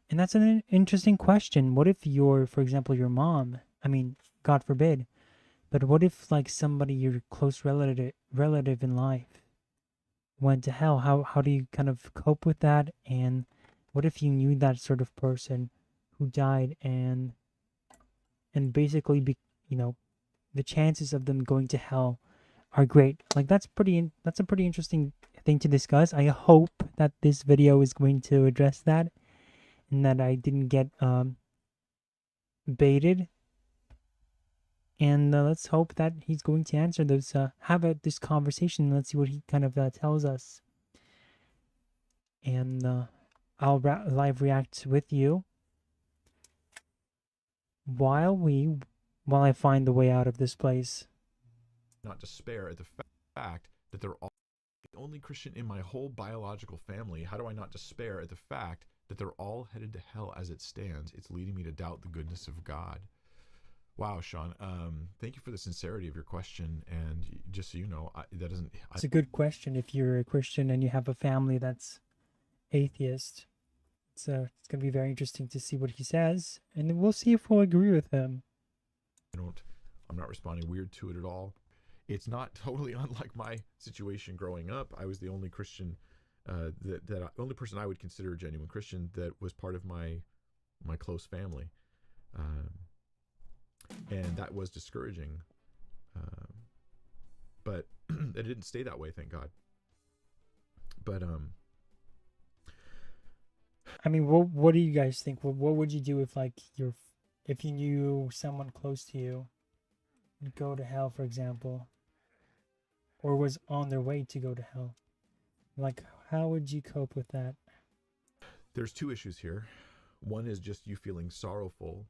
And that's an interesting question. What if for example, your mom, I mean, God forbid, but what if like somebody, your close relative in life went to hell? How do you kind of cope with that? And what if you knew that sort of person who died and basically the chances of them going to hell are great. Like that's a pretty interesting thing to discuss. I hope that this video is going to address that and that I didn't get baited. And let's hope that he's going to answer those, have this conversation. Let's see what he kind of tells us. And I'll live react with you while I find the way out of this place. Not despair at the fact that they're all the only Christian in my whole biological family. How do I not despair at the fact that they're all headed to hell as it stands? It's leading me to doubt the goodness of God. Wow, Sean. Thank you for the sincerity of your question. And just so you know, it's a good question if you're a Christian and you have a family that's atheist. So it's going to be very interesting to see what he says, and we'll see if we'll agree with him. I'm not responding weird to it at all. It's not totally unlike my situation growing up. I was the only Christian, the only person I would consider a genuine Christian that was part of my close family, and that was discouraging. But it didn't stay that way, thank God. But I mean, what do you guys think? What would you do if if you knew someone close to you would go to hell, for example, or was on their way to go to hell? Like, how would you cope with that? There's two issues here. One is just you feeling sorrowful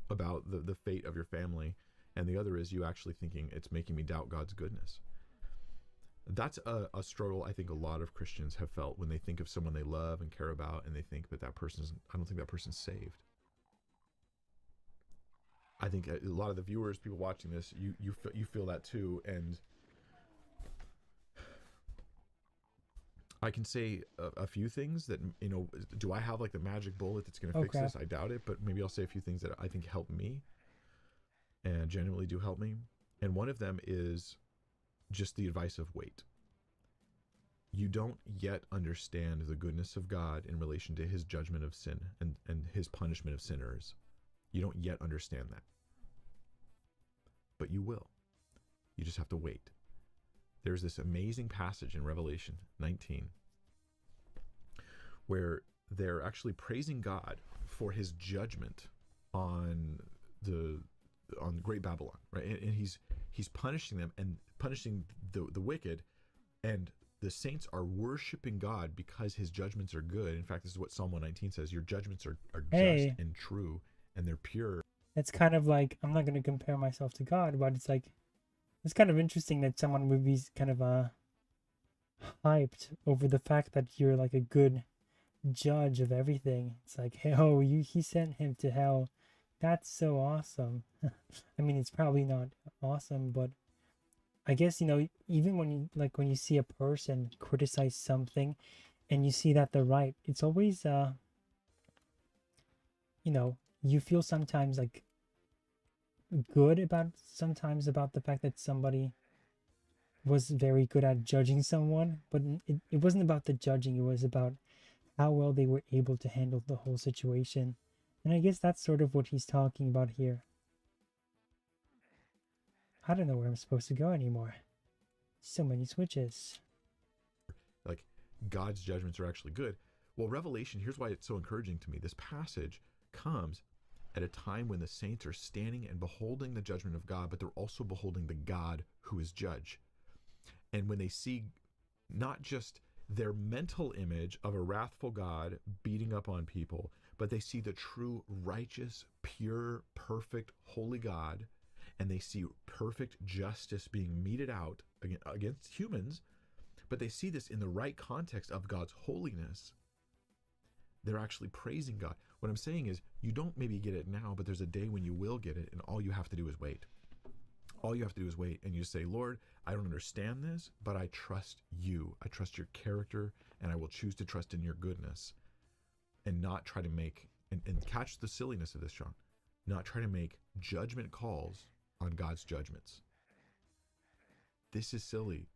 about the fate of your family, and the other is you actually thinking it's making me doubt God's goodness. That's a struggle I think a lot of Christians have felt when they think of someone they love and care about, and they think, but I don't think that person's saved. I think a lot of the viewers, people watching this, you feel that too. And I can say a few things that, do I have like the magic bullet that's going to fix this? I doubt it, but maybe I'll say a few things that I think help me and genuinely do help me. And one of them is just the advice of wait. You don't yet understand the goodness of God in relation to his judgment of sin and his punishment of sinners. You don't yet understand that. But you will. You just have to wait. There's this amazing passage in Revelation 19 where they're actually praising God for his judgment on Great Babylon, right? And he's punishing them and punishing the wicked, and the saints are worshiping God because his judgments are good. In fact, this is what Psalm 119 says: your judgments are just and true, and they're pure. It's kind of like, I'm not going to compare myself to God, but it's like, it's kind of interesting that someone would be kind of hyped over the fact that you're like a good judge of everything. It's like, hey, he sent him to hell. That's so awesome. I mean, it's probably not awesome, but I guess, even when you see a person criticize something and you see that they're right, it's always you feel sometimes like good about sometimes about the fact that somebody was very good at judging someone, but it wasn't about the judging, it was about how well they were able to handle the whole situation. And I guess that's sort of what he's talking about here. I don't know where I'm supposed to go anymore. So many switches. Like, God's judgments are actually good. Well, Revelation, here's why it's so encouraging to me. This passage comes at a time when the saints are standing and beholding the judgment of God, but they're also beholding the God who is judge. And when they see not just their mental image of a wrathful God beating up on people, but they see the true, righteous, pure, perfect, holy God, and they see perfect justice being meted out against humans, but they see this in the right context of God's holiness, they're actually praising God. What I'm saying is, you don't maybe get it now, but there's a day when you will get it, and all you have to do is wait. All you have to do is wait, and you say, Lord, I don't understand this, but I trust you. I trust your character, and I will choose to trust in your goodness and not try to make, and catch the silliness of this, Sean, not try to make judgment calls on God's judgments. This is silly.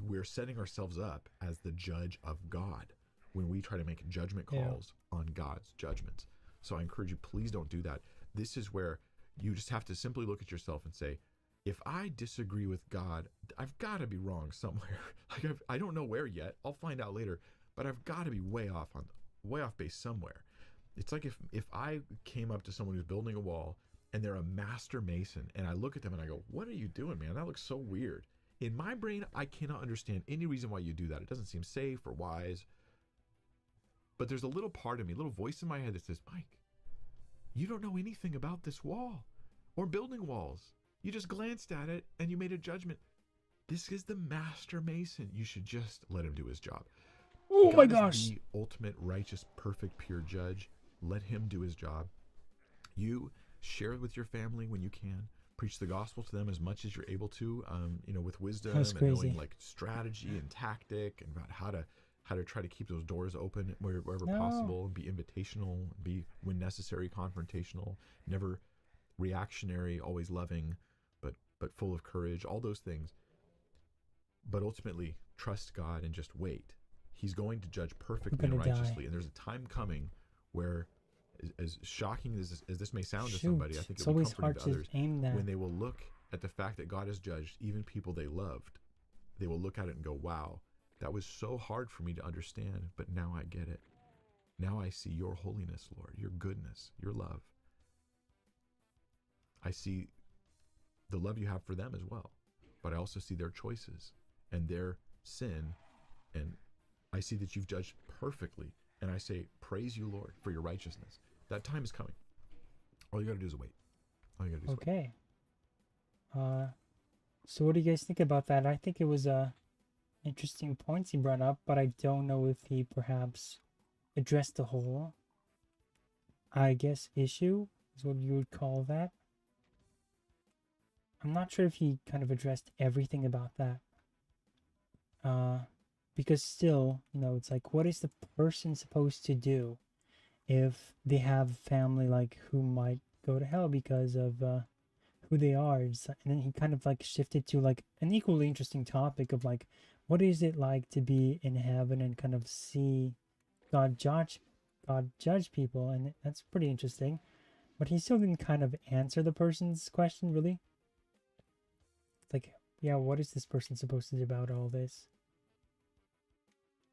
We're setting ourselves up as the judge of God when we try to make judgment calls on God's judgments. So I encourage you, please don't do that. This is where you just have to simply look at yourself and say, if I disagree with God, I've got to be wrong somewhere. Like I don't know where yet. I'll find out later, but I've got to be way off base somewhere. It's like if I came up to someone who's building a wall and they're a master mason, and I look at them and I go, what are you doing, man? That looks so weird. In my brain, I cannot understand any reason why you do that. It doesn't seem safe or wise. But there's a little part of me, a little voice in my head that says, Mike, you don't know anything about this wall or building walls. You just glanced at it and you made a judgment. This is the master mason. You should just let him do his job. Oh my God gosh. is the ultimate, righteous, perfect, pure judge. Let him do his job. You share it with your family when you can. Preach the gospel to them as much as you're able to, with wisdom and knowing like strategy and tactic and about how to try to keep those doors open wherever possible, and be invitational, be when necessary confrontational, never reactionary, always loving, but full of courage, all those things. But ultimately, trust God and just wait. He's going to judge perfectly and righteously, and there's a time coming where, as shocking as this may sound to somebody, I think it'll be comforting to others, when they will look at the fact that God has judged even people they loved, they will look at it and go, wow, that was so hard for me to understand, but now I get it. Now I see your holiness, Lord, your goodness, your love. I see the love you have for them as well, but I also see their choices and their sin, and I see that you've judged perfectly, and I say, praise you, Lord, for your righteousness. That time is coming. All you got to do is wait. All you got to do is wait. Okay. So what do you guys think about that? I think it was interesting points he brought up, but I don't know if he perhaps addressed the whole, I guess, issue is what you would call that. I'm not sure if he kind of addressed everything about that. Because still, it's like, what is the person supposed to do if they have family like who might go to hell because of who they are? And then he kind of like shifted to like an equally interesting topic of like, what is it like to be in heaven and kind of see God judge people? And that's pretty interesting. But he still didn't kind of answer the person's question, really. It's like, yeah, what is this person supposed to do about all this?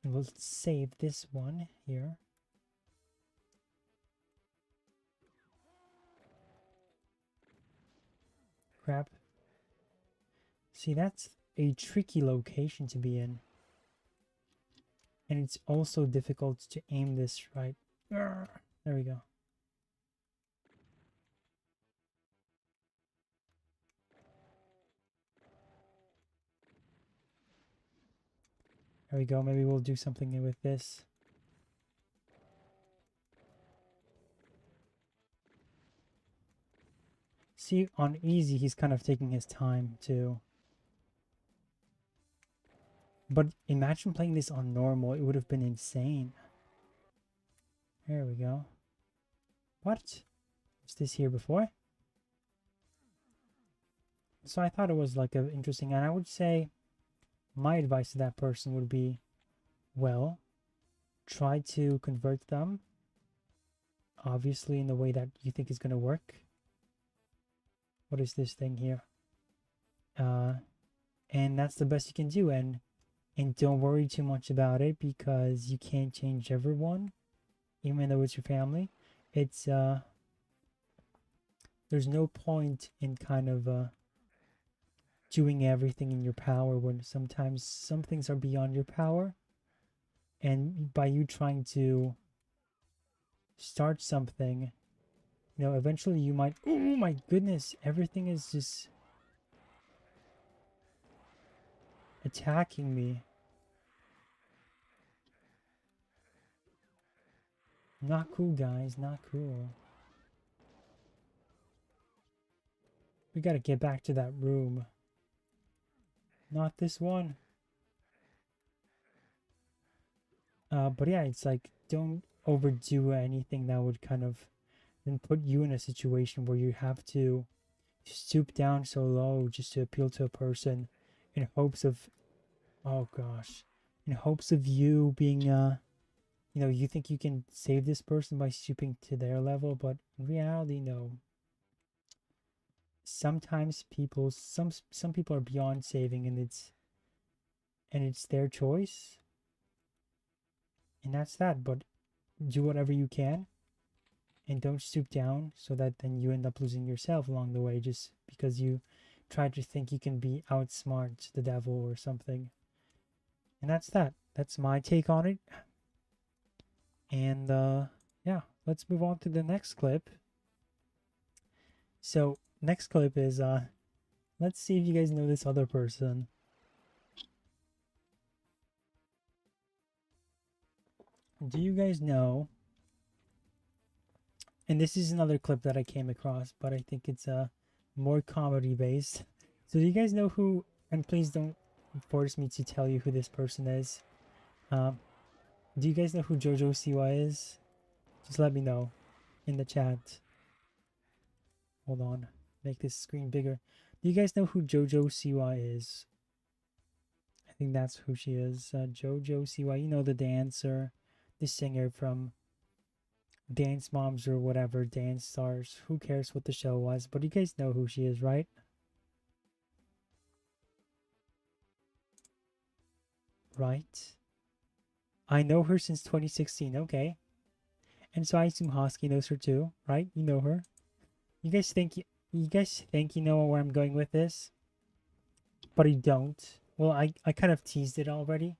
And we'll save this one here. Crap. See, that's a tricky location to be in. And it's also difficult to aim this right. There we go. There we go. Maybe we'll do something with this. See, on easy, he's kind of taking his time too. But imagine playing this on normal. It would have been insane. There we go. What? Was this here before? So I thought it was like a interesting, and I would say my advice to that person would be, well, try to convert them, obviously in the way that you think is going to work. What is this thing here? And that's the best you can do, and don't worry too much about it, because you can't change everyone, even though it's your family. It's there's no point in kind of doing everything in your power when sometimes some things are beyond your power, and by you trying to start something, you know, eventually you might, oh my goodness, everything is just attacking me. Not cool, guys, not cool. We gotta get back to that room. Not this one. But yeah, it's like, don't overdo anything that would kind of then put you in a situation where you have to stoop down so low just to appeal to a person in hopes of, oh gosh, in hopes of you being, you know, you think you can save this person by stooping to their level, but in reality, no. Sometimes people, some people are beyond saving, and it's their choice, and that's that. But do whatever you can, and don't stoop down so that then you end up losing yourself along the way just because you try to think you can be outsmart the devil or something. And that's that. That's my take on it. And yeah, let's move on to the next clip. So next clip is let's see if you guys know this other person. Do you guys know, and this is another clip that I came across, but I think it's more comedy based. So do you guys know who, and please don't force me to tell you who this person is. Do you guys know who Jojo Siwa is? Just let me know in the chat. Hold on, make this screen bigger. Do you guys know who Jojo Siwa is? I think that's who she is. Jojo Siwa, you know, the dancer, the singer from Dance Moms or whatever, Dance Stars. Who cares what the show was? But you guys know who she is, right? Right. I know her since 2016. Okay. And so I assume Hosky knows her too, right? You know her. You guys think you know where I'm going with this? But you don't. Well, I kind of teased it already.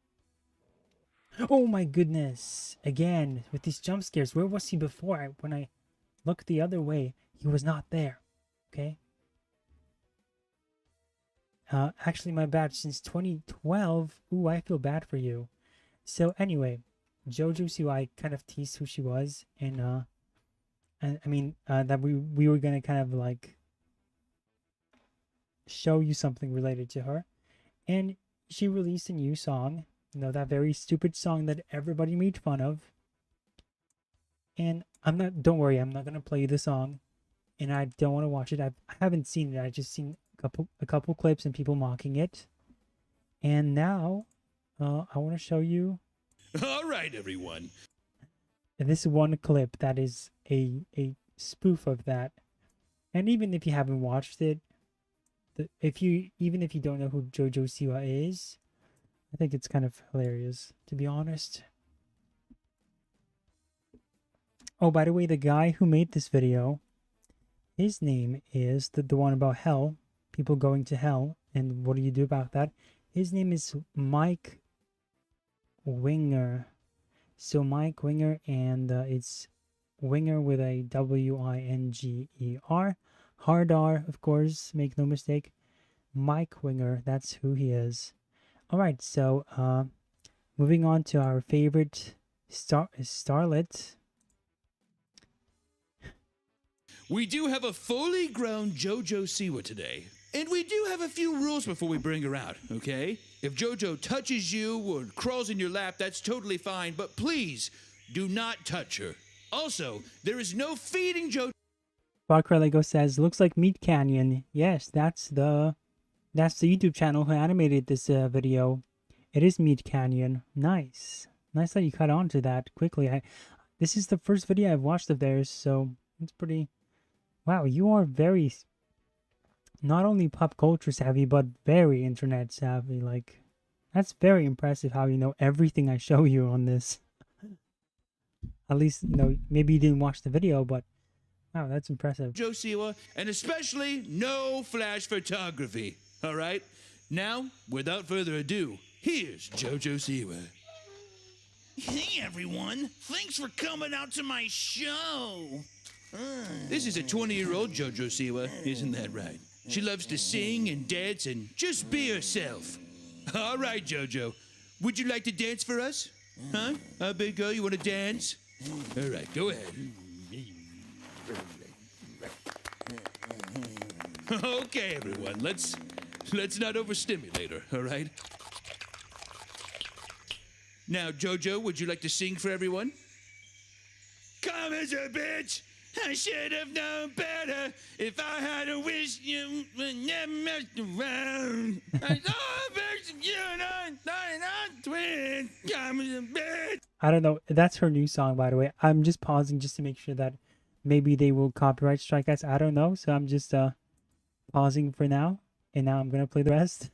Oh my goodness. Again, with these jump scares. Where was he before? When I looked the other way, he was not there. Okay? Actually, my bad. Since 2012. Ooh, I feel bad for you. So anyway, Jojo Siwa, I kind of teased who she was. And, I mean, that we were going to kind of like show you something related to her. And she released a new song. You know, that very stupid song that everybody made fun of. And don't worry, I'm not going to play you the song. And I don't want to watch it. I haven't seen it. I just seen a couple clips and people mocking it. And now, I want to show you. All right, everyone. This one clip that is a spoof of that. And even if you haven't watched it, even if you don't know who Jojo Siwa is, I think it's kind of hilarious, to be honest. Oh, by the way, the guy who made this video, his name is the one about hell, people going to hell, and what do you do about that? His name is Mike Winger. So Mike Winger, and it's Winger with a Winger. Hard R, of course, make no mistake. Mike Winger, that's who he is. Alright, so moving on to our favorite starlet. We do have a fully grown JoJo Siwa today. And we do have a few rules before we bring her out, okay? If JoJo touches you or crawls in your lap, that's totally fine, but please do not touch her. Also, there is no feeding JoJo. Barker Lego says, looks like Meat Canyon. Yes, that's the YouTube channel who animated this video. It is Meat Canyon. Nice. Nice that you caught on to that quickly. This is the first video I've watched of theirs, so it's pretty... Wow, you are very... not only pop culture savvy, but very internet savvy. Like, that's very impressive how you know everything I show you on this. At least, you know, maybe you didn't watch the video, but wow, that's impressive. JoJo Siwa, and especially no flash photography. All right? Now, without further ado, here's JoJo Siwa. Hey everyone, thanks for coming out to my show. This is a 20-year-old JoJo Siwa, isn't that right? She loves to sing and dance and just be herself. All right, JoJo. Would you like to dance for us? Huh? Big girl, you want to dance? All right, go ahead. Okay, everyone, let's not overstimulate her, all right? Now, JoJo, would you like to sing for everyone? Come as a bitch! I should have known better if I had a wish you would never mess around. I saw you and twins. Come as a bitch. I don't know. That's her new song, by the way. I'm just pausing just to make sure that maybe they will copyright strike us. I don't know. So I'm just pausing for now. And now I'm going to play the rest.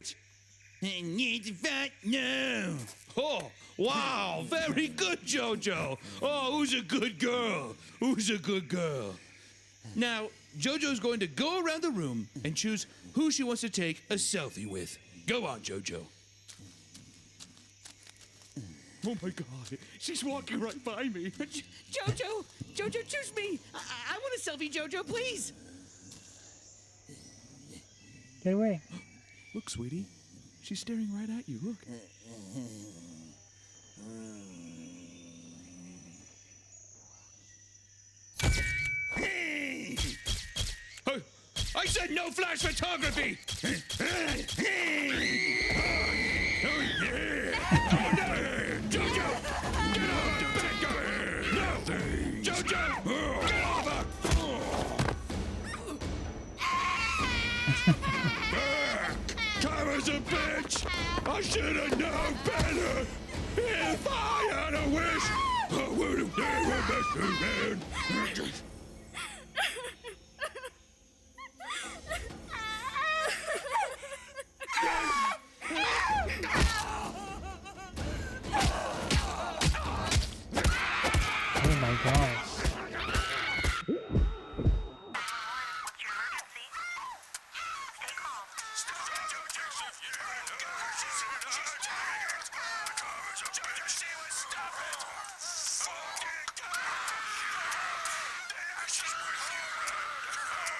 Oh, wow, very good, JoJo. Oh, who's a good girl? Who's a good girl? Now, JoJo's going to go around the room and choose who she wants to take a selfie with. Go on, JoJo. Oh my god, she's walking right by me. Jojo, choose me. I want a selfie, Jojo, please. Get away. Look, sweetie. She's staring right at you. Look. Hey! I said no flash photography! Oh, yeah! Oh, no! JoJo! Get off the back of her! No! JoJo! Get off her! Come as a bitch! I should have known better! If I had a wish, I would have never messed around! Oh my gosh.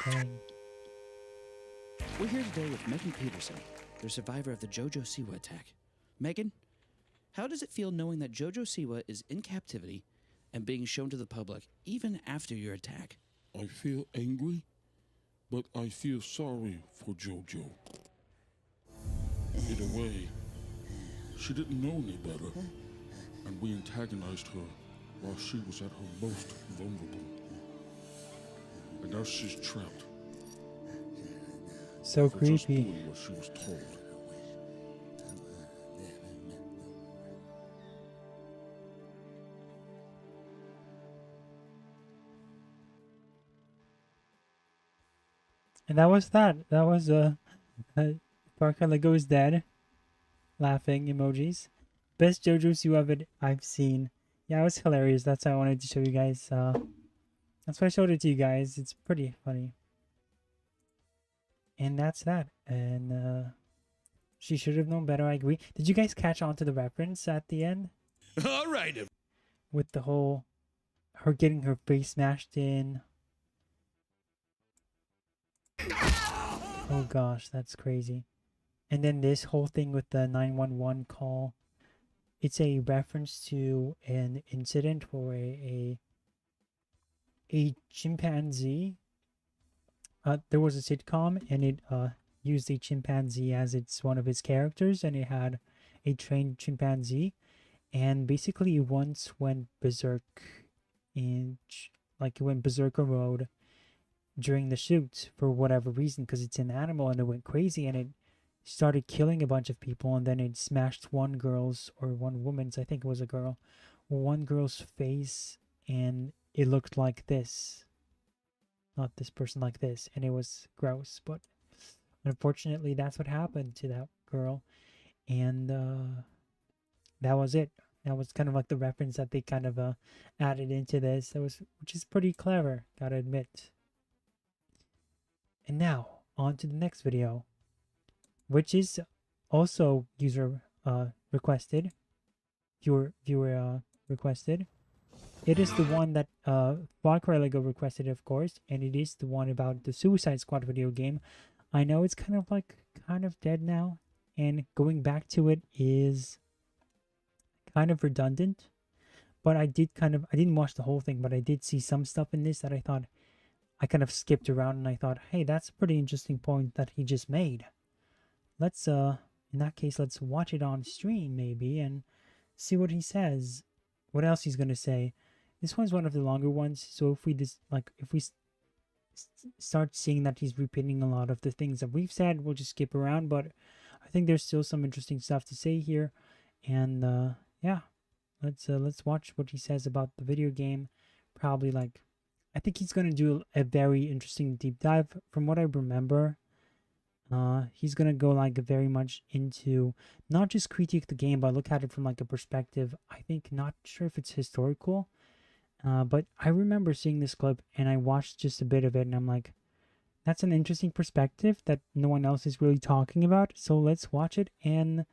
Dang. We're here today with Megan Peterson, the survivor of the JoJo Siwa attack. Megan, how does it feel knowing that JoJo Siwa is in captivity and being shown to the public even after your attack? I feel angry, but I feel sorry for JoJo. In a way, she didn't know any better, and we antagonized her while she was at her most vulnerable. And now she's trapped. So for just creepy. doing what she was told. And that was that. That was Parker Lego is dead. Laughing emojis. Best JoJo Siwa I've seen. Yeah, it was hilarious. That's why I wanted to show you guys. That's why I showed it to you guys. It's pretty funny. And that's that. And she should have known better. I agree. Did you guys catch on to the reference at the end? All right. With the whole her getting her face smashed in. Oh gosh, that's crazy. And then this whole thing with the 911 call. It's a reference to an incident where a chimpanzee, there was a sitcom and used a chimpanzee as its one of its characters, and it had a trained chimpanzee, and basically it once went berserk like it went berserker mode during the shoot for whatever reason, because it's an animal, and it went crazy and it started killing a bunch of people, and then it smashed one woman's, I think it was a girl, one girl's face, and it looked like this, not this person, like this, and it was gross. But unfortunately that's what happened to that girl, and that was it. That was kind of like the reference that they kind of added into this, which is pretty clever, gotta admit. And now on to the next video, which is also user requested, viewer requested. It is the one that Far Cry Lego requested, of course, and it is the one about the Suicide Squad video game. I know it's kind of dead now, and going back to it is kind of redundant, but I didn't watch the whole thing, but I did see some stuff in this that I thought, I kind of skipped around, and I thought, hey, that's a pretty interesting point that he just made. Let's in that case, let's watch it on stream maybe and see what he says, what else he's gonna say. This one's one of the longer ones, so if we start seeing that he's repeating a lot of the things that we've said, we'll just skip around, but I think there's still some interesting stuff to say here. And yeah, let's watch what he says about the video game. Probably I think he's gonna do a very interesting deep dive. From what I remember, he's gonna go very much into not just critique the game, but look at it from a perspective, I think, not sure if it's historical, but I remember seeing this clip and I watched just a bit of it, and I'm like, that's an interesting perspective that no one else is really talking about. So let's watch it, and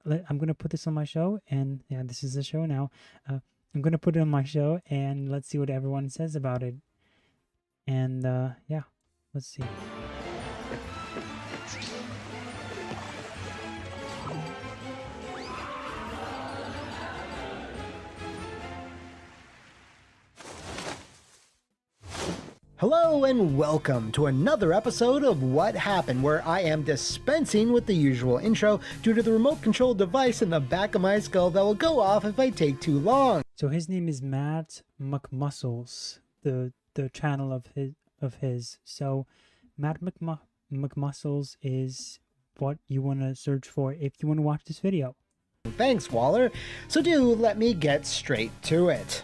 I'm gonna put this on my show, and yeah, this is the show now. I'm gonna put it on my show, and let's see what everyone says about it. And yeah, let's see. Hello and welcome to another episode of What Happened, where I am dispensing with the usual intro due to the remote control device in the back of my skull that will go off if I take too long. So his name is Matt McMuscles, the channel of his. So Matt McMuscles is what you want to search for if you want to watch this video. Thanks, Waller. So let me get straight to it.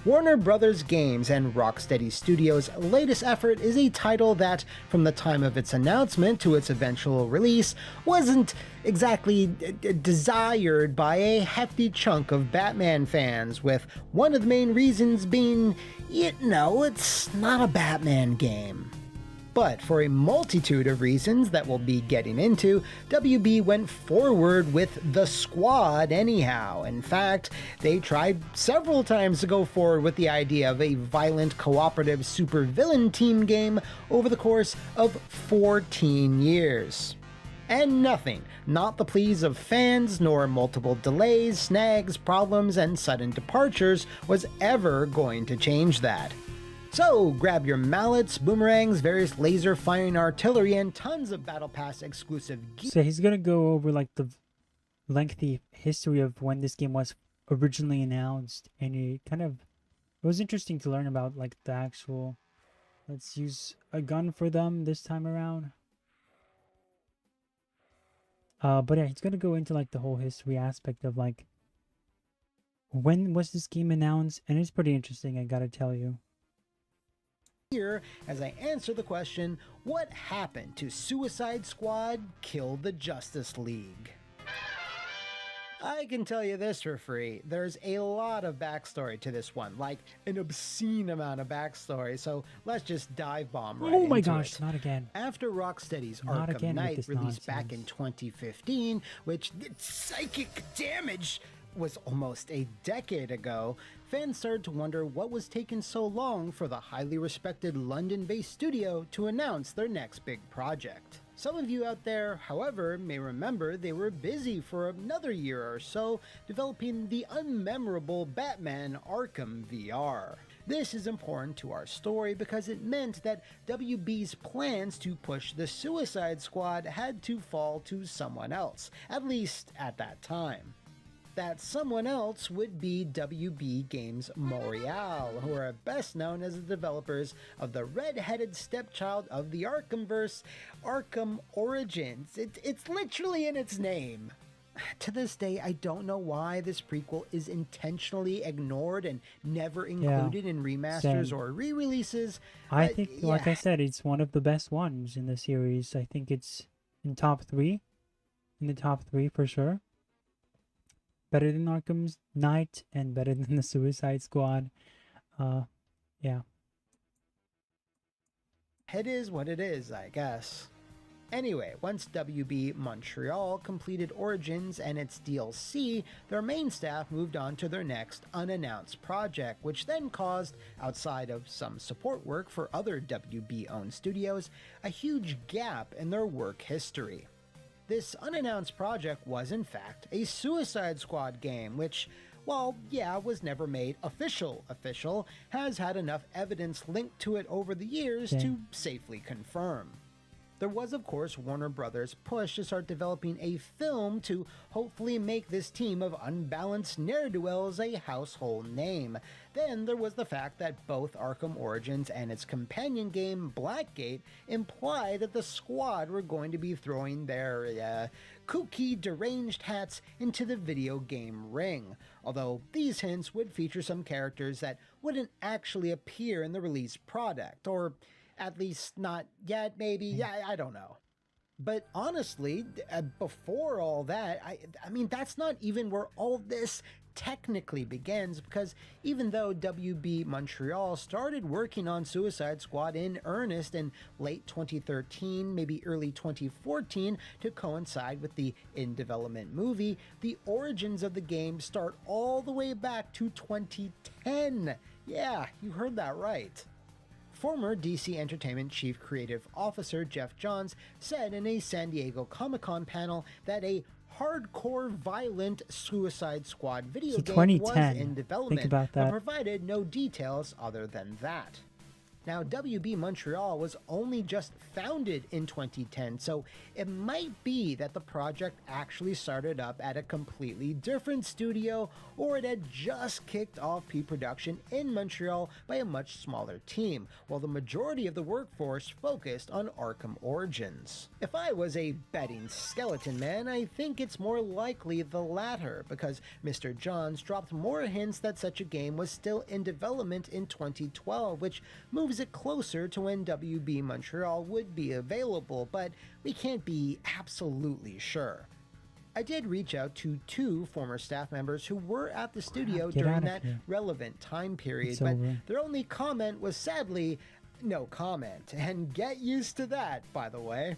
Warner Brothers Games and Rocksteady Studios' latest effort is a title that, from the time of its announcement to its eventual release, wasn't exactly desired by a hefty chunk of Batman fans, with one of the main reasons being, it's not a Batman game. But for a multitude of reasons that we'll be getting into, WB went forward with The Squad anyhow. In fact, they tried several times to go forward with the idea of a violent cooperative supervillain team game over the course of 14 years. And nothing, not the pleas of fans, nor multiple delays, snags, problems, and sudden departures, was ever going to change that. So grab your mallets, boomerangs, various laser firing artillery, and tons of Battle Pass exclusive gear. So he's gonna go over the lengthy history of when this game was originally announced, and it was interesting to learn about the actual, let's use a gun for them this time around. But yeah, he's gonna go into the whole history aspect of when was this game announced, and it's pretty interesting, I gotta tell you. Here, as I answer the question, what happened to Suicide Squad Kill the Justice League? I can tell you this for free, there's a lot of backstory to this one, an obscene amount of backstory, so let's just dive bomb right into it. Oh my gosh, not again. After Rocksteady's Arkham Knight released back in 2015, which did psychic damage, was almost a decade ago, fans started to wonder what was taking so long for the highly respected London-based studio to announce their next big project. Some of you out there, however, may remember they were busy for another year or so developing the unmemorable Batman Arkham VR. This is important to our story because it meant that WB's plans to push the Suicide Squad had to fall to someone else, at least at that time. That someone else would be WB Games Montreal, who are best known as the developers of the red-headed stepchild of the Arkhamverse, Arkham Origins. It's literally in its name. To this day, I don't know why this prequel is intentionally ignored and never included in remasters same. or re-releases. I think, like I said, it's one of the best ones in the series. I think it's in the top three for sure. Better than Arkham's Knight and better than the Suicide Squad. Yeah. It is what it is, I guess. Anyway, once WB Montreal completed Origins and its DLC, their main staff moved on to their next unannounced project, which then caused, outside of some support work for other WB-owned studios, a huge gap in their work history. This unannounced project was in fact a Suicide Squad game, which, while was never made official, has had enough evidence linked to it over the years to safely confirm. There was, of course, Warner Brothers' push to start developing a film to hopefully make this team of unbalanced ne'er-do-wells a household name. Then there was the fact that both Arkham Origins and its companion game, Blackgate, implied that the squad were going to be throwing their, kooky, deranged hats into the video game ring, although these hints would feature some characters that wouldn't actually appear in the released product, or at least not yet, maybe. I don't know. But honestly, before all that, I mean, that's not even where all this technically begins, because even though WB Montreal started working on Suicide Squad in earnest in late 2013, maybe early 2014, to coincide with the in-development movie, the origins of the game start all the way back to 2010. Yeah, you heard that right. Former DC Entertainment Chief Creative Officer Jeff Johns said in a San Diego Comic-Con panel that a hardcore violent Suicide Squad video game was in development, Think about that. but provided no details other than that. Now, WB Montreal was only just founded in 2010, so it might be that the project actually started up at a completely different studio, or it had just kicked off pre-production in Montreal by a much smaller team, while the majority of the workforce focused on Arkham Origins. If I was a betting skeleton man, I think it's more likely the latter, because Mr. Johns dropped more hints that such a game was still in development in 2012, which moves it closer to when WB Montreal would be available, but we can't be absolutely sure. I did reach out to two former staff members who were at the studio during that relevant time period, but their only comment was sadly, no comment, and get used to that, by the way.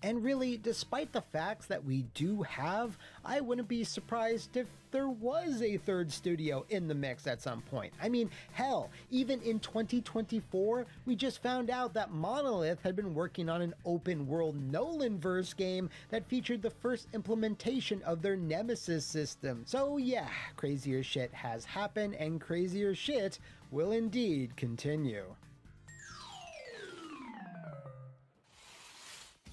And really, despite the facts that we do have, I wouldn't be surprised if there was a third studio in the mix at some point. I mean, hell, even in 2024, we just found out that Monolith had been working on an open-world Nolanverse game that featured the first implementation of their Nemesis system. So yeah, crazier shit has happened, and crazier shit will indeed continue.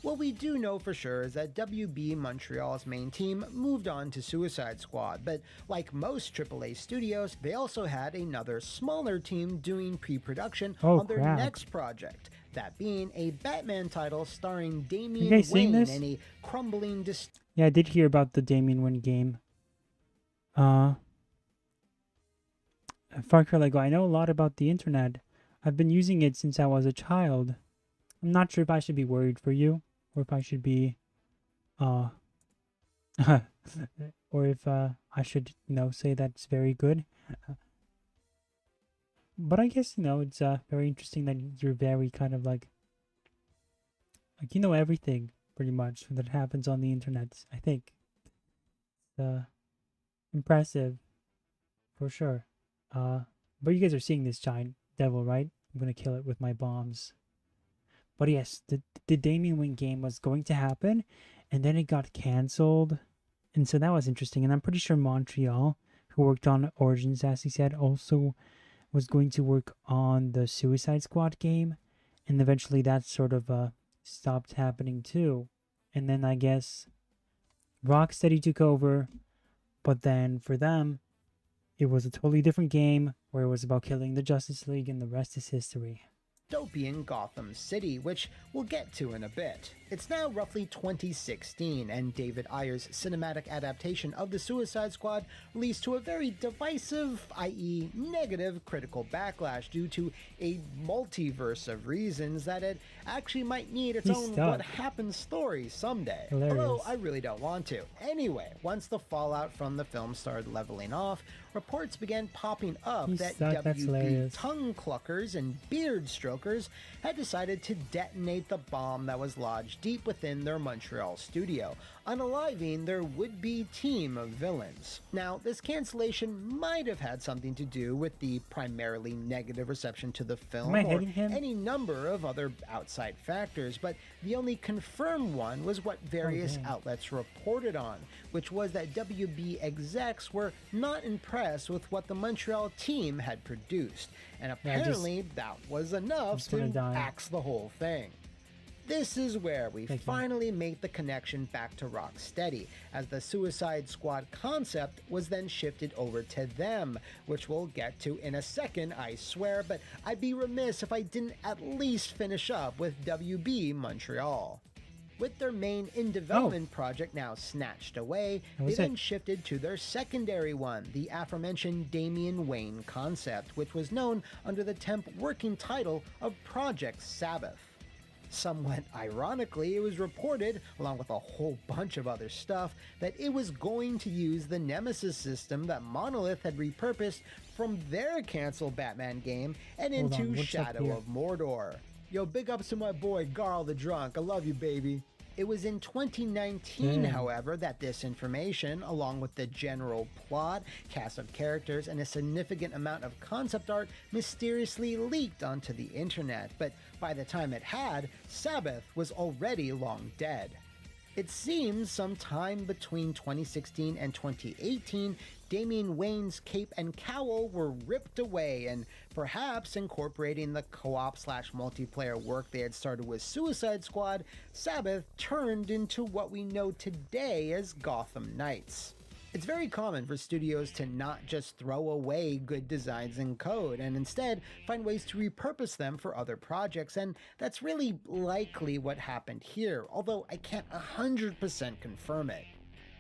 What we do know for sure is that WB Montreal's main team moved on to Suicide Squad, but like most AAA studios, they also had another smaller team doing pre-production on their next project, that being a Batman title starring Damian Wayne and a crumbling Yeah, I did hear about the Damian Wayne game. Far Cry Lego, I know a lot about the internet. I've been using it since I was a child. I'm not sure if I should be worried for you, or if I should be, or if I should, say that's very good. But I guess, it's very interesting that you're very kind of like you know everything pretty much that happens on the internet. I think it's impressive for sure. But you guys are seeing this giant devil, right? I'm gonna kill it with my bombs. But yes, the Damian Wayne game was going to happen, and then it got cancelled, and so that was interesting. And I'm pretty sure Montreal, who worked on Origins, as he said, also was going to work on the Suicide Squad game, and eventually that sort of stopped happening too. And then I guess Rocksteady took over, but then for them, it was a totally different game where it was about killing the Justice League, and the rest is history. Dystopian Gotham City, which we'll get to in a bit. It's now roughly 2016, and David Ayer's cinematic adaptation of The Suicide Squad released to a very divisive, i.e. negative, critical backlash due to a multiverse of reasons that it actually might need its own What Happened story someday. Hilarious. Although I really don't want to. Anyway, once the fallout from the film started leveling off, reports began popping up that WB tongue cluckers and beard strokers had decided to detonate the bomb that was lodged deep within their Montreal studio, unaliving their would-be team of villains. Now, this cancellation might have had something to do with the primarily negative reception to the film, or any number of other outside factors, but the only confirmed one was what various outlets reported on, which was that WB execs were not impressed with what the Montreal team had produced, and apparently that was enough to axe the whole thing. This is where we finally make the connection back to Rocksteady, as the Suicide Squad concept was then shifted over to them, which we'll get to in a second, I swear, but I'd be remiss if I didn't at least finish up with WB Montreal. With their main in-development project now snatched away, they then shifted to their secondary one, the aforementioned Damian Wayne concept, which was known under the temp working title of Project Sabbath. Somewhat ironically, it was reported, along with a whole bunch of other stuff, that it was going to use the Nemesis system that Monolith had repurposed from their canceled Batman game and into Shadow of Mordor. Yo, big ups to my boy Garl the Drunk, I love you, baby. It was in 2019, however, that this information, along with the general plot, cast of characters, and a significant amount of concept art, mysteriously leaked onto the internet, but by the time it had, Sabbath was already long dead. It seems sometime between 2016 and 2018, Damian Wayne's cape and cowl were ripped away, and perhaps incorporating the co-op / multiplayer work they had started with Suicide Squad, Sabbath turned into what we know today as Gotham Knights. It's very common for studios to not just throw away good designs and code, and instead find ways to repurpose them for other projects, and that's really likely what happened here, although I can't 100% confirm it.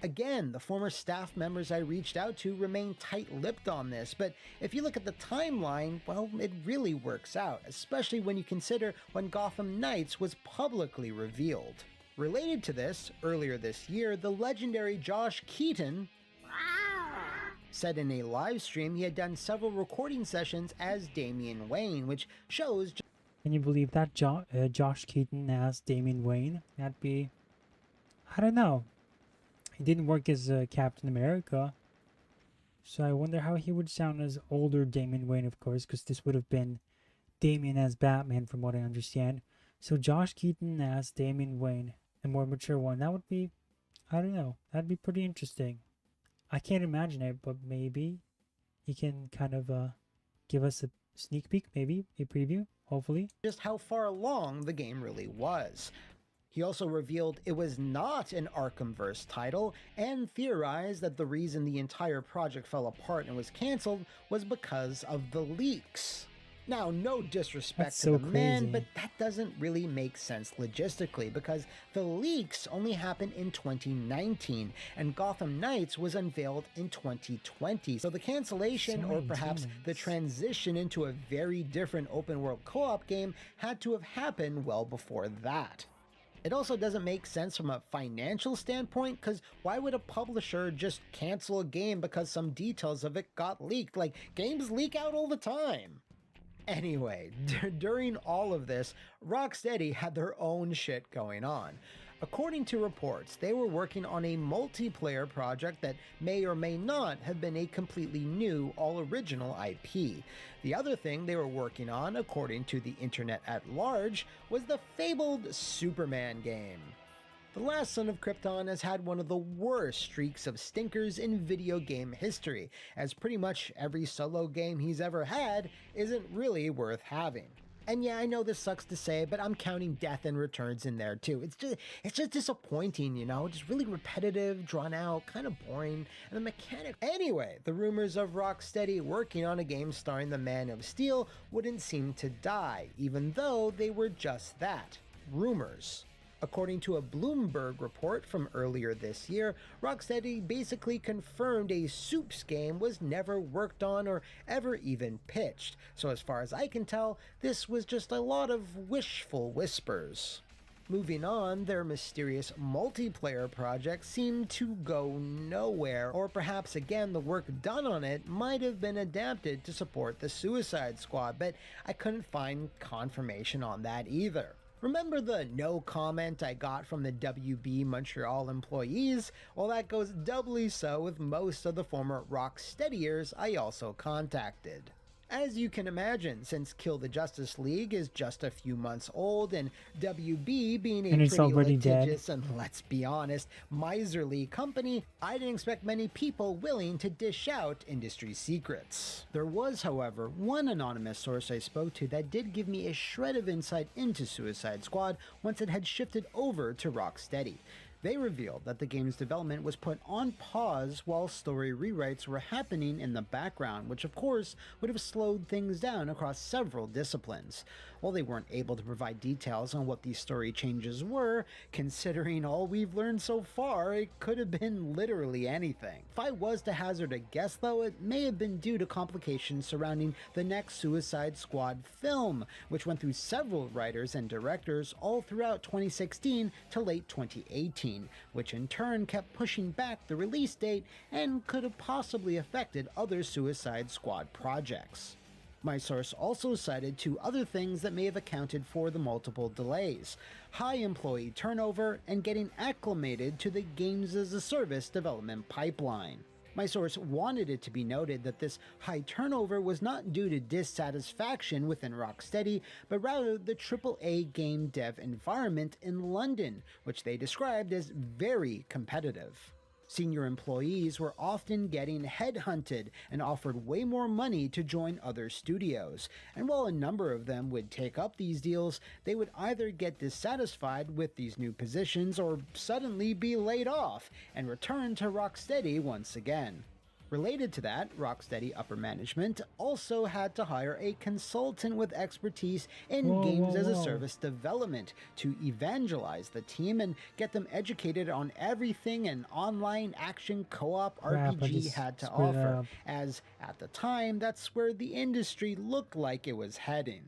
Again, the former staff members I reached out to remain tight-lipped on this, but if you look at the timeline, well, it really works out, especially when you consider when Gotham Knights was publicly revealed. Related to this, earlier this year, the legendary Josh Keaton said in a live stream he had done several recording sessions as Damian Wayne, which shows... Can you believe that Josh Keaton as Damian Wayne? That'd be... I don't know. He didn't work as Captain America, so I wonder how he would sound as older Damian Wayne, of course, because this would have been Damian as Batman, from what I understand. So Josh Keaton as Damian Wayne, a more mature one, that would be, I don't know, that'd be pretty interesting. I can't imagine it, but maybe he can kind of give us a sneak peek, maybe a preview, hopefully. Just how far along the game really was. He also revealed it was not an Arkhamverse title, and theorized that the reason the entire project fell apart and was cancelled was because of the leaks. Now, no disrespect to the man, but that doesn't really make sense logistically, because the leaks only happened in 2019, and Gotham Knights was unveiled in 2020. So the cancellation, or perhaps the transition into a very different open-world co-op game, had to have happened well before that. It also doesn't make sense from a financial standpoint, because why would a publisher just cancel a game because some details of it got leaked? Like, games leak out all the time. Anyway, during all of this, Rocksteady had their own shit going on. According to reports, they were working on a multiplayer project that may or may not have been a completely new, all-original IP. The other thing they were working on, according to the internet at large, was the fabled Superman game. The Last Son of Krypton has had one of the worst streaks of stinkers in video game history, as pretty much every solo game he's ever had isn't really worth having. And yeah, I know this sucks to say, but I'm counting Death and Returns in there too. It's just disappointing, you know? Just really repetitive, drawn out, kind of boring, and the mechanic. Anyway, the rumors of Rocksteady working on a game starring the Man of Steel wouldn't seem to die, even though they were just that, rumors. According to a Bloomberg report from earlier this year, Rocksteady basically confirmed a Soups game was never worked on or ever even pitched. So as far as I can tell, this was just a lot of wishful whispers. Moving on, their mysterious multiplayer project seemed to go nowhere, or perhaps again the work done on it might have been adapted to support the Suicide Squad, but I couldn't find confirmation on that either. Remember the no comment I got from the WB Montreal employees? Well, that goes doubly so with most of the former Rocksteadyers I also contacted. As you can imagine, since Kill the Justice League is just a few months old and WB being a it's pretty already litigious dead. and, let's be honest, miserly company, I didn't expect many people willing to dish out industry secrets. There was, however, one anonymous source I spoke to that did give me a shred of insight into Suicide Squad once it had shifted over to Rocksteady. They revealed that the game's development was put on pause while story rewrites were happening in the background, which of course would have slowed things down across several disciplines. While they weren't able to provide details on what these story changes were, considering all we've learned so far, it could have been literally anything. If I was to hazard a guess though, it may have been due to complications surrounding the next Suicide Squad film, which went through several writers and directors all throughout 2016 to late 2018, which in turn kept pushing back the release date and could have possibly affected other Suicide Squad projects. My source also cited two other things that may have accounted for the multiple delays: high employee turnover and getting acclimated to the games-as-a-service development pipeline. My source wanted it to be noted that this high turnover was not due to dissatisfaction within Rocksteady, but rather the AAA game dev environment in London, which they described as very competitive. Senior employees were often getting headhunted and offered way more money to join other studios, and while a number of them would take up these deals, they would either get dissatisfied with these new positions or suddenly be laid off and return to Rocksteady once again. Related to that, Rocksteady upper management also had to hire a consultant with expertise in games-as-a-service development to evangelize the team and get them educated on everything an online action co-op RPG had to offer, as at the time that's where the industry looked like it was heading.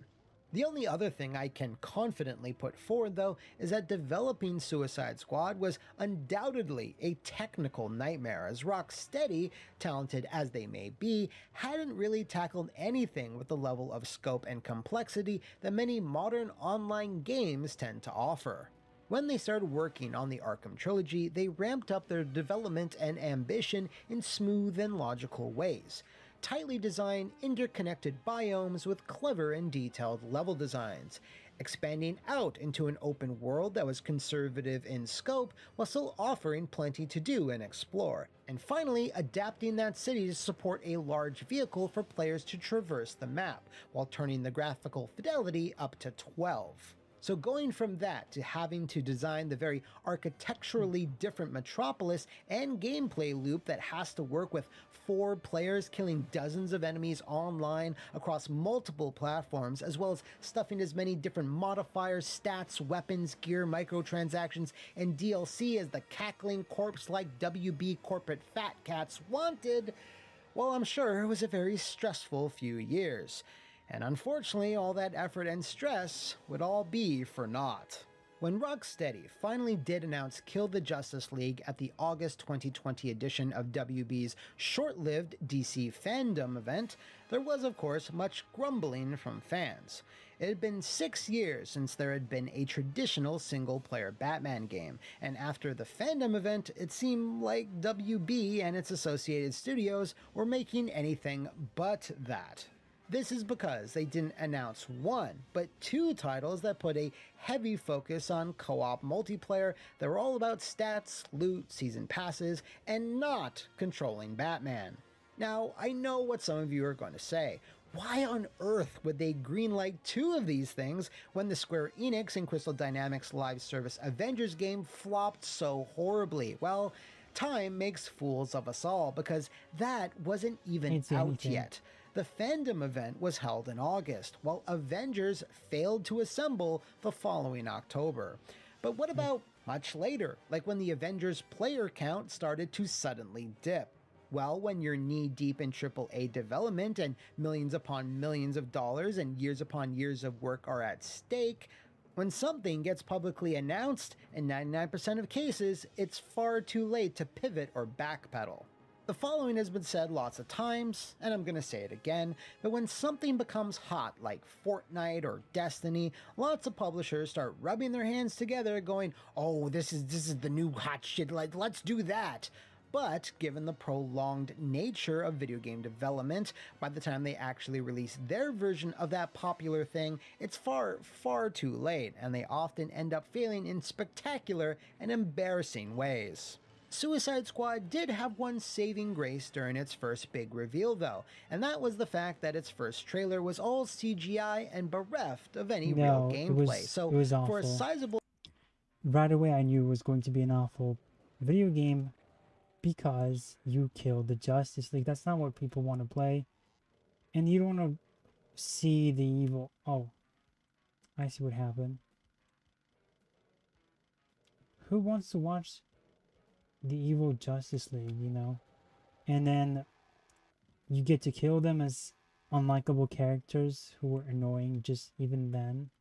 The only other thing I can confidently put forward, though, is that developing Suicide Squad was undoubtedly a technical nightmare, as Rocksteady, talented as they may be, hadn't really tackled anything with the level of scope and complexity that many modern online games tend to offer. When they started working on the Arkham trilogy, they ramped up their development and ambition in smooth and logical ways. Tightly designed, interconnected biomes with clever and detailed level designs, expanding out into an open world that was conservative in scope while still offering plenty to do and explore, and finally adapting that city to support a large vehicle for players to traverse the map, while turning the graphical fidelity up to 12. So going from that to having to design the very architecturally different Metropolis and gameplay loop that has to work with 4 players killing dozens of enemies online across multiple platforms, as well as stuffing as many different modifiers, stats, weapons, gear, microtransactions, and DLC as the cackling corpse-like WB corporate fat cats wanted, well, I'm sure it was a very stressful few years. And unfortunately, all that effort and stress would all be for naught. When Rocksteady finally did announce Kill the Justice League at the August 2020 edition of WB's short-lived DC fandom event, there was of course much grumbling from fans. It had been 6 years since there had been a traditional single-player Batman game, and after the fandom event, it seemed like WB and its associated studios were making anything but that. This is because they didn't announce one, but two titles that put a heavy focus on co-op multiplayer that were all about stats, loot, season passes, and not controlling Batman. Now, I know what some of you are going to say. Why on earth would they greenlight two of these things when the Square Enix and Crystal Dynamics live service Avengers game flopped so horribly? Well, time makes fools of us all, because that wasn't even out yet. The fandom event was held in August, while Avengers failed to assemble the following October. But what about much later, like when the Avengers player count started to suddenly dip? Well, when you're knee-deep in AAA development and millions upon millions of dollars and years upon years of work are at stake, when something gets publicly announced, in 99% of cases, it's far too late to pivot or backpedal. The following has been said lots of times, and I'm gonna say it again, but when something becomes hot like Fortnite or Destiny, lots of publishers start rubbing their hands together going, oh, this is the new hot shit, let's do that. But given the prolonged nature of video game development, by the time they actually release their version of that popular thing, it's far, far too late, and they often end up failing in spectacular and embarrassing ways. Suicide Squad did have one saving grace during its first big reveal though, and that was the fact that its first trailer was all CGI and bereft of any real gameplay. It was awful. For a sizable... Right away I knew it was going to be an awful video game because you killed the Justice League. That's not what people want to play. And you don't want to see the evil... Oh, I see what happened. Who wants to watch the evil Justice League, you know? And then you get to kill them as unlikable characters who were annoying just even then.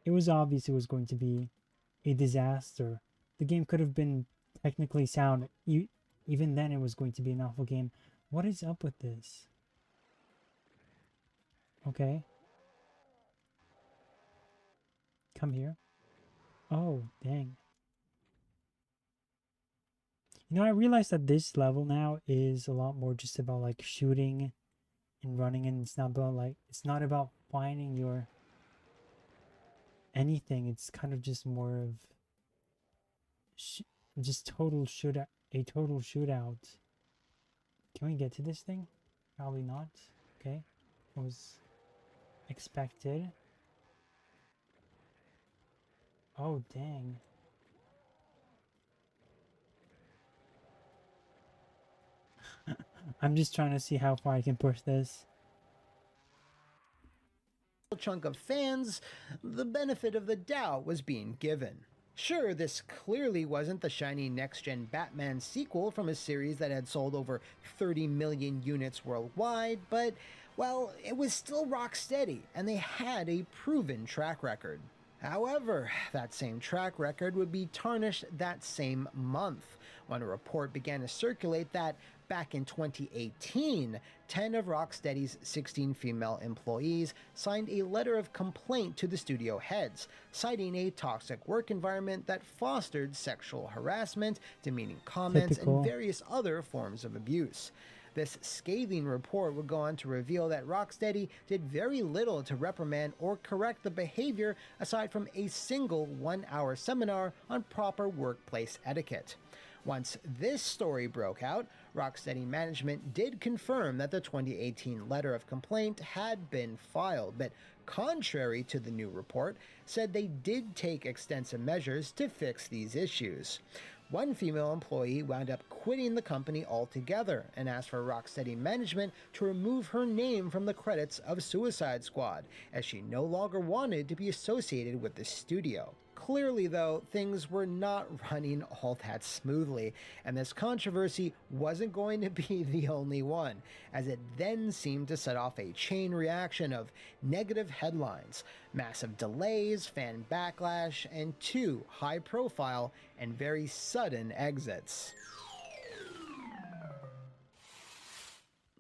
It was obvious it was going to be a disaster. The game could have been technically sound. Even then it was going to be an awful game. What is up with this? Okay. Come here. Oh, dang. You know, I realized that this level now is a lot more just about like shooting and running, and it's not about finding your anything. It's kind of just more of just a total shootout. Can we get to this thing? Probably not. Okay. It was expected. Oh, dang. I'm just trying to see how far I can push this. Chunk of fans, the benefit of the doubt was being given. Sure, this clearly wasn't the shiny next-gen Batman sequel from a series that had sold over 30 million units worldwide, but, well, it was still Rocksteady, and they had a proven track record. However, that same track record would be tarnished that same month, when a report began to circulate that, back in 2018, 10 of Rocksteady's 16 female employees signed a letter of complaint to the studio heads, citing a toxic work environment that fostered sexual harassment, demeaning comments, and various other forms of abuse. This scathing report would go on to reveal that Rocksteady did very little to reprimand or correct the behavior aside from a single one-hour seminar on proper workplace etiquette. Once this story broke out, Rocksteady management did confirm that the 2018 letter of complaint had been filed, but contrary to the new report, said they did take extensive measures to fix these issues. One female employee wound up quitting the company altogether and asked for Rocksteady management to remove her name from the credits of Suicide Squad, as she no longer wanted to be associated with the studio. Clearly, though, things were not running all that smoothly, and this controversy wasn't going to be the only one, as it then seemed to set off a chain reaction of negative headlines, massive delays, fan backlash, and 2 high-profile and very sudden exits.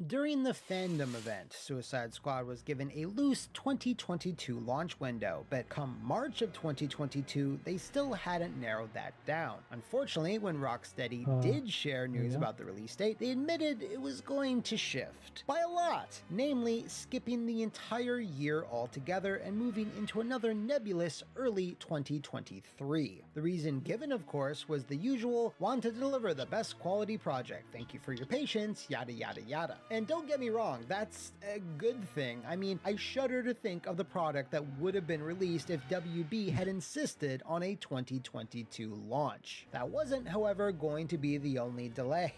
During the fandom event, Suicide Squad was given a loose 2022 launch window, but come March of 2022, they still hadn't narrowed that down. Unfortunately, when Rocksteady did share news about the release date, they admitted it was going to shift. By a lot, namely skipping the entire year altogether and moving into another nebulous early 2023. The reason given, of course, was the usual, want to deliver the best quality project, thank you for your patience, yada yada yada. And don't get me wrong, that's a good thing. I mean, I shudder to think of the product that would have been released if WB had insisted on a 2022 launch. That wasn't, however, going to be the only delay.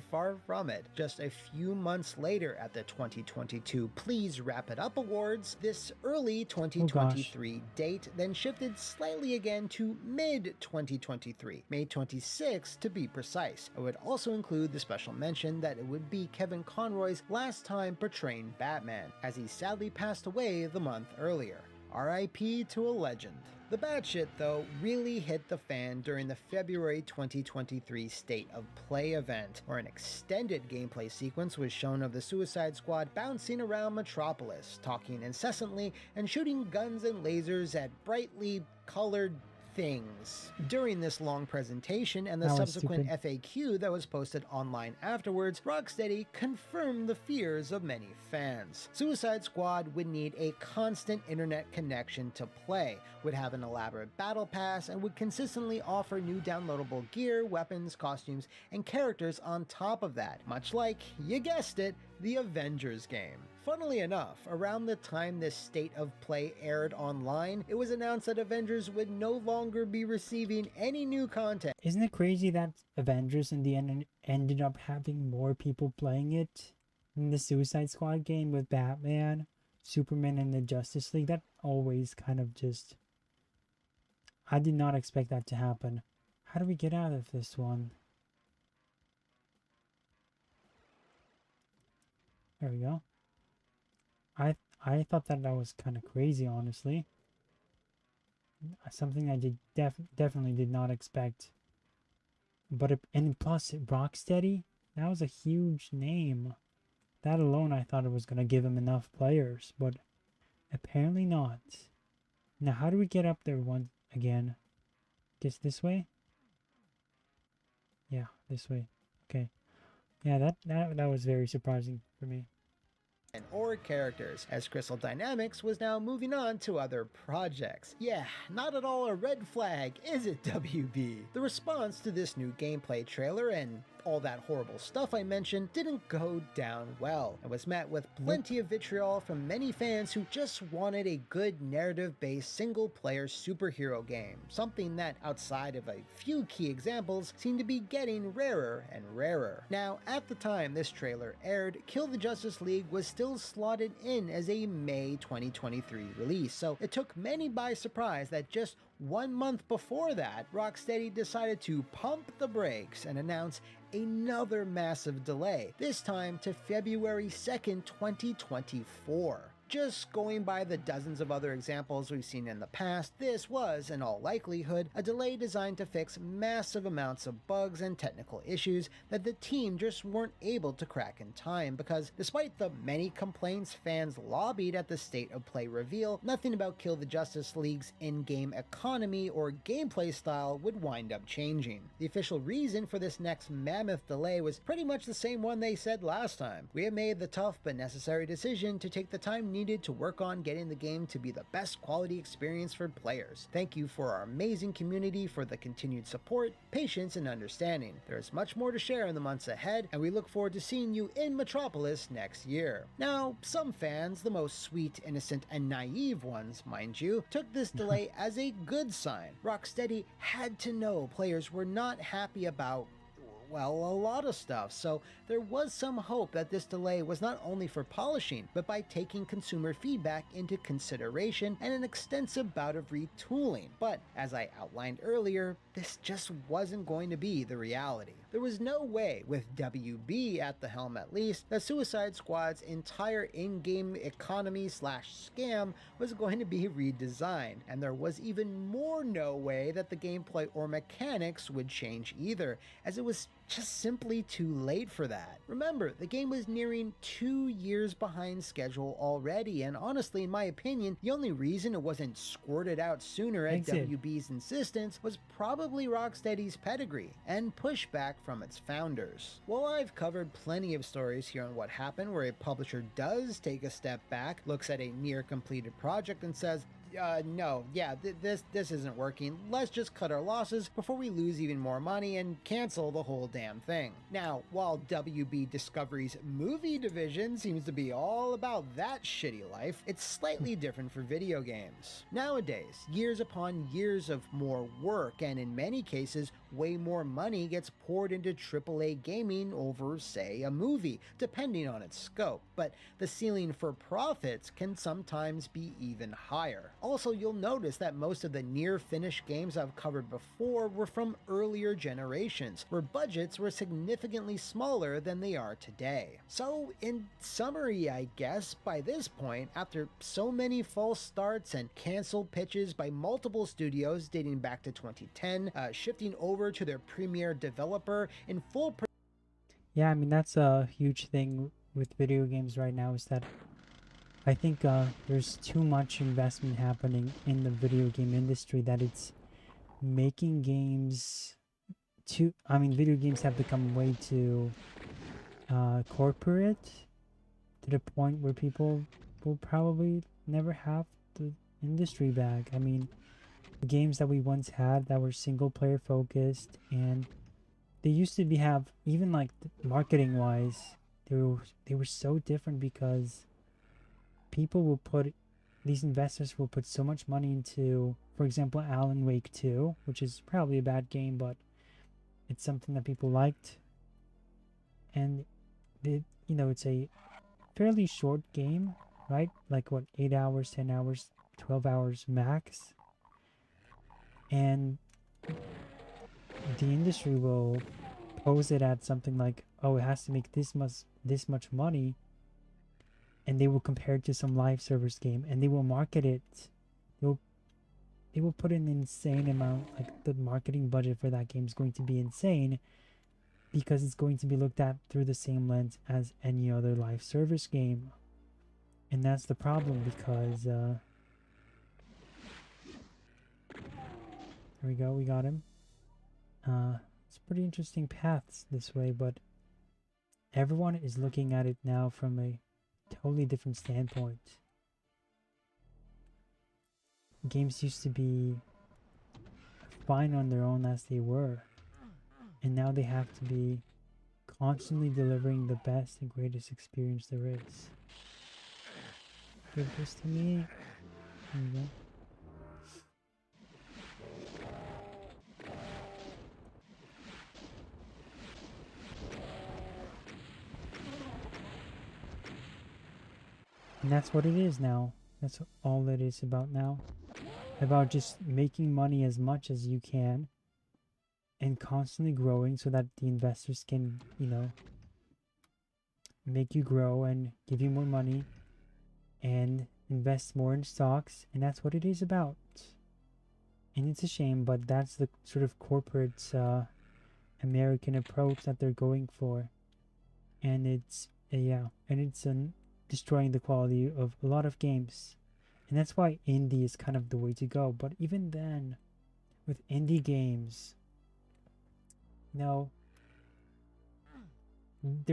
Far from it. Just a few months later at the 2022 Please Wrap It Up Awards, this early 2023 date then shifted slightly again to mid-2023, May 26th to be precise. It would also include the special mention that it would be Kevin Conroy's last time portraying Batman, as he sadly passed away the month earlier. RIP to a legend. The bad shit, though, really hit the fan during the February 2023 State of Play event, where an extended gameplay sequence was shown of the Suicide Squad bouncing around Metropolis, talking incessantly and shooting guns and lasers at brightly colored things. During this long presentation and the subsequent FAQ that was posted online afterwards, Rocksteady confirmed the fears of many fans. Suicide Squad would need a constant internet connection to play, would have an elaborate battle pass, and would consistently offer new downloadable gear, weapons, costumes, and characters on top of that, much like, you guessed it, the Avengers game. Funnily enough, around the time this State of Play aired online, it was announced that Avengers would no longer be receiving any new content. Isn't it crazy that Avengers in the end ended up having more people playing it than the Suicide Squad game with Batman, Superman, and the Justice League? That always kind of just... I did not expect that to happen. How do we get out of this one? There we go. I thought that was kind of crazy, honestly. Something I definitely did not expect. But and plus Rocksteady, that was a huge name. That alone, I thought it was gonna give him enough players, but apparently not. Now, how do we get up there once again? Guess this way. Yeah, this way. Okay. Yeah, that was very surprising for me. Or characters, as Crystal Dynamics was now moving on to other projects. Yeah, not at all a red flag, is it, WB? The response to this new gameplay trailer and all that horrible stuff I mentioned didn't go down well, and was met with plenty of vitriol from many fans who just wanted a good narrative-based single-player superhero game, something that, outside of a few key examples, seemed to be getting rarer and rarer. Now, at the time this trailer aired, Kill the Justice League was still slotted in as a May 2023 release, so it took many by surprise that just 1 month before that, Rocksteady decided to pump the brakes and announce another massive delay, this time to February 2nd, 2024. Just going by the dozens of other examples we've seen in the past, this was, in all likelihood, a delay designed to fix massive amounts of bugs and technical issues that the team just weren't able to crack in time, because despite the many complaints fans lobbied at the State of Play reveal, nothing about Kill the Justice League's in-game economy or gameplay style would wind up changing. The official reason for this next mammoth delay was pretty much the same one they said last time. We have made the tough but necessary decision to take the time needed to work on getting the game to be the best quality experience for players. Thank you for our amazing community for the continued support, patience, and understanding. There is much more to share in the months ahead, and we look forward to seeing you in Metropolis next year. Now, some fans, the most sweet, innocent, and naive ones, mind you, took this delay as a good sign. Rocksteady had to know players were not happy about, well, a lot of stuff, so there was some hope that this delay was not only for polishing, but by taking consumer feedback into consideration and an extensive bout of retooling. But, as I outlined earlier, this just wasn't going to be the reality. There was no way, with WB at the helm at least, that Suicide Squad's entire in-game economy/scam was going to be redesigned, and there was even more no way that the gameplay or mechanics would change either, as it was just simply too late for that. Remember, the game was nearing 2 years behind schedule already, and honestly, in my opinion, the only reason it wasn't squirted out sooner at WB's insistence was probably Rocksteady's pedigree and pushback from its founders. While I've covered plenty of stories here on what happened where a publisher does take a step back, looks at a near completed project and says, no, yeah, this isn't working. Let's just cut our losses before we lose even more money and cancel the whole damn thing. Now, while WB Discovery's movie division seems to be all about that shitty life, it's slightly different for video games. Nowadays, years upon years of more work, and in many cases, way more money gets poured into AAA gaming over, say, a movie, depending on its scope, but the ceiling for profits can sometimes be even higher. Also, you'll notice that most of the near-finished games I've covered before were from earlier generations, where budgets were significantly smaller than they are today. So, in summary, I guess, by this point, after so many false starts and canceled pitches by multiple studios dating back to 2010, shifting over to their premier developer in full... Yeah, I mean, that's a huge thing with video games right now, is that I think there's too much investment happening in the video game industry that it's making games too... I mean, video games have become way too corporate, to the point where people will probably never have the industry back. I mean, the games that we once had that were single player focused, and they used to have, even like marketing wise, they were so different because people will put, these investors will put so much money into, for example, Alan Wake 2, which is probably a bad game, but it's something that people liked. And it's a fairly short game, right? Like what, 8 hours, 10 hours, 12 hours max. And the industry will pose it at something like, oh, it has to make this much money, and they will compare it to some live service game, and they will market it. They will put an insane amount, like the marketing budget for that game is going to be insane, because it's going to be looked at through the same lens as any other live service game. And that's the problem, because there we go, we got him. It's pretty interesting paths this way, but everyone is looking at it now from a totally different standpoint. Games used to be fine on their own as they were, and now they have to be constantly delivering the best and greatest experience there is. Give this to me. There you go. And that's what it is now. That's all it is about now. About just making money as much as you can and constantly growing so that the investors can, make you grow and give you more money and invest more in stocks. And that's what it is about. And it's a shame, but that's the sort of corporate American approach that they're going for. And it's, destroying the quality of a lot of games. And that's why indie is kind of the way to go. But even then, with indie games, they're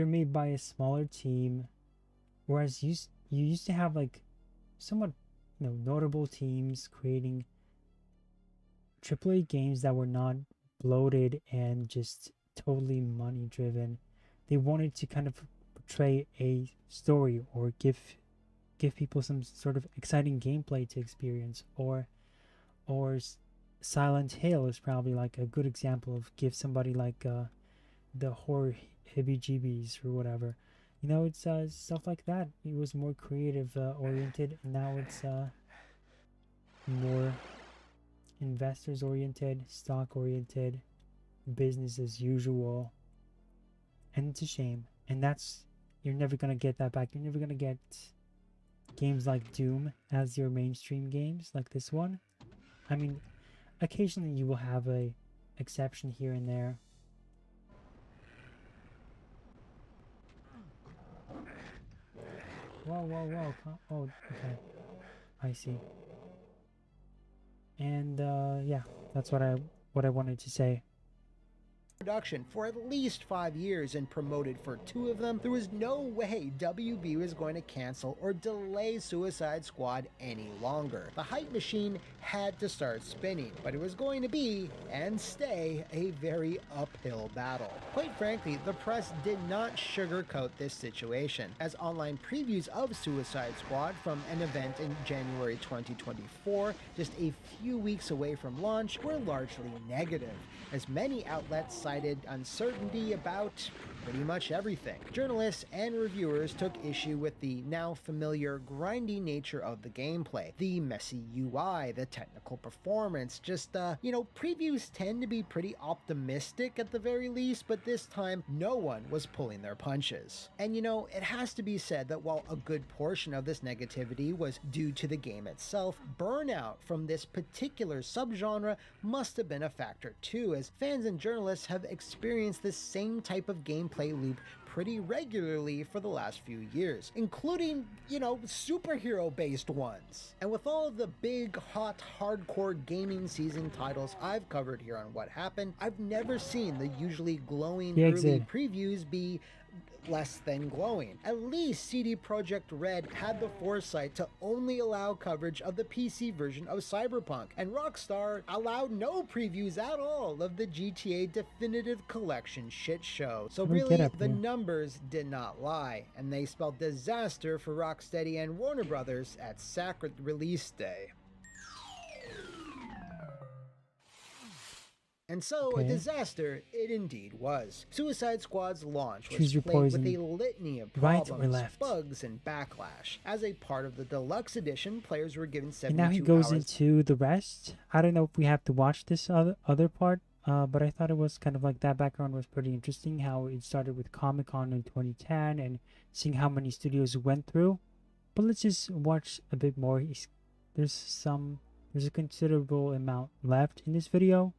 made by a smaller team, whereas you used to have like somewhat notable teams creating AAA games that were not bloated and just totally money driven. They wanted to kind of portray a story or give people some sort of exciting gameplay to experience, or Silent Hill is probably like a good example of give somebody like the horror heebie-jeebies or whatever. It's stuff like that. It was more creative oriented, and now it's more investors oriented, stock oriented, business as usual. And it's a shame. And you're never gonna get that back. You're never gonna get games like Doom as your mainstream games like this one. I mean, occasionally you will have a exception here and there, Whoa. Oh, okay. I see. And yeah, that's what I wanted to say. Production for at least 5 years and promoted for 2 of them, there was no way WB was going to cancel or delay Suicide Squad any longer. The hype machine had to start spinning, but it was going to be, and stay, a very uphill battle. Quite frankly, the press did not sugarcoat this situation, as online previews of Suicide Squad from an event in January 2024, just a few weeks away from launch, were largely negative, as many outlets cited uncertainty about pretty much everything. Journalists and reviewers took issue with the now familiar grindy nature of the gameplay, the messy UI, the technical performance, just, previews tend to be pretty optimistic at the very least, but this time no one was pulling their punches. And it has to be said that while a good portion of this negativity was due to the game itself, burnout from this particular subgenre must have been a factor too, as fans and journalists have experienced this same type of gameplay loop pretty regularly for the last few years, including, superhero-based ones. And with all of the big, hot, hardcore gaming season titles I've covered here on What Happened, I've never seen the usually glowing early previews be less than glowing. At least CD Projekt Red had the foresight to only allow coverage of the PC version of Cyberpunk, and Rockstar allowed no previews at all of the GTA Definitive Collection shit show. So really, the numbers did not lie, and they spelled disaster for Rocksteady and Warner Brothers at sacred release day. And so, a disaster it indeed was. Suicide Squad's launch was plagued with a litany of problems, bugs, and backlash. As a part of the deluxe edition, players were given 72 hours. And now he goes into the rest. I don't know if we have to watch this other part, but I thought it was kind of like that background was pretty interesting, how it started with Comic-Con in 2010 and seeing how many studios went through. But let's just watch a bit more. There's a considerable amount left in this video.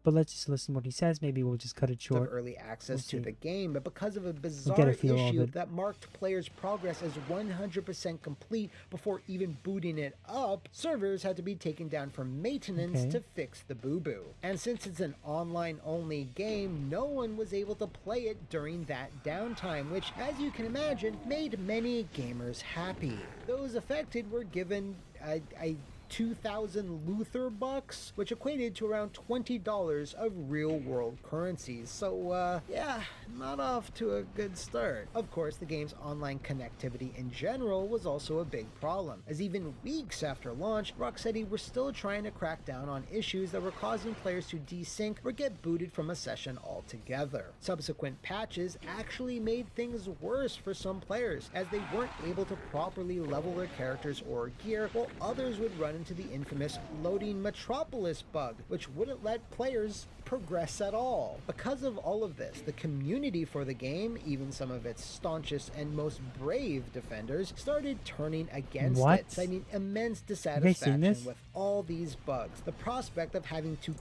But let's just listen to what he says. Maybe we'll just cut it short. Of early access to the game, but because of a bizarre issue that marked players' progress as 100% complete before even booting it up, servers had to be taken down for maintenance to fix the boo-boo. And since it's an online-only game, no one was able to play it during that downtime, which, as you can imagine, made many gamers happy. Those affected were given a 2,000 Luther bucks, which equated to around $20 of real-world currencies. So, yeah, not off to a good start. Of course, the game's online connectivity in general was also a big problem, as even weeks after launch, Rocksteady were still trying to crack down on issues that were causing players to desync or get booted from a session altogether. Subsequent patches actually made things worse for some players, as they weren't able to properly level their characters or gear, while others would run into the infamous loading Metropolis bug, which wouldn't let players progress at all. Because of all of this, the community for the game, even some of its staunchest and most brave defenders, started turning against it, citing immense dissatisfaction with all these bugs. The prospect of having to...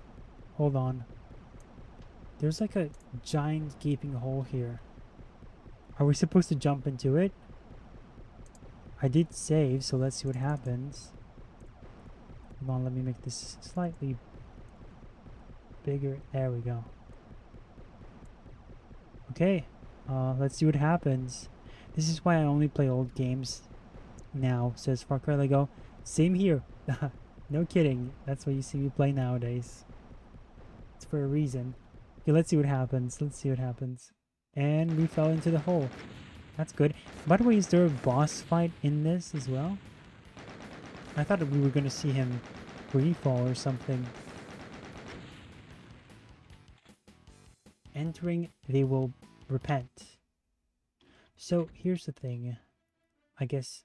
Hold on. There's like a giant gaping hole here. Are we supposed to jump into it? I did save, so let's see what happens. Hold on, let me make this slightly bigger. There we go. Okay, let's see what happens. This is why I only play old games now, says Far Cry Lego. Same here. No kidding. That's why you see me play nowadays. It's for a reason. Okay, let's see what happens. And we fell into the hole. That's good. By the way, is there a boss fight in this as well? I thought we were going to see him free fall or something. Entering, they will repent. So here's the thing. I guess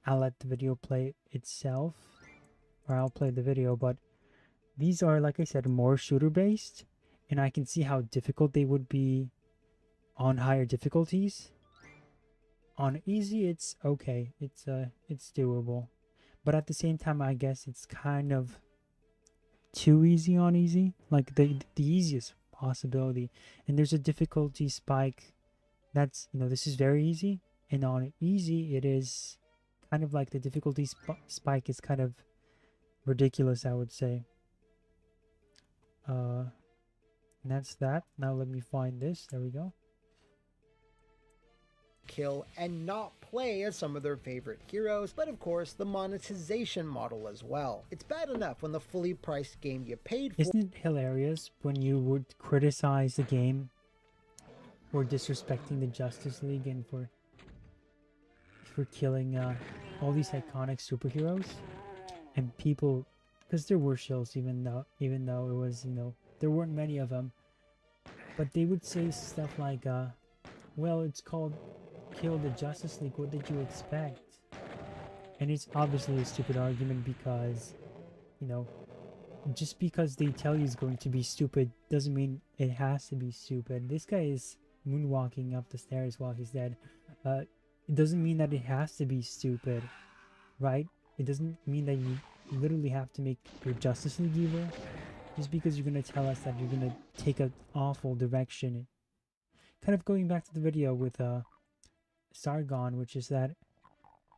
I'll let the video play itself. Or I'll play the video, but these are, like I said, more shooter based. And I can see how difficult they would be on higher difficulties. On easy, it's okay. It's doable. But at the same time, I guess it's kind of too easy on easy. Like the easiest possibility. And there's a difficulty spike that's, this is very easy, and on easy it is kind of like the difficulty spike is kind of ridiculous, I would say. And that's that. Now let me find this. There we go. Kill and not play as some of their favorite heroes, but of course the monetization model as well. It's bad enough when the fully priced game you paid for— Isn't it hilarious when you would criticize the game for disrespecting the Justice League and for killing all these iconic superheroes, and people, because there were shills, even though it was, there weren't many of them, but they would say stuff like, well, it's called Kill the Justice League, what did you expect? And it's obviously a stupid argument because, just because they tell you it's going to be stupid doesn't mean it has to be stupid. This guy is moonwalking up the stairs while he's dead. It doesn't mean that it has to be stupid, right? It doesn't mean that you literally have to make your Justice League evil just because you're going to tell us that you're going to take an awful direction. Kind of going back to the video with Sargon, which is that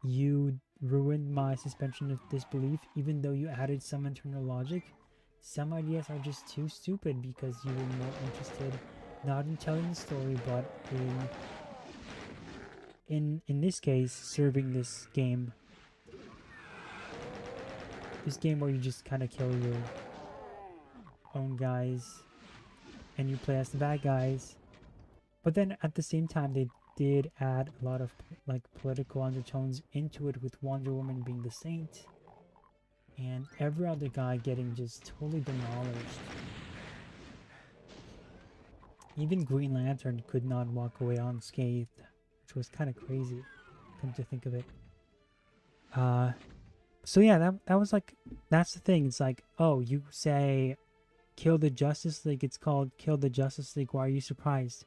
you ruined my suspension of disbelief even though you added some internal logic. Some ideas are just too stupid because you were more interested not in telling the story but in this case serving this game where you just kind of kill your own guys and you play as the bad guys. But then at the same time they did add a lot of like political undertones into it, with Wonder Woman being the saint and every other guy getting just totally demolished. Even Green Lantern could not walk away unscathed, which was kind of crazy, come to think of it. So yeah, that was like, that's the thing. It's like, oh, you say kill the Justice League, it's called Kill the Justice League. Why are you surprised?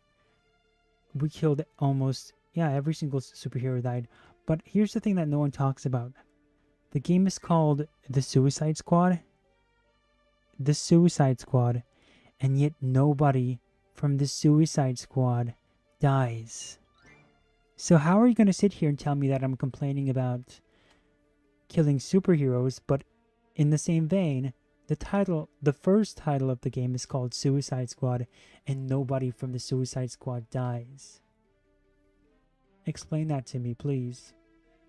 We killed almost, every single superhero died. But here's the thing that no one talks about. The game is called The Suicide Squad. The Suicide Squad. And yet nobody from the Suicide Squad dies. So how are you going to sit here and tell me that I'm complaining about killing superheroes, but in the same vein, the first title of the game is called Suicide Squad, and nobody from the Suicide Squad dies? Explain that to me, please.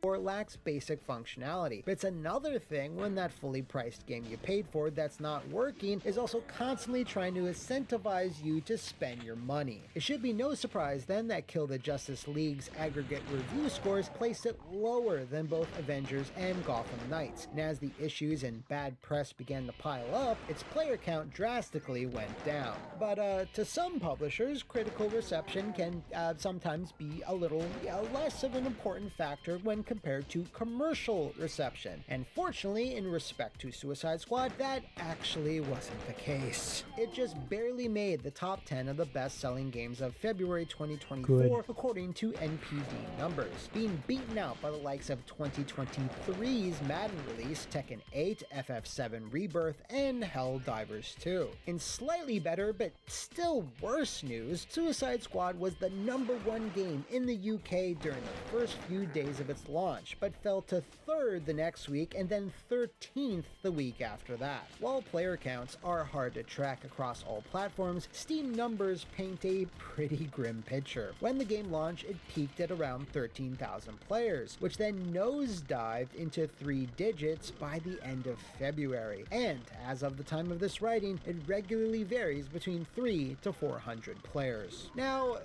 Or lacks basic functionality. But it's another thing when that fully priced game you paid for that's not working is also constantly trying to incentivize you to spend your money. It should be no surprise then that Kill the Justice League's aggregate review scores placed it lower than both Avengers and Gotham Knights, and as the issues and bad press began to pile up, its player count drastically went down. But to some publishers, critical reception can sometimes be a little less of an important factor when compared to commercial reception. And fortunately, in respect to Suicide Squad, that actually wasn't the case. It just barely made the top 10 of the best-selling games of February 2024, according to NPD numbers, being beaten out by the likes of 2023's Madden release, Tekken 8, FF7 Rebirth, and Helldivers 2. In slightly better, but still worse news, Suicide Squad was the #1 game in the UK during the first few days of its launch, but fell to 3rd the next week and then 13th the week after that. While player counts are hard to track across all platforms, Steam numbers paint a pretty grim picture. When the game launched, it peaked at around 13,000 players, which then nosedived into 3 digits by the end of February. And as of the time of this writing, it regularly varies between 300 to 400 players. Now,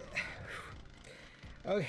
okay.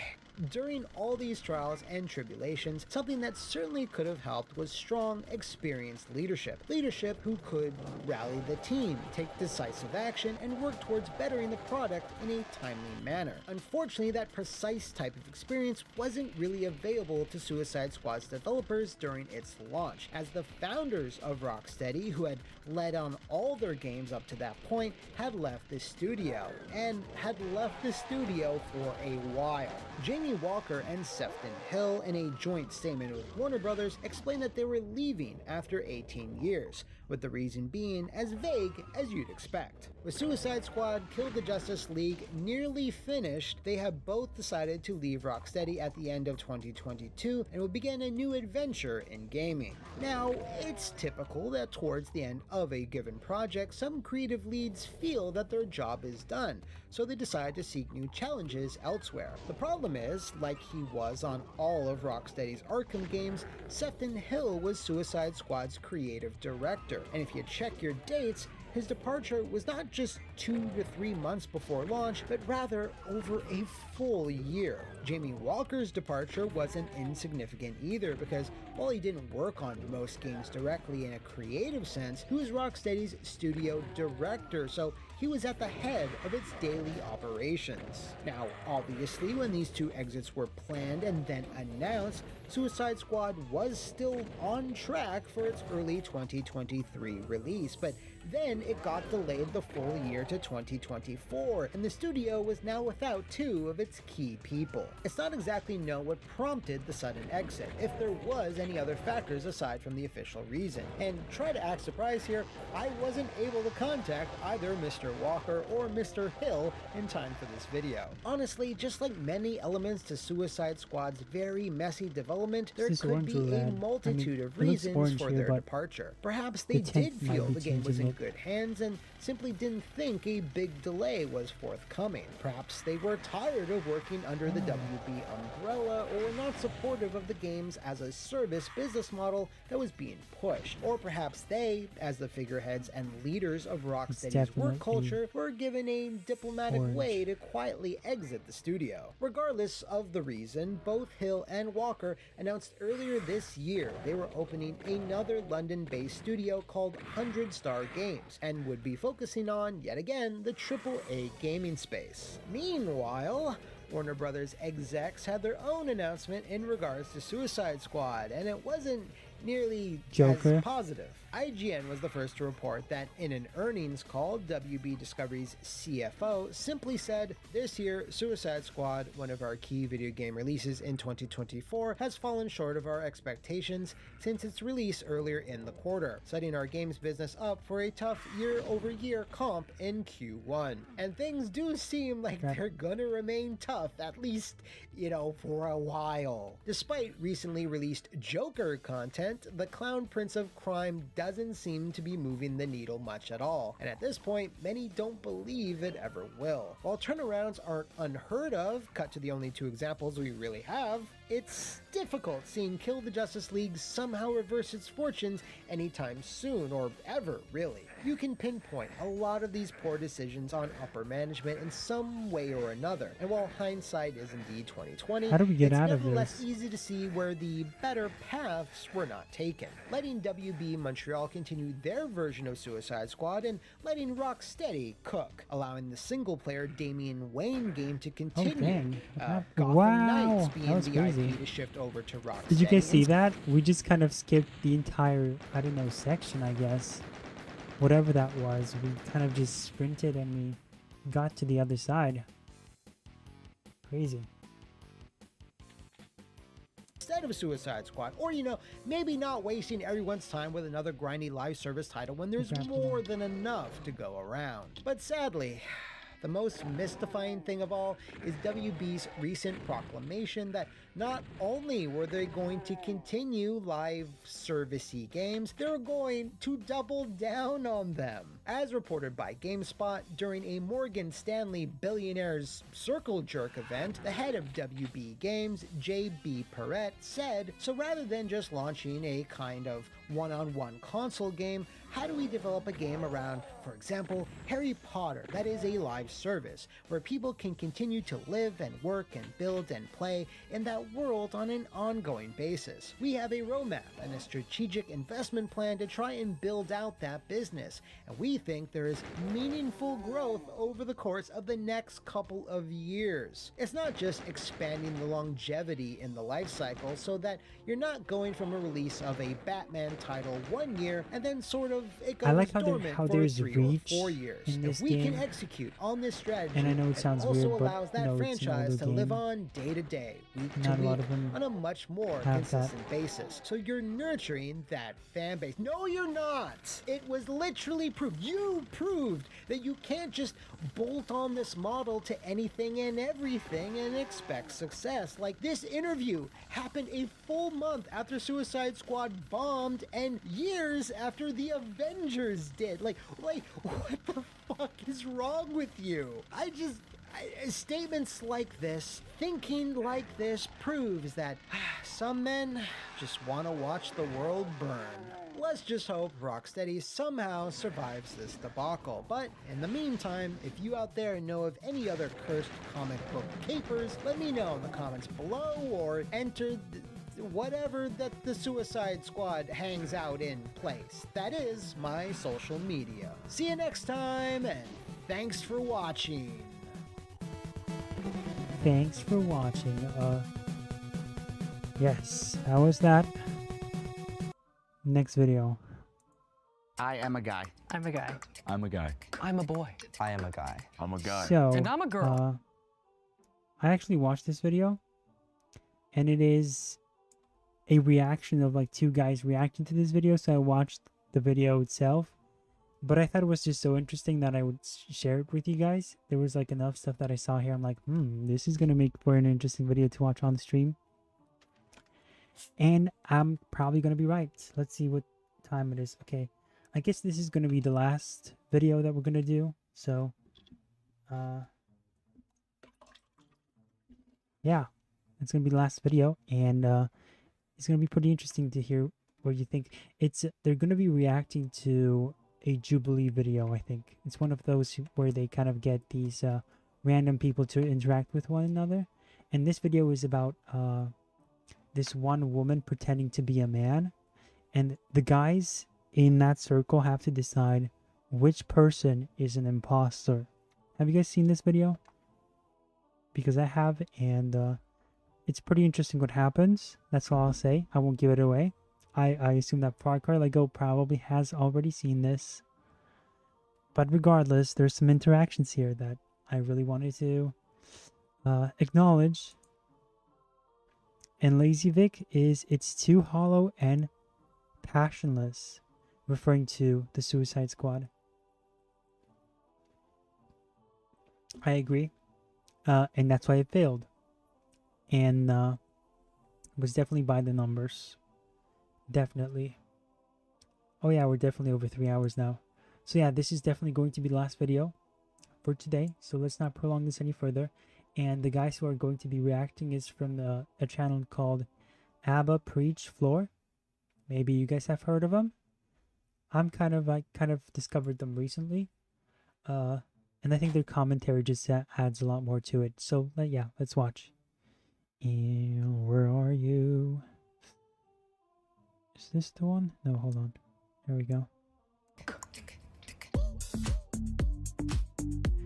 During all these trials and tribulations, something that certainly could have helped was strong, experienced leadership. Leadership who could rally the team, take decisive action, and work towards bettering the product in a timely manner. Unfortunately, that precise type of experience wasn't really available to Suicide Squad's developers during its launch, as the founders of Rocksteady, who had led on all their games up to that point, had left the studio, and had left the studio for a while. Jamie Jamie Walker and Sefton Hill, in a joint statement with Warner Brothers, explained that they were leaving after 18 years, with the reason being as vague as you'd expect. With Suicide Squad Kill the Justice League nearly finished, they have both decided to leave Rocksteady at the end of 2022 and will begin a new adventure in gaming. Now, it's typical that towards the end of a given project, some creative leads feel that their job is done, so they decide to seek new challenges elsewhere. The problem is, like he was on all of Rocksteady's Arkham games, Sefton Hill was Suicide Squad's creative director, and if you check your dates, his departure was not just 2 to 3 months before launch, but rather over a full year. Jamie Walker's departure wasn't insignificant either, because while he didn't work on most games directly in a creative sense, he was Rocksteady's studio director, so he was at the head of its daily operations. Now, obviously, when these two exits were planned and then announced, Suicide Squad was still on track for its early 2023 release, but then it got delayed the full year to 2024, and the studio was now without 2 of its key people. It's not exactly known what prompted the sudden exit, if there was any other factors aside from the official reason. And try to act surprised here, I wasn't able to contact either Mr. Walker or Mr. Hill in time for this video. Honestly, just like many elements to Suicide Squad's very messy development, there could be a multitude of reasons for their departure. Perhaps they did feel the game was in good hands and simply didn't think a big delay was forthcoming. Perhaps they were tired of working under the WB umbrella, or were not supportive of the games as a service business model that was being pushed. Or perhaps they, as the figureheads and leaders of Rocksteady's work culture, were given a diplomatic way to quietly exit the studio. Regardless of the reason, both Hill and Walker announced earlier this year they were opening another London-based studio called 100 Star Games, and would be focusing on, yet again, the AAA gaming space. Meanwhile, Warner Brothers execs had their own announcement in regards to Suicide Squad, and it wasn't nearly as positive. IGN was the first to report that in an earnings call, WB Discovery's CFO simply said, "This year, Suicide Squad, one of our key video game releases in 2024, has fallen short of our expectations since its release earlier in the quarter, setting our games business up for a tough year-over-year comp in Q1. And things do seem like they're gonna remain tough, at least, for a while." Despite recently released Joker content, the Clown Prince of Crime doesn't seem to be moving the needle much at all, and at this point, many don't believe it ever will. While turnarounds aren't unheard of, cut to the only 2 examples we really have, it's difficult seeing Kill the Justice League somehow reverse its fortunes anytime soon, or ever, really. You can pinpoint a lot of these poor decisions on upper management in some way or another, and while hindsight is indeed 2020, how do we get it's out of nevertheless this? easy to see where the better paths were not taken. Letting WB Montreal continue their version of Suicide Squad and letting Rocksteady cook, allowing the single-player Damian Wayne game to continue. Gotham Knights being the IP to shift over to Rocksteady. Did you guys see that? We just kind of skipped the entire, section, I guess. Whatever that was, we kind of just sprinted and we got to the other side. Crazy. Instead of Suicide Squad, or maybe not wasting everyone's time with another grindy live service title when there's more than enough to go around. But sadly, the most mystifying thing of all is WB's recent proclamation that not only were they going to continue live servicey games, they were going to double down on them. As reported by GameSpot, during a Morgan Stanley Billionaires Circle Jerk event, the head of WB Games, J.B. Perrette, said, "So rather than just launching a kind of one-on-one console game, how do we develop a game around, for example, Harry Potter that is a live service, where people can continue to live and work and build and play in that world on an ongoing basis? We have a roadmap and a strategic investment plan to try and build out that business, and we think there is meaningful growth over the course of the next couple of years. It's not just expanding the longevity in the life cycle so that you're not going from a release of a Batman title one year and then sort of of it goes I like dormant how for there's 3 reach or 4 years. in this If we game. can execute on this strategy, And I know it sounds also weird, but, allows that you know, it's an franchise older to live game. on day to day, week Not to a lot week, of them on a much more have that. consistent basis. So you're nurturing that fan base. No, you're not. It was literally proved. You proved that you can't just bolt on this model to anything and everything and expect success. Like, this interview happened a full month after Suicide Squad bombed and years after the Avengers did. Like what the fuck is wrong with you? Statements like this, thinking like this, proves that some men just want to watch the world burn. Let's just hope Rocksteady somehow survives this debacle. But in the meantime, if you out there know of any other cursed comic book capers, let me know in the comments below, or enter whatever that the Suicide Squad hangs out in place. That is my social media. See you next time, and thanks for watching. Thanks for watching. Yes, how was that? Next video. I am a guy. I'm a guy. I'm a guy. I'm a boy. I am a guy. I'm a guy. So, And I'm a girl. I actually watched this video, and it is a reaction of like 2 guys reacting to this video. So I watched the video itself, but I thought it was just so interesting that I would share it with you guys. There was like enough stuff that I saw here. I'm like, this is gonna make for an interesting video to watch on the stream. And I'm probably gonna be right. Let's see what time it is. Okay, I guess this is gonna be the last video that we're gonna do. So, yeah, it's gonna be the last video, and it's gonna be pretty interesting to hear what you think. They're gonna be reacting to a Jubilee video. I think it's one of those where they kind of get these random people to interact with one another, and this video is about this one woman pretending to be a man, and the guys in that circle have to decide which person is an imposter. Have you guys seen this video? Because I have, and it's pretty interesting what happens. That's all I'll say. I won't give it away. I assume that Far Cry Lego probably has already seen this. But regardless, there's some interactions here that I really wanted to acknowledge. And Lazy Vic is it's too hollow and passionless, referring to the Suicide Squad. I agree. And that's why it failed. And it was definitely by the numbers. Definitely. Oh yeah, we're definitely over 3 hours now. So yeah, this is definitely going to be the last video for today. So let's not prolong this any further. And the guys who are going to be reacting is from a channel called Abba Preach Floor. Maybe you guys have heard of them. I kind of discovered them recently. And I think their commentary just adds a lot more to it. So yeah, let's watch. And where are you? Is this the one? No, hold on. There we go.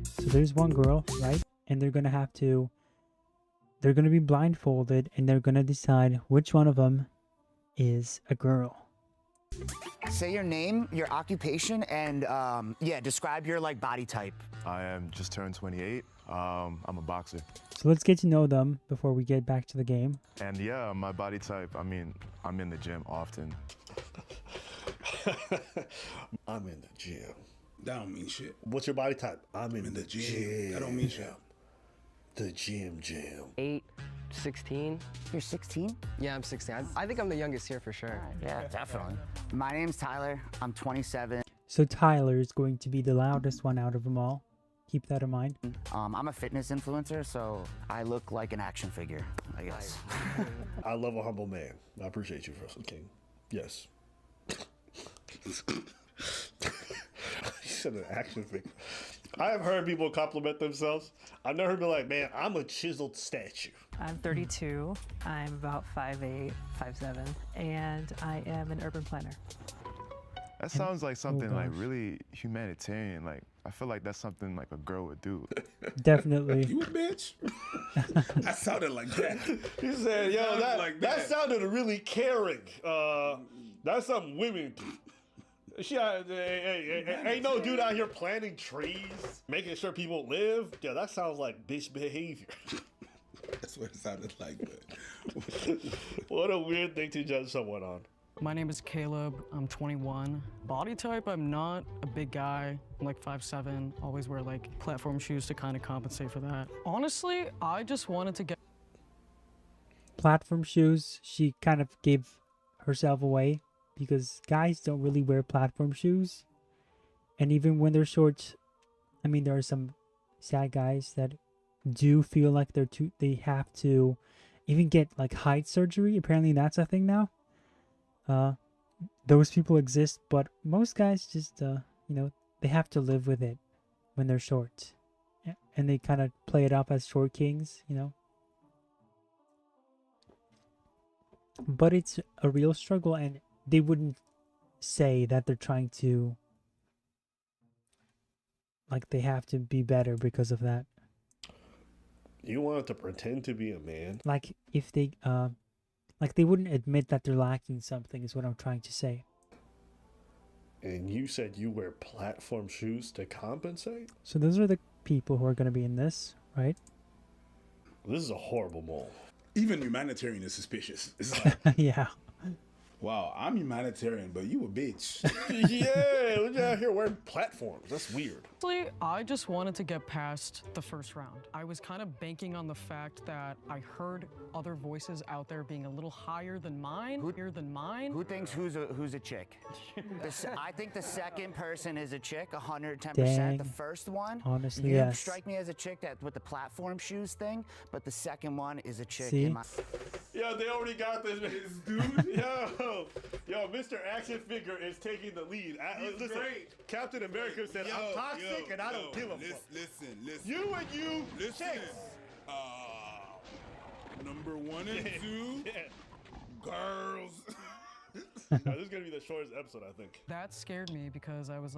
So there's one girl, right? And they're gonna be blindfolded, and they're gonna decide which one of them is a girl. Say your name, your occupation, and yeah, describe your body type. I am just turned 28. I'm a boxer. So let's get to know them before we get back to the game. And yeah, my body type, I mean, I'm in the gym often. I'm in the gym. That don't mean shit. What's your body type? I'm in the gym. That don't mean shit. The gym. 8, 16. You're 16? Yeah, I'm 16. I think I'm the youngest here for sure. Yeah, definitely. My name's Tyler. I'm 27. So Tyler is going to be the loudest one out of them all. Keep that in mind. I'm a fitness influencer, so I look like an action figure, I guess. I love a humble man. I appreciate you, Russell King. Yes. You said an action figure. I have heard people compliment themselves. I've never been like, man, I'm a chiseled statue. I'm 32. I'm about 5'8", 5'7", and I am an urban planner. That sounds like something like really humanitarian. Like, I feel like that's something like a girl would do. Definitely. You a bitch? I sounded like that. He said, yo, that sounded really caring. That's something women do. Ain't no dude out here planting trees, making sure people live. Yeah, that sounds like bitch behavior. That's what it sounded like. But what a weird thing to judge someone on. My name is Caleb. I'm 21. Body type, I'm not a big guy. I'm like 5'7". Always wear like platform shoes to kind of compensate for that. Honestly, I just wanted to get Platform shoes, she kind of gave herself away because guys don't really wear platform shoes. And even when they're short, I mean, there are some sad guys that do feel like they have to even get like height surgery. Apparently that's a thing now. Those people exist, but most guys just, they have to live with it when they're short. And they kind of play it up as short kings, But it's a real struggle, and they wouldn't say that they're trying to, like, they have to be better because of that. You wanted to pretend to be a man? Like, if they, they wouldn't admit that they're lacking something, is what I'm trying to say. And you said you wear platform shoes to compensate? So those are the people who are going to be in this, right? This is a horrible mole. Even humanitarian is suspicious. It's like, yeah. Wow, I'm humanitarian, but you a bitch. Yeah, look out here wearing platforms. That's weird. Honestly, I just wanted to get past the first round. I was kind of banking on the fact that I heard other voices out there being a little higher than mine. Who thinks who's a chick? I think the second person is a chick, 110%. Dang. The first one, honestly, you yes. strike me as a chick that with the platform shoes thing, but the second one is a chick. See? Yo, they already got this dude. Yo, Mr. Action Figure is taking the lead. Listen, great. Captain America said, I'm toxic and I don't give a fuck. Listen. You and you, listen. chicks. Number 1 and 2, girls. This is gonna be the shortest episode, I think. That scared me because I was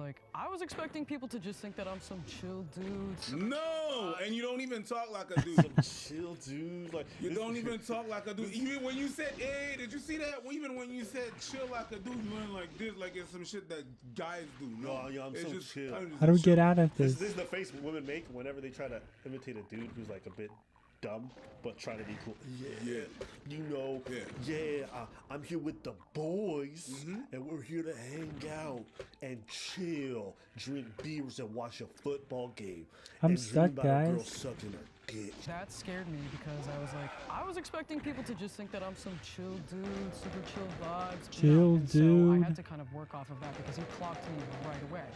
expecting people to just think that I'm some chill dude. No, and you don't even talk like a dude. Some chill dude. Like you don't even talk like a dude. Even when you said, "Hey," did you see that? Even when you said "chill like a dude," you went like this, like it's some shit that guys do. No, yo, I'm it's so just, chill. How do we get out of this? This is the face women make whenever they try to imitate a dude who's like a bit dumb but try to be cool. I'm here with the boys, and we're here to hang out and chill, drink beers, and watch a football game. I'm and stuck, dream about a girl guys. sucking her dick. That scared me because I was expecting people to just think that I'm some chill dude, super chill vibes. Chill and dude. So I had to kind of work off of that because he clocked me right away.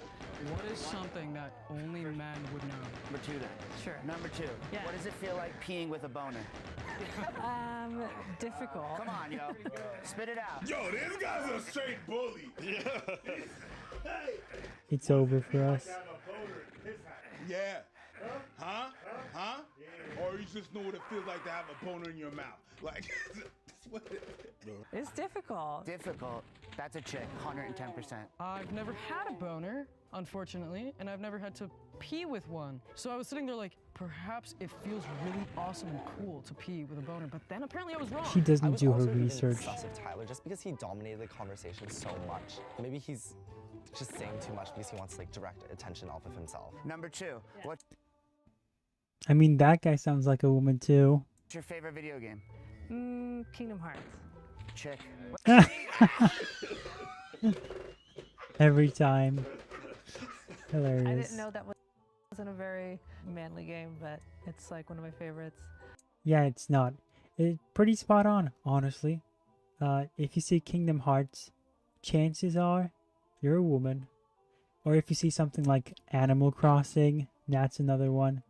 What is something that only men would know? Number 2 then. Sure. Number 2. Yeah. What does it feel like peeing with a boner? Difficult. Come on, yo. Spit it out. Yo, this guy's a straight bully. It's over for us. Yeah. Huh? Or you just know what it feels like to have a boner in your mouth. Like, that's what It's difficult. Difficult. That's a chick, 110%. I've never had a boner, unfortunately, and I've never had to pee with one. So I was sitting there like, perhaps it feels really awesome and cool to pee with a boner, but then apparently I was wrong. She doesn't I was do her also even research. sus of Tyler just because he dominated the conversation so much. Maybe he's just saying too much because he wants to like direct attention off of himself. Number 2. What's I mean, that guy sounds like a woman too. your favorite video game? Kingdom Hearts. Chick. Every time. Hilarious. I didn't know that wasn't a very manly game, but it's like one of my favorites. Yeah, it's not. It's pretty spot on, honestly. If you see Kingdom Hearts, chances are you're a woman. Or if you see something like Animal Crossing, that's another one.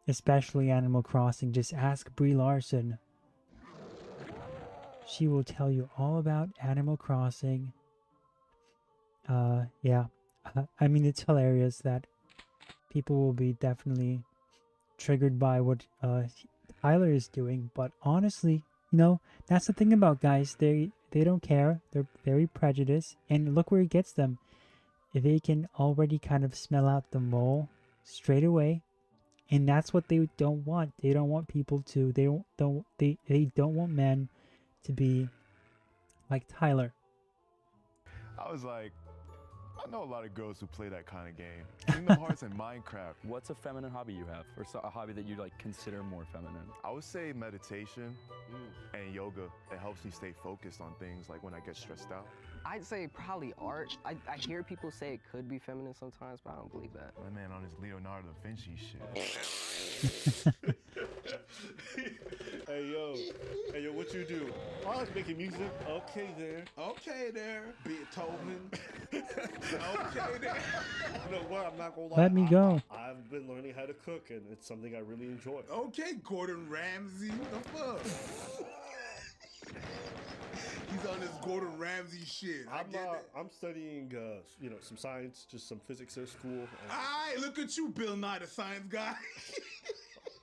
Especially Animal Crossing, just ask Brie Larson. She will tell you all about Animal Crossing. Yeah. I mean, it's hilarious that people will be definitely triggered by what Tyler is doing. But honestly, that's the thing about guys. They don't care. They're very prejudiced. And look where it gets them. They can already kind of smell out the mole straight away. And that's what they don't want. They don't want people to. They don't want men to be like Tyler. I was like, I know a lot of girls who play that kind of game. Kingdom Hearts and Minecraft. What's a feminine hobby you have, or a hobby that you like consider more feminine? I would say meditation and yoga. It helps me stay focused on things like when I get stressed out. I'd say probably art. I hear people say it could be feminine sometimes, but I don't believe that. My man on his Leonardo da Vinci shit. Hey yo, what you do? I like making music. Okay there, Beethoven. Okay there. You know what? I'm not gonna lie. Let me go. I've been learning how to cook, and it's something I really enjoy. Okay, Gordon Ramsay. What the fuck? He's on this Gordon Ramsay shit. I'm studying, some science, just some physics at school. Alright, look at you, Bill Nye, the science guy.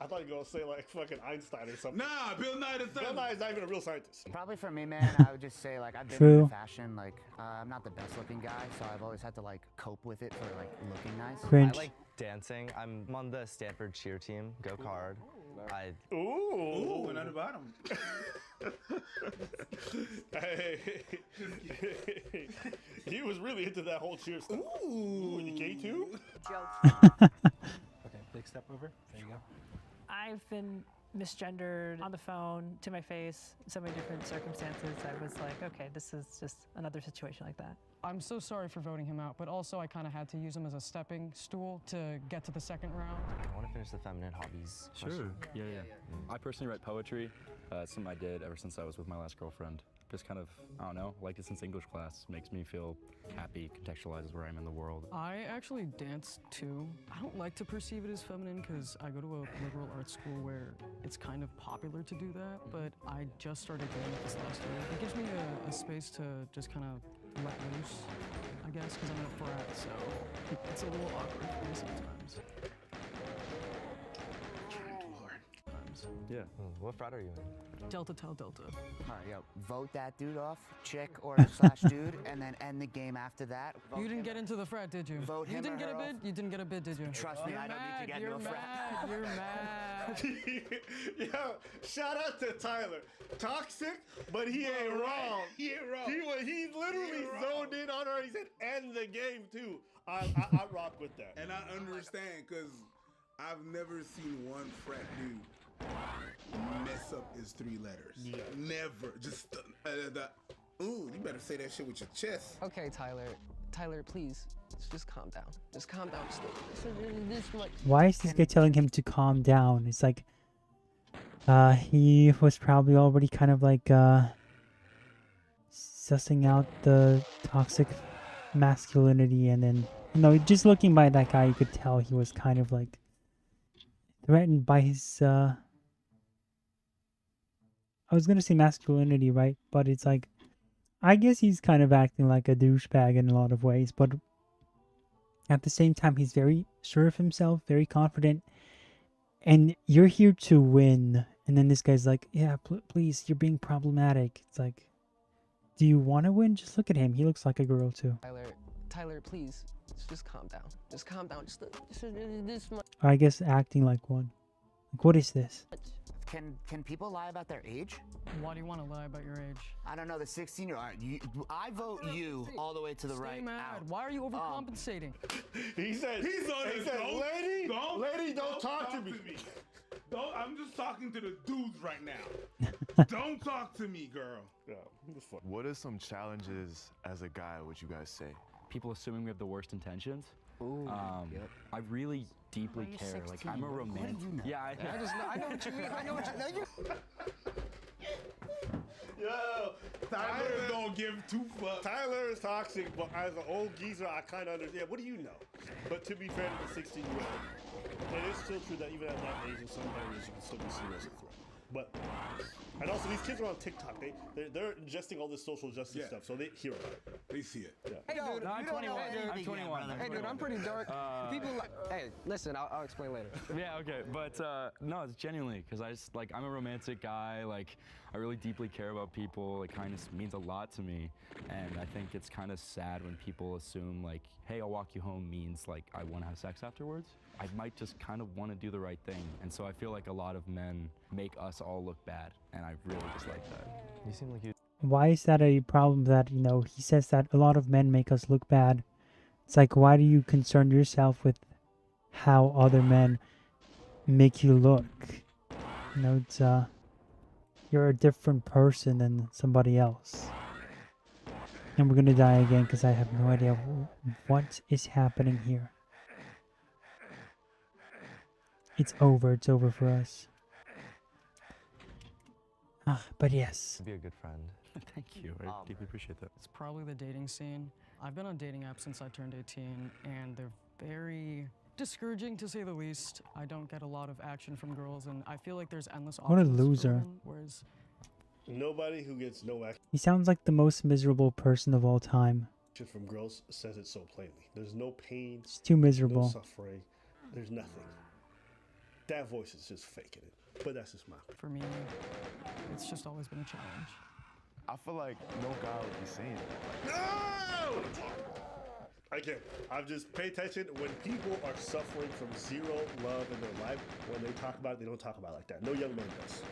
I thought you were gonna say like fucking Einstein or something. Nah, Bill Nye the scientist. Bill Nye is not even a real scientist. Probably for me, man, I would just say like I've been True. into fashion. Like I'm not the best looking guy, so I've always had to like cope with it for like looking nice. Cringe. I like dancing. I'm on the Stanford cheer team. Go Card. Ooh, and on the bottom. Hey, he was really into that whole cheer stuff. Ooh, you gay too? Okay, big step over. There you go. I've been misgendered on the phone, to my face, so many different circumstances. I was like, okay, this is just another situation like that. I'm so sorry for voting him out, but also I kind of had to use him as a stepping stool to get to the second round. I want to finish the feminine hobbies. Sure. Yeah. I personally write poetry. It's something I did ever since I was with my last girlfriend. Just kind of, I don't know, liked it since English class. Makes me feel happy, contextualizes where I am in the world. I actually dance too. I don't like to perceive it as feminine because I go to a liberal arts school where it's kind of popular to do that, but I just started doing it this last year. It gives me a space to just kind of let loose, I guess, because I'm in a frat, so it's a little awkward for me sometimes. Yeah. What frat are you in? Delta Tau Delta. All right, yo, vote that dude off, chick or slash dude, and then end the game after that. Vote You didn't him. get into the frat, did you? Vote You him didn't or get a her bid? off. You didn't get a bid, did you? Trust me, You're I don't need to get you're into a frat. mad. You're mad. Yo, shout out to Tyler. Toxic, but he ain't wrong. He ain't wrong. He literally zoned in on her. He said, end the game too. I rock with that. And I understand, because I've never seen one frat dude mess up his 3 letters. Yeah. Never. Just ooh, you better say that shit with your chest. Okay, Tyler, please, just calm down. Just calm down. This much. Why is this guy telling him to calm down? It's like he was probably already kind of like sussing out the toxic masculinity, and then just looking by that guy, you could tell he was kind of like threatened by his I was gonna say masculinity, right? But it's like, I guess he's kind of acting like a douchebag in a lot of ways, but at the same time, he's very sure of himself, very confident, and you're here to win. And then this guy's like, yeah, please, you're being problematic. It's like, do you want to win? Just look at him. He looks like a girl too. Tyler, please, just calm down. Just calm down. Just this much. Or I guess acting like one. Like, what is this? Can people lie about their age? Why do you want to lie about your age? I don't know, the 16-year-old. I vote you all the way to the right. Stay mad. Out. Why are you overcompensating? He said, lady, don't talk to me. I'm just talking to the dudes right now. Don't talk to me, girl. Yeah, What are some challenges as a guy, would you guys say? People assuming we have the worst intentions. Ooh, I really deeply care. Like, I'm a romantic. Yeah, I know what you mean. I know what you mean. Yo, Tyler don't give 2 fucks. Tyler is toxic, but as an old geezer, I kind of understand. What do you know? But to be fair to the 16-year-old, it is still true that even at that age, in some areas, you can still be seen as a threat. But, and also these kids are on TikTok. They're ingesting all this social justice stuff, so they hear about it. They see it. Yeah. Hey, dude, No, I'm 21. I'm 21. Hey, dude, I'm pretty dark. People, hey, listen, I'll explain later. Yeah, okay, but no, it's genuinely because I just like I'm a romantic guy. Like I really deeply care about people. It kind of means a lot to me, and I think it's kind of sad when people assume like, hey, I'll walk you home means like I want to have sex afterwards. I might just kind of want to do the right thing, and so I feel like a lot of men make us all look bad, and I really dislike that. You seem like you. Why is that a problem that, he says that a lot of men make us look bad, It's like, why do you concern yourself with how other men make you look? You know, it's you're a different person than somebody else. And we're gonna die again because I have no idea what is happening here. It's over for us. But yes. Be a good friend. Thank you. I deeply appreciate that. It's probably the dating scene. I've been on dating apps since I turned 18, and they're very discouraging to say the least. I don't get a lot of action from girls, and I feel like there's endless What a options for loser. women, whereas Nobody who gets no action He sounds like the most miserable person of all time. from girls says it so plainly. There's no pain. It's too No miserable. suffering. There's nothing. That voice is just faking it. But that's just my. for me, it's just always been a challenge. I feel like no guy would be saying that. No! Again, I've just pay attention when people are suffering from zero love in their life. When they talk about it, they don't talk about it like that. No young man does.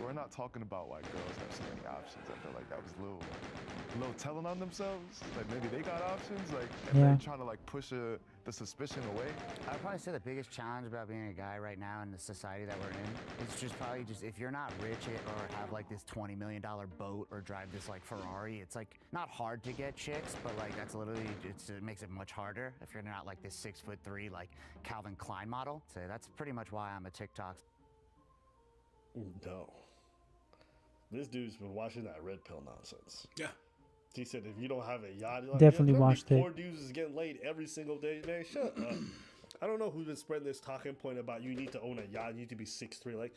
We're not talking about why girls have so many options. I feel like that was a little telling on themselves. Like maybe they got options, like, and Yeah. they trying to like push the suspicion away. I'd probably say the biggest challenge about being a guy right now in the society that we're in is just probably just if you're not rich or have like this $20 million boat or drive this like Ferrari, it's like not hard to get chicks, but like that's literally it makes it much harder if you're not like this 6'3" like Calvin Klein model. So that's pretty much why I'm a TikTok. No. This dude's been watching that red pill nonsense. Yeah. He said if you don't have a yacht, you're like, Definitely yeah, how many watched it. poor dudes is getting laid every single day. Man, shut up. I don't know who's been spreading this talking point about you need to own a yacht, you need to be 6'3". Like,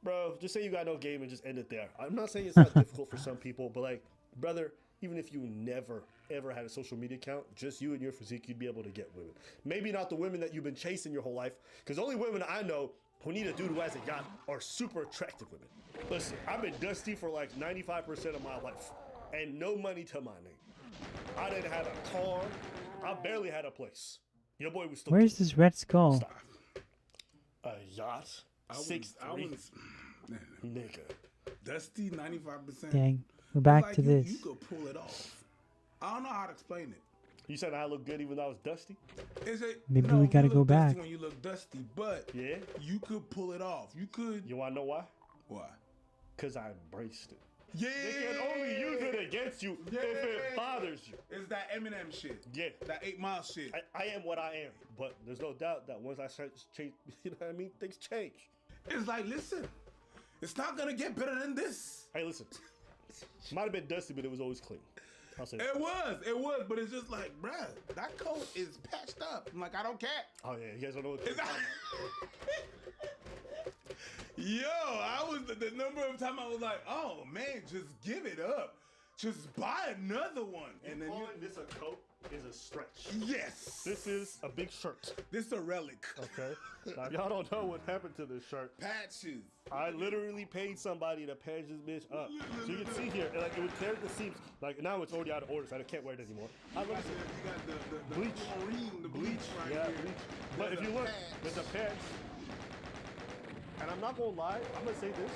bro, just say you got no game and just end it there. I'm not saying it's not difficult for some people, but like, brother, even if you never ever had a social media account, just you and your physique, you'd be able to get women. Maybe not the women that you've been chasing your whole life, because the only women I know who need a dude who has a yacht are super attractive women. Listen, I've been dusty for like 95% of my life, and no money to my name. I didn't have a car. I barely had a place. Your boy was still. Where's this red skull? Stop. A yacht? 6'3"? Nigga. Dusty, 95%. Dang, we're back It's to like this. You could pull it off. I don't know how to explain it. You said I look good even though I was dusty? Is it? Maybe no, we gotta you go look dusty back. when you look dusty, but yeah, you could pull it off. You could. You want to know why? Why? Because I embraced it. Yeah. They can only use it against you if it bothers you. It's that Eminem shit. Yeah. That 8 Mile shit. I am what I am, but there's no doubt that once I start to change, you know what I mean? Things change. It's like, listen, it's not gonna get better than this. Hey, listen. Might have been dusty, but it was always clean. I'll say that. It was, but it's just like, bruh, that coat is patched up. I'm like, I don't care. Oh yeah, you guys don't know what Yo, I was the number of time I was like, oh man, just give it up. Just buy another one. And then calling this a coat is a stretch. Yes. This is a big shirt. This a relic. Okay. Now y'all don't know what happened to this shirt. Patches. I literally paid somebody to patch this bitch up. So you can see here, like it would tear the seams. Like now it's already out of order, so I can't wear it anymore. I love it. You got the Bleach. chlorine, the bleach right Yeah, here. bleach. But if you look, there's a patch. And I'm not gonna lie, I'm gonna say this.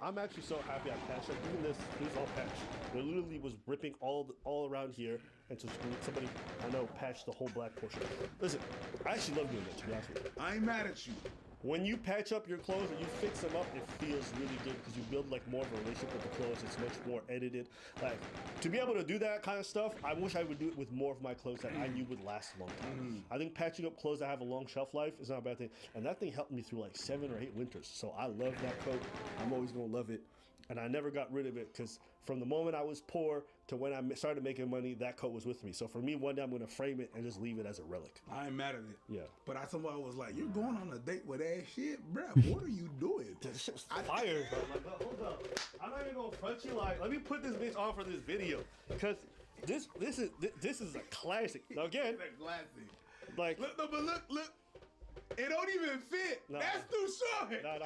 I'm actually so happy I patched it. Even this all patched. It literally was ripping all around here, and so somebody I know patched the whole black portion. Listen, I actually love doing that, to be honest with you. I ain't mad at you. When you patch up your clothes and you fix them up, it feels really good because you build like more of a relationship with the clothes. It's much more edited. Like to be able to do that kind of stuff, I wish I would do it with more of my clothes that I knew would last a long time. I think patching up clothes that have a long shelf life is not a bad thing, and that thing helped me through like 7 or 8 winters. So I love that coat. I'm always gonna love it, and I never got rid of it because from the moment I was poor to when I started making money, that coat was with me. So for me, one day I'm gonna frame it and just leave it as a relic. I ain't mad at it. Yeah. But somebody was like, you're going on a date with that shit? Bruh, what are you doing? This shit was fire, bro. Like, hold up. I'm not even gonna front you. Like, let me put this bitch on for this video because this is a classic. Now again, It's a classic. like Look, no, but look. It don't even fit. No. That's too short. no.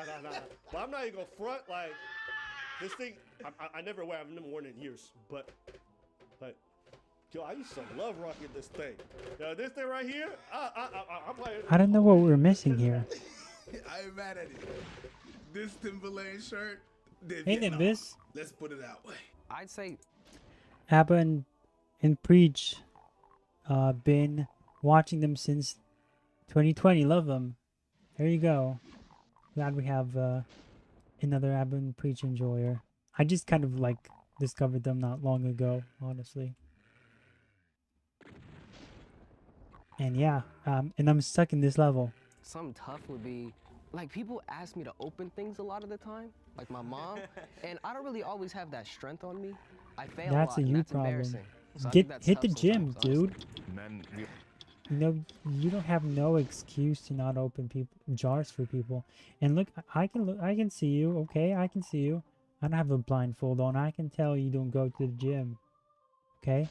But I'm not even gonna front like this thing. I never wear. I've never worn it in years. But like, yo, I used to love rocking this thing. Yo, this thing right here. I'm like. I don't know what we're missing here. I ain't mad at it. This Timberland shirt. Ain't it this? Let's put it that way. I'd say ABBA and Preach been watching them since 2020. Love them. There you go. Glad we have another Abin Preach enjoyer. I just kind of like discovered them not long ago, honestly. And yeah, and I'm stuck in this level. Something tough would be, like, people ask me to open things a lot of the time, like my mom, and I don't really always have that strength on me. I fail That's a lot, a and you that's problem. embarrassing. So I think that's Hit tough the gym, sometimes, honestly. dude. Men, You know, you don't have no excuse to not open jars for people. And look, I can see you. Okay, I can see you. I don't have a blindfold on. I can tell you don't go to the gym. Okay,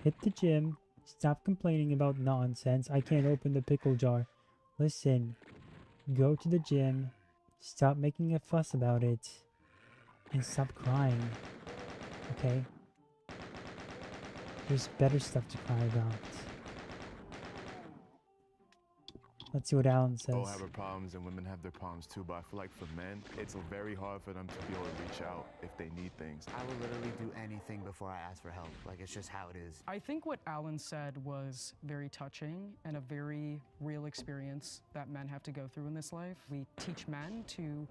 hit the gym. Stop complaining about nonsense. I can't open the pickle jar. Listen, go to the gym. Stop making a fuss about it, and stop crying. Okay. There's better stuff to cry about. Let's see what Alan says. all have their problems and women have their problems too, but I feel like for men, it's very hard for them to be able to reach out if they need things. I will literally do anything before I ask for help. Like, it's just how it is. I think what Alan said was very touching and a very real experience that men have to go through in this life. We teach men to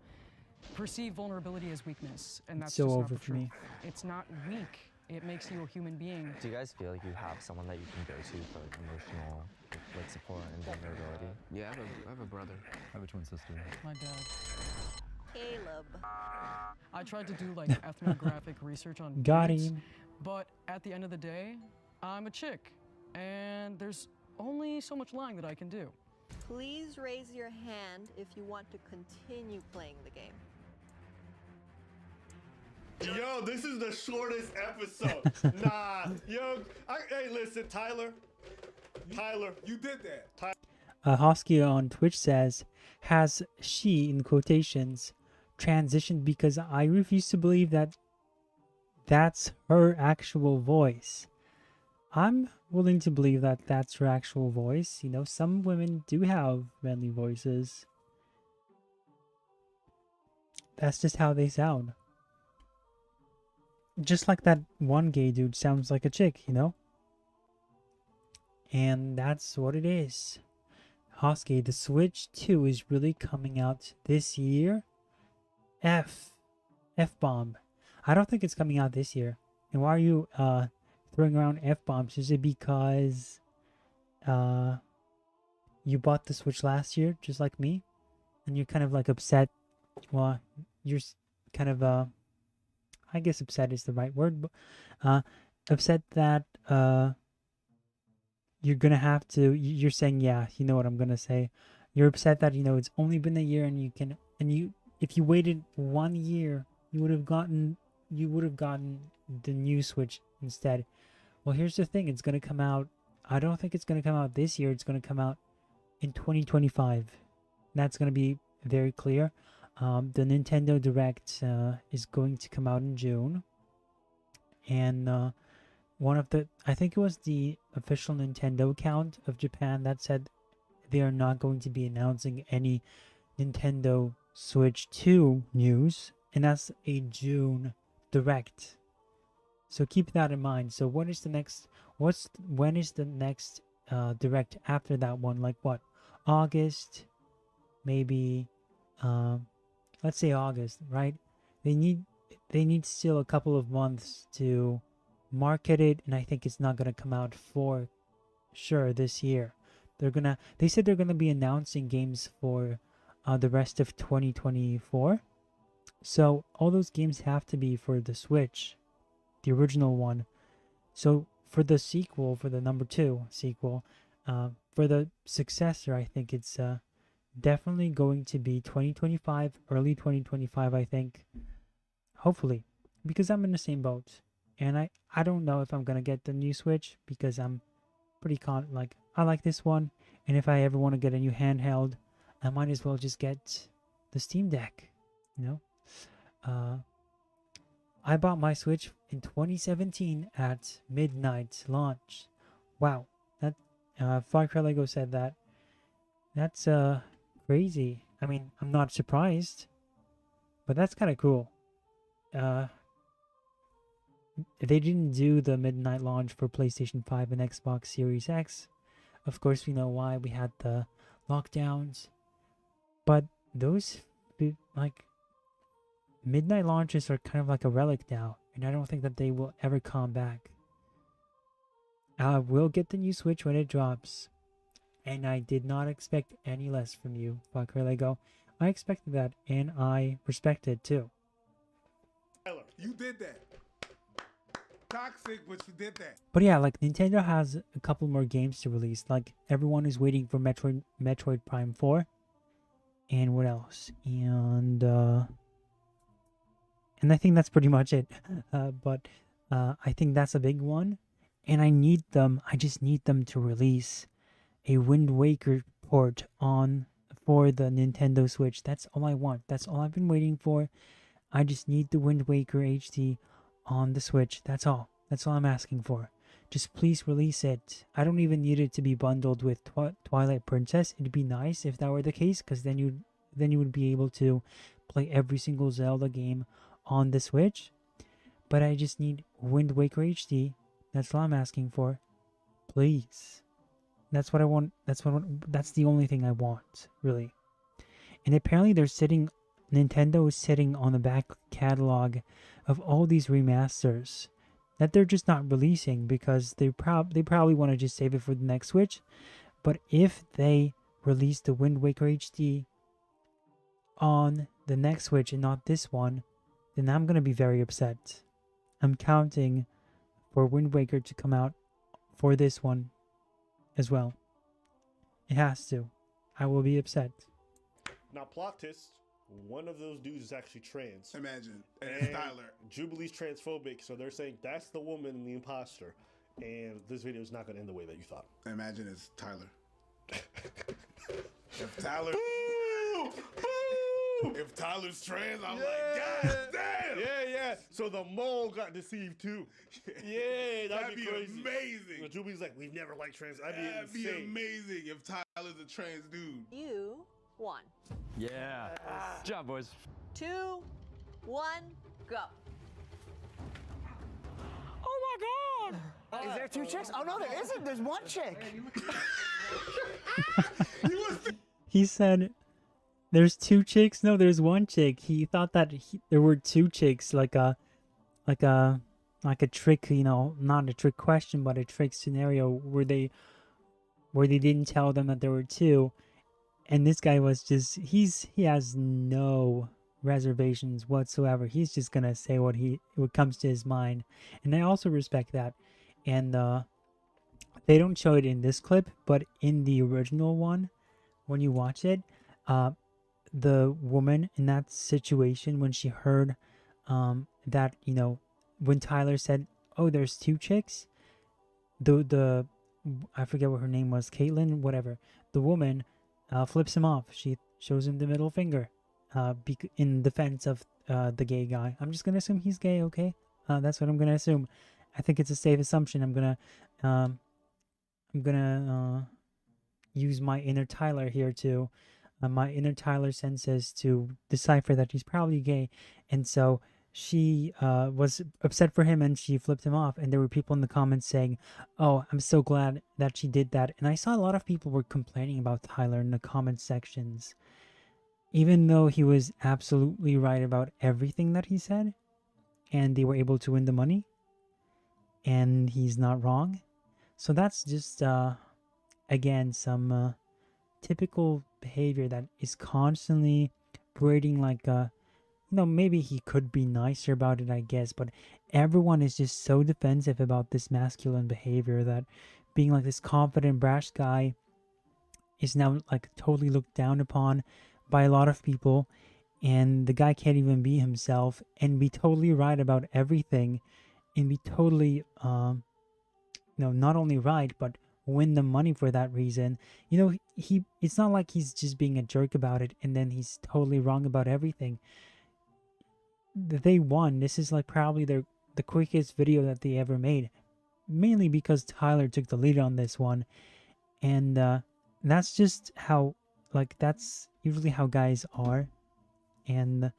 perceive vulnerability as weakness, and that's so just over not the for truth. me. It's not weak. It makes you a human being. Do you guys feel like you have someone that you can go to for emotional like support and vulnerability? Yeah, I have a brother. I have a twin sister. My dad. Caleb. I tried to do like ethnographic research on Got dudes, him. but at the end of the day, I'm a chick, and there's only so much lying that I can do. Please raise your hand if you want to continue playing the game. Yo, this is the shortest episode. Nah, yo, hey, listen, Tyler, you did that. Hosky on Twitch says, has she, in quotations, transitioned because I refuse to believe that that's her actual voice. I'm willing to believe that that's her actual voice. You know, some women do have manly voices. That's just how they sound. Just like that one gay dude sounds like a chick, you know? And that's what it is. Hosky, the Switch 2 is really coming out this year. F-bomb. I don't think it's coming out this year. And why are you throwing around F-bombs? Is it because you bought the Switch last year, just like me? And you're kind of like upset. Well, you're kind of, I guess upset is the right word, but upset that you're gonna have to, you're saying, yeah, you know what I'm gonna say. You're upset that, you know, it's only been a year and you can, and you, if you waited 1 year, you would have gotten the new Switch instead. Well, here's the thing, it's gonna come out, I don't think it's gonna come out this year, it's gonna come out in 2025. That's gonna be very clear. The Nintendo Direct is going to come out in June. And one of the, I think it was the official Nintendo account of Japan that said they are not going to be announcing any Nintendo Switch 2 news. And that's a June Direct. So keep that in mind. So when is the next, when is the next Direct after that one? Like what? August? Maybe, let's say August, right? They need still a couple of months to market it, and I think it's not gonna come out for sure this year. They said they're gonna be announcing games for the rest of 2024. So all those games have to be for the Switch, the original one. So for the sequel, for the number 2 sequel, for the successor, I think it's definitely going to be 2025, early 2025, I think. Hopefully, because I'm in the same boat. And I don't know if I'm going to get the new Switch because I'm pretty I like this one. And if I ever want to get a new handheld, I might as well just get the Steam Deck, you know? I bought my Switch in 2017 at midnight launch. Wow. That, Far Cry Lego said that. That's, crazy. I mean, I'm not surprised, but that's kind of cool. they didn't do the midnight launch for PlayStation 5 and Xbox Series X. Of course, we know why. We had the lockdowns. But those, like, midnight launches are kind of like a relic now. And I don't think that they will ever come back. I will get the new Switch when it drops. And I did not expect any less from you, Fucker Lego. I expected that, and I respect it too. Tyler, you did that. Toxic, but you did that. But yeah, like, Nintendo has a couple more games to release. Like, everyone is waiting for Metroid Prime 4. And what else? And I think that's pretty much it. But I think that's a big one. And I just need them to release a Wind Waker port for the Nintendo Switch. That's all I want. That's all I've been waiting for. I just need the Wind Waker HD on the Switch. That's all. That's all I'm asking for. Just please release it. I don't even need it to be bundled with Twilight Princess. It'd be nice if that were the case, because then you would be able to play every single Zelda game on the Switch. But I just need Wind Waker HD. That's all I'm asking for. Please. That's what I want. That's the only thing I want, really. And apparently Nintendo is sitting on the back catalog of all these remasters that they're just not releasing because they probably want to just save it for the next Switch. But if they release the Wind Waker HD on the next Switch and not this one, then I'm going to be very upset. I'm counting for Wind Waker to come out for this one as well. It has to. I will be upset. Now, plot twist, one of those dudes is actually trans. Imagine. And it's Tyler. Jubilee's transphobic, so they're saying that's the woman and the imposter. And this video is not going to end the way that you thought. Imagine it's Tyler. If Tyler... If Tyler's trans, I'm like, God damn! Yeah. So the mole got deceived too. Yeah, that'd be crazy. Amazing. Jubilee's like, we've never liked trans. That'd be amazing if Tyler's a trans dude. You won. Yeah. Good job, boys. 2, 1, go. Oh my God! Is there 2 chicks? Oh no, there isn't. There's 1 chick. He said there's 2 chicks. No, there's 1 chick. He thought that there were 2 chicks, like a trick, not a trick question, but a trick scenario where they didn't tell them that there were 2. And this guy was just, he has no reservations whatsoever. He's just gonna say what comes to his mind. And I also respect that. And they don't show it in this clip, but in the original one, when you watch it, the woman in that situation, when she heard that, when Tyler said, oh, there's 2 chicks, the I forget what her name was, Caitlin, whatever, the woman flips him off. She shows him the middle finger in defense of the gay guy. I'm just gonna assume he's gay, okay? That's what I'm gonna assume. I think it's a safe assumption. I'm gonna use my inner Tyler here to my inner Tyler senses to decipher that he's probably gay. And so she was upset for him and she flipped him off. And there were people in the comments saying, oh, I'm so glad that she did that. And I saw a lot of people were complaining about Tyler in the comment sections, even though he was absolutely right about everything that he said. And they were able to win the money. And he's not wrong. So that's just, again, some typical behavior that is constantly breeding like maybe he could be nicer about it, I guess, but everyone is just so defensive about this masculine behavior that being like this confident, brash guy is now like totally looked down upon by a lot of people, and the guy can't even be himself and be totally right about everything and be totally not only right but win the money for that reason. It's not like he's just being a jerk about it and then he's totally wrong about everything. They won. This is like probably the quickest video that they ever made, mainly because Tyler took the lead on this one. And that's just how, like, that's usually how guys are. And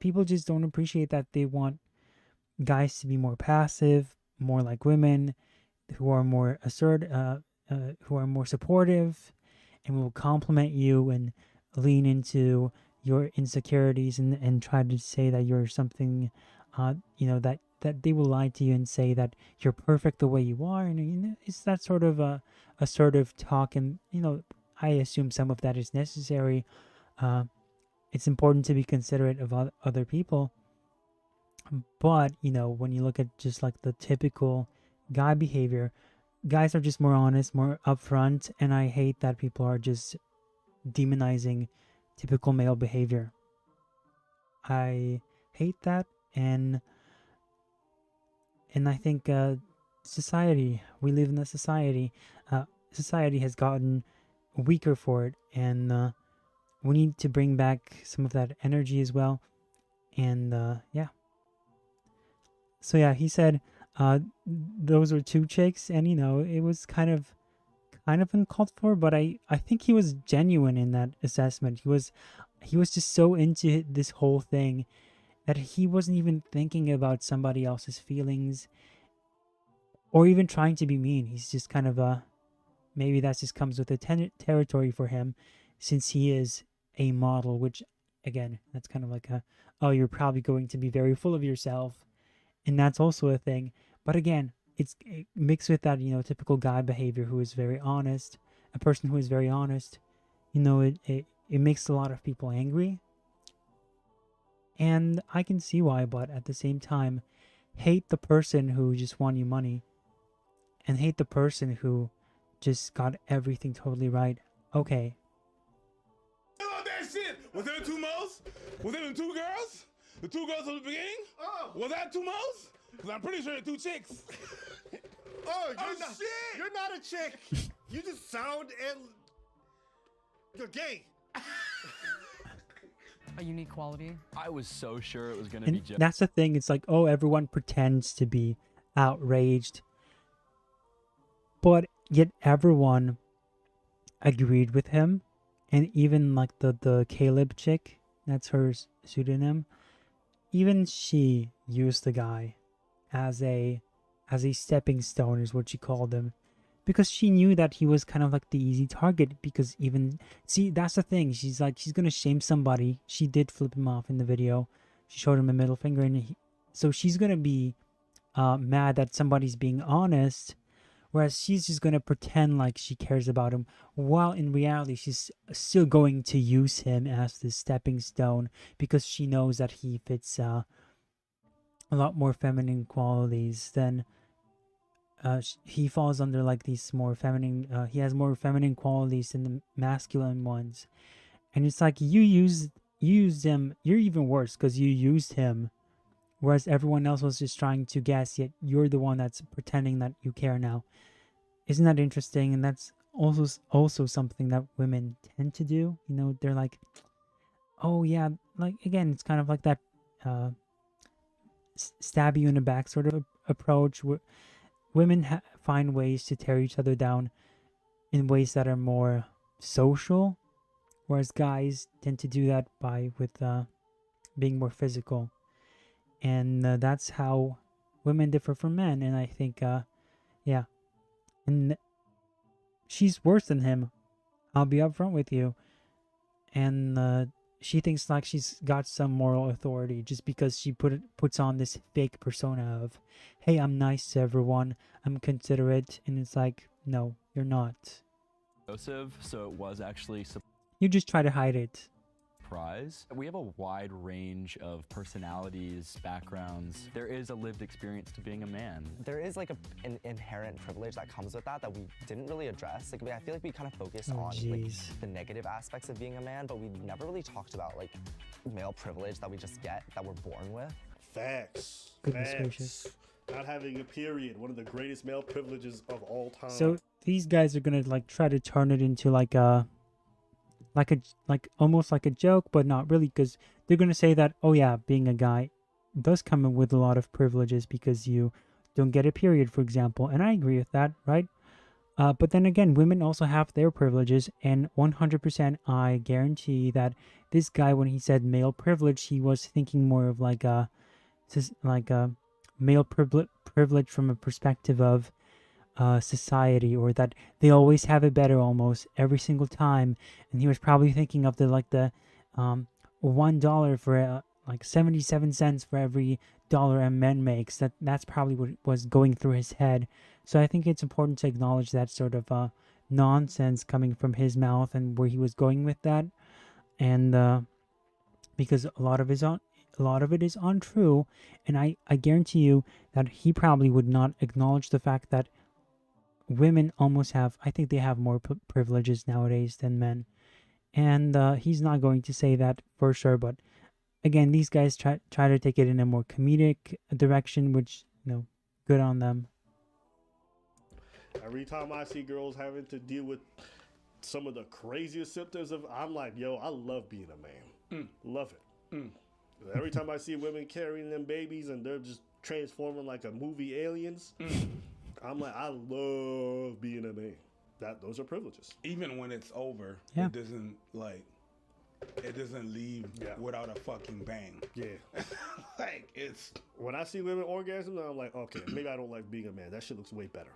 people just don't appreciate that. They want guys to be more passive, more like women, who are more who are more supportive, and will compliment you and lean into your insecurities and try to say that you're something, that they will lie to you and say that you're perfect the way you are, and it's that sort of assertive talk, and I assume some of that is necessary. It's important to be considerate of other people, but when you look at just like the typical guy behavior, guys are just more honest, more upfront, and I hate that people are just demonizing typical male behavior. I hate that, and I think society, we live in a society, society has gotten weaker for it, and we need to bring back some of that energy as well. And yeah. So yeah, he said those were two chicks, and it was kind of uncalled for, but I think he was genuine in that assessment. He was just so into this whole thing that he wasn't even thinking about somebody else's feelings or even trying to be mean. He's just kind of maybe that just comes with the territory for him, since he is a model, which again, that's kind of like oh, you're probably going to be very full of yourself, and that's also a thing. But again, it mixed with that typical guy behavior, who is very honest, a person who is very honest. It makes a lot of people angry, and I can see why. But at the same time, hate the person who just won you money, and hate the person who just got everything totally right. Okay. Oh, that shit! Was there two moles? Was there two girls? The two girls from the beginning? Oh. Was that two moles? Because I'm pretty sure they're two chicks. Oh, Oh, not, shit! You're not a chick. You just sound and you're gay. A unique quality. I was so sure it was gonna And be Joe. that's the thing. It's like, oh, everyone pretends to be outraged, but yet everyone agreed with him. And even like the Caleb chick, that's her pseudonym, even she used the guy as a stepping stone, is what she called him, because she knew that he was kind of like the easy target. Because that's the thing, she's gonna shame somebody. She did flip him off in the video. She showed him a middle finger, and so she's gonna be mad that somebody's being honest, whereas she's just gonna pretend like she cares about him, while in reality she's still going to use him as the stepping stone, because she knows that he fits a lot more feminine qualities than he falls under like these more feminine. He has more feminine qualities than the masculine ones, and it's like you used him. You're even worse because you used him, whereas everyone else was just trying to guess. Yet you're the one that's pretending that you care now. Isn't that interesting? And that's also something that women tend to do. They're like, oh yeah, like again, it's kind of like that stab you in the back sort of approach. Women find ways to tear each other down in ways that are more social, whereas guys tend to do that with being more physical. And that's how women differ from men. And I think, yeah. And she's worse than him. I'll be upfront with you. And she thinks like she's got some moral authority just because she puts on this fake persona of, hey, I'm nice to everyone, I'm considerate, and it's like, no, you're not. Joseph, so it was actually You just try to hide it. surprise. We have a wide range of personalities, backgrounds. There is a lived experience to being a man. There is like an inherent privilege that comes with that we didn't really address. Like, I feel like we kind of focused on like the negative aspects of being a man, but we never really talked about like male privilege that we just get, that we're born with. Facts. Goodness Facts. gracious. Not having a period, one of the greatest male privileges of all time. So these guys are gonna like try to turn it into like almost like a joke, but not really, because they're gonna say that, oh yeah, being a guy does come in with a lot of privileges because you don't get a period, for example, and I agree with that, right? But then again, women also have their privileges, and 100% I guarantee that this guy, when he said male privilege, he was thinking more of like a male privilege from a perspective of society, or that they always have it better almost every single time. And he was probably thinking of the $1 for like 77 cents for every dollar a man makes. That's probably what was going through his head. So I think it's important to acknowledge that sort of nonsense coming from his mouth and where he was going with that. And because a lot of it is untrue, and I guarantee you that he probably would not acknowledge the fact that women almost have, I think they have more privileges nowadays than men. And he's not going to say that for sure, but again, these guys try to take it in a more comedic direction, which, good on them. Every time I see girls having to deal with some of the craziest symptoms I'm like, yo, I love being a man. Love it. Every time I see women carrying them babies and they're just transforming like a movie Aliens, I'm like, I love being a man. Those are privileges. Even when it's over, it doesn't leave without a fucking bang. Yeah. It's when I see women orgasm, I'm like, okay, maybe I don't like being a man. That shit looks way better.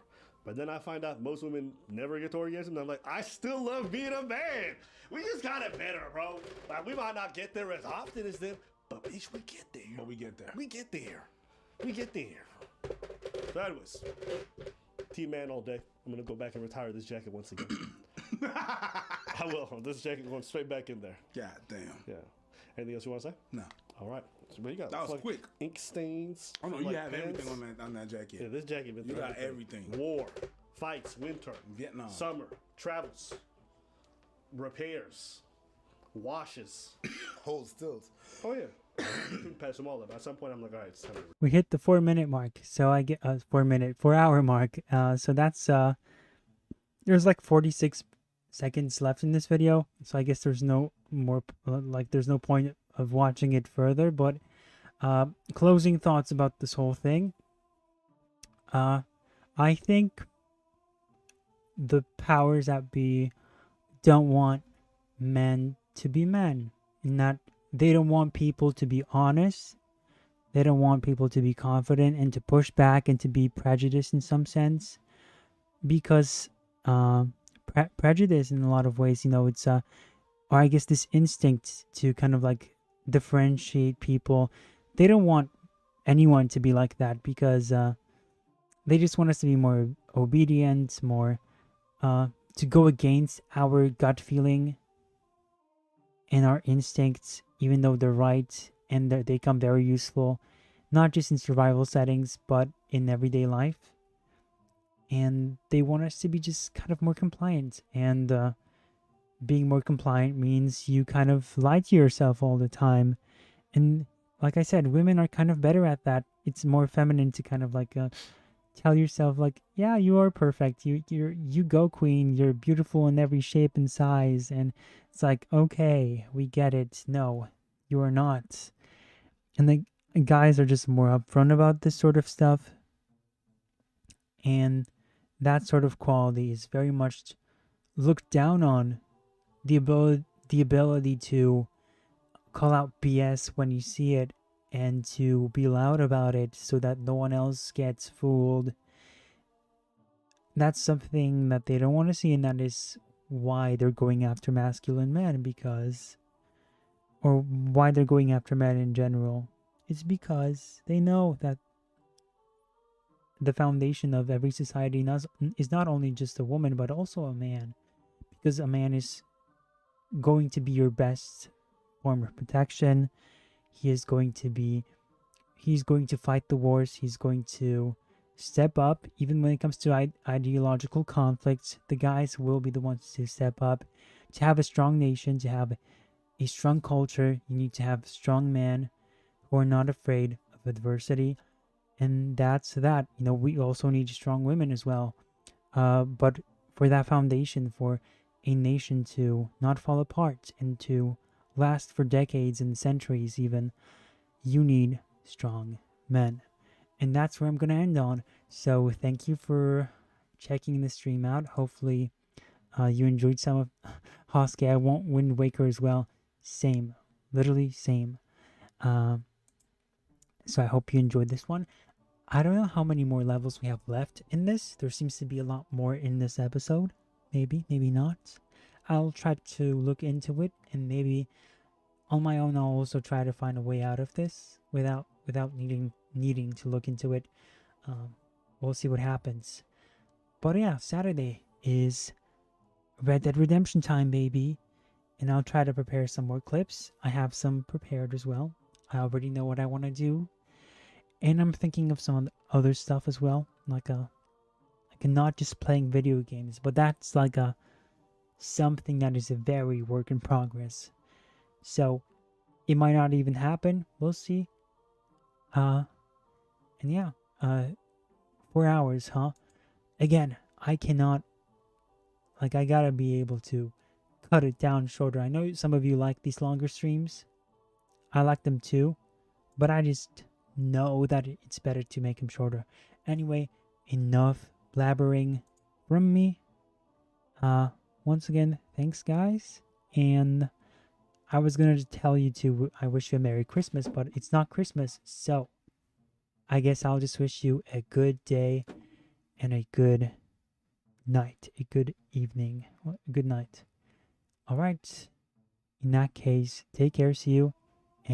But then I find out most women never get to orgasm, and I'm like, I still love being a man. We just got it better, bro. Like, we might not get there as often as them, but bitch, we get there. But we get there. We get there. We get there. So anyways, team man all day. I'm going to go back and retire this jacket once again. I will. This jacket going straight back in there. God damn. Yeah. Anything else you want to say? No. All right. So what you got? That was quick. Ink stains. Oh no, you like have pens. everything on that jacket. Yeah, this jacket been You through got everything. War, fights, winter, Vietnam, summer, travels, repairs, washes, hold stills. Oh yeah. Couldn't pass them all up. At some point, I'm like, all right, it's time to. We hit the 4-minute mark, so I get 4-hour mark. So that's there's like 46 seconds left in this video, so I guess there's no more there's no point of watching it further. But closing thoughts about this whole thing. I think the powers that be don't want men to be men, and that they don't want people to be honest. They don't want people to be confident and to push back and to be prejudiced in some sense, because prejudice in a lot of ways, it's or I guess this instinct to kind of like differentiate people. They don't want anyone to be like that, because they just want us to be more obedient, more to go against our gut feeling and our instincts, even though they're right and they come very useful, not just in survival settings, but in everyday life. And they want us to be just kind of more compliant. And being more compliant means you kind of lie to yourself all the time. And like I said, women are kind of better at that. It's more feminine to kind of like tell yourself like, yeah, you are perfect. You go, queen. You're beautiful in every shape and size. And it's like, okay, we get it. No, you are not. And the guys are just more upfront about this sort of stuff. And that sort of quality is very much looked down on. The ability to call out BS when you see it, and to be loud about it so that no one else gets fooled. That's something that they don't want to see, and that is why they're going after masculine men, or why they're going after men in general. It's because they know that the foundation of every society is not only just a woman, but also a man. Because a man is going to be your best form of protection. He's going to fight the wars. He's going to step up. Even when it comes to ideological conflicts, the guys will be the ones to step up. To have a strong nation, to have a strong culture, you need to have strong men who are not afraid of adversity. And that's that. We also need strong women as well. But for that foundation, for a nation to not fall apart and to last for decades and centuries even, you need strong men. And that's where I'm going to end on. So thank you for checking the stream out. Hopefully you enjoyed some of Hosky. I want Wind Waker as well. Same. Literally same. So I hope you enjoyed this one. I don't know how many more levels we have left in this. There seems to be a lot more in this episode. Maybe, maybe not. I'll try to look into it, and maybe on my own I'll also try to find a way out of this without needing to look into it. We'll see what happens. But yeah, Saturday is Red Dead Redemption time, baby. And I'll try to prepare some more clips. I have some prepared as well. I already know what I want to do. And I'm thinking of some other stuff as well. Like not just playing video games, but that's like something that is a very work in progress. So it might not even happen. We'll see. And yeah, 4 hours, huh? Again, I cannot, like, I gotta be able to cut it down shorter. I know some of you like these longer streams. I like them too, but I just know that it's better to make them shorter. Anyway, enough blabbering from me. Once again, thanks guys, and I was gonna tell you to I wish you a Merry Christmas, but it's not Christmas, so I guess I'll just wish you a good day and a good night, a good evening, good night. All right. In that case, take care. See you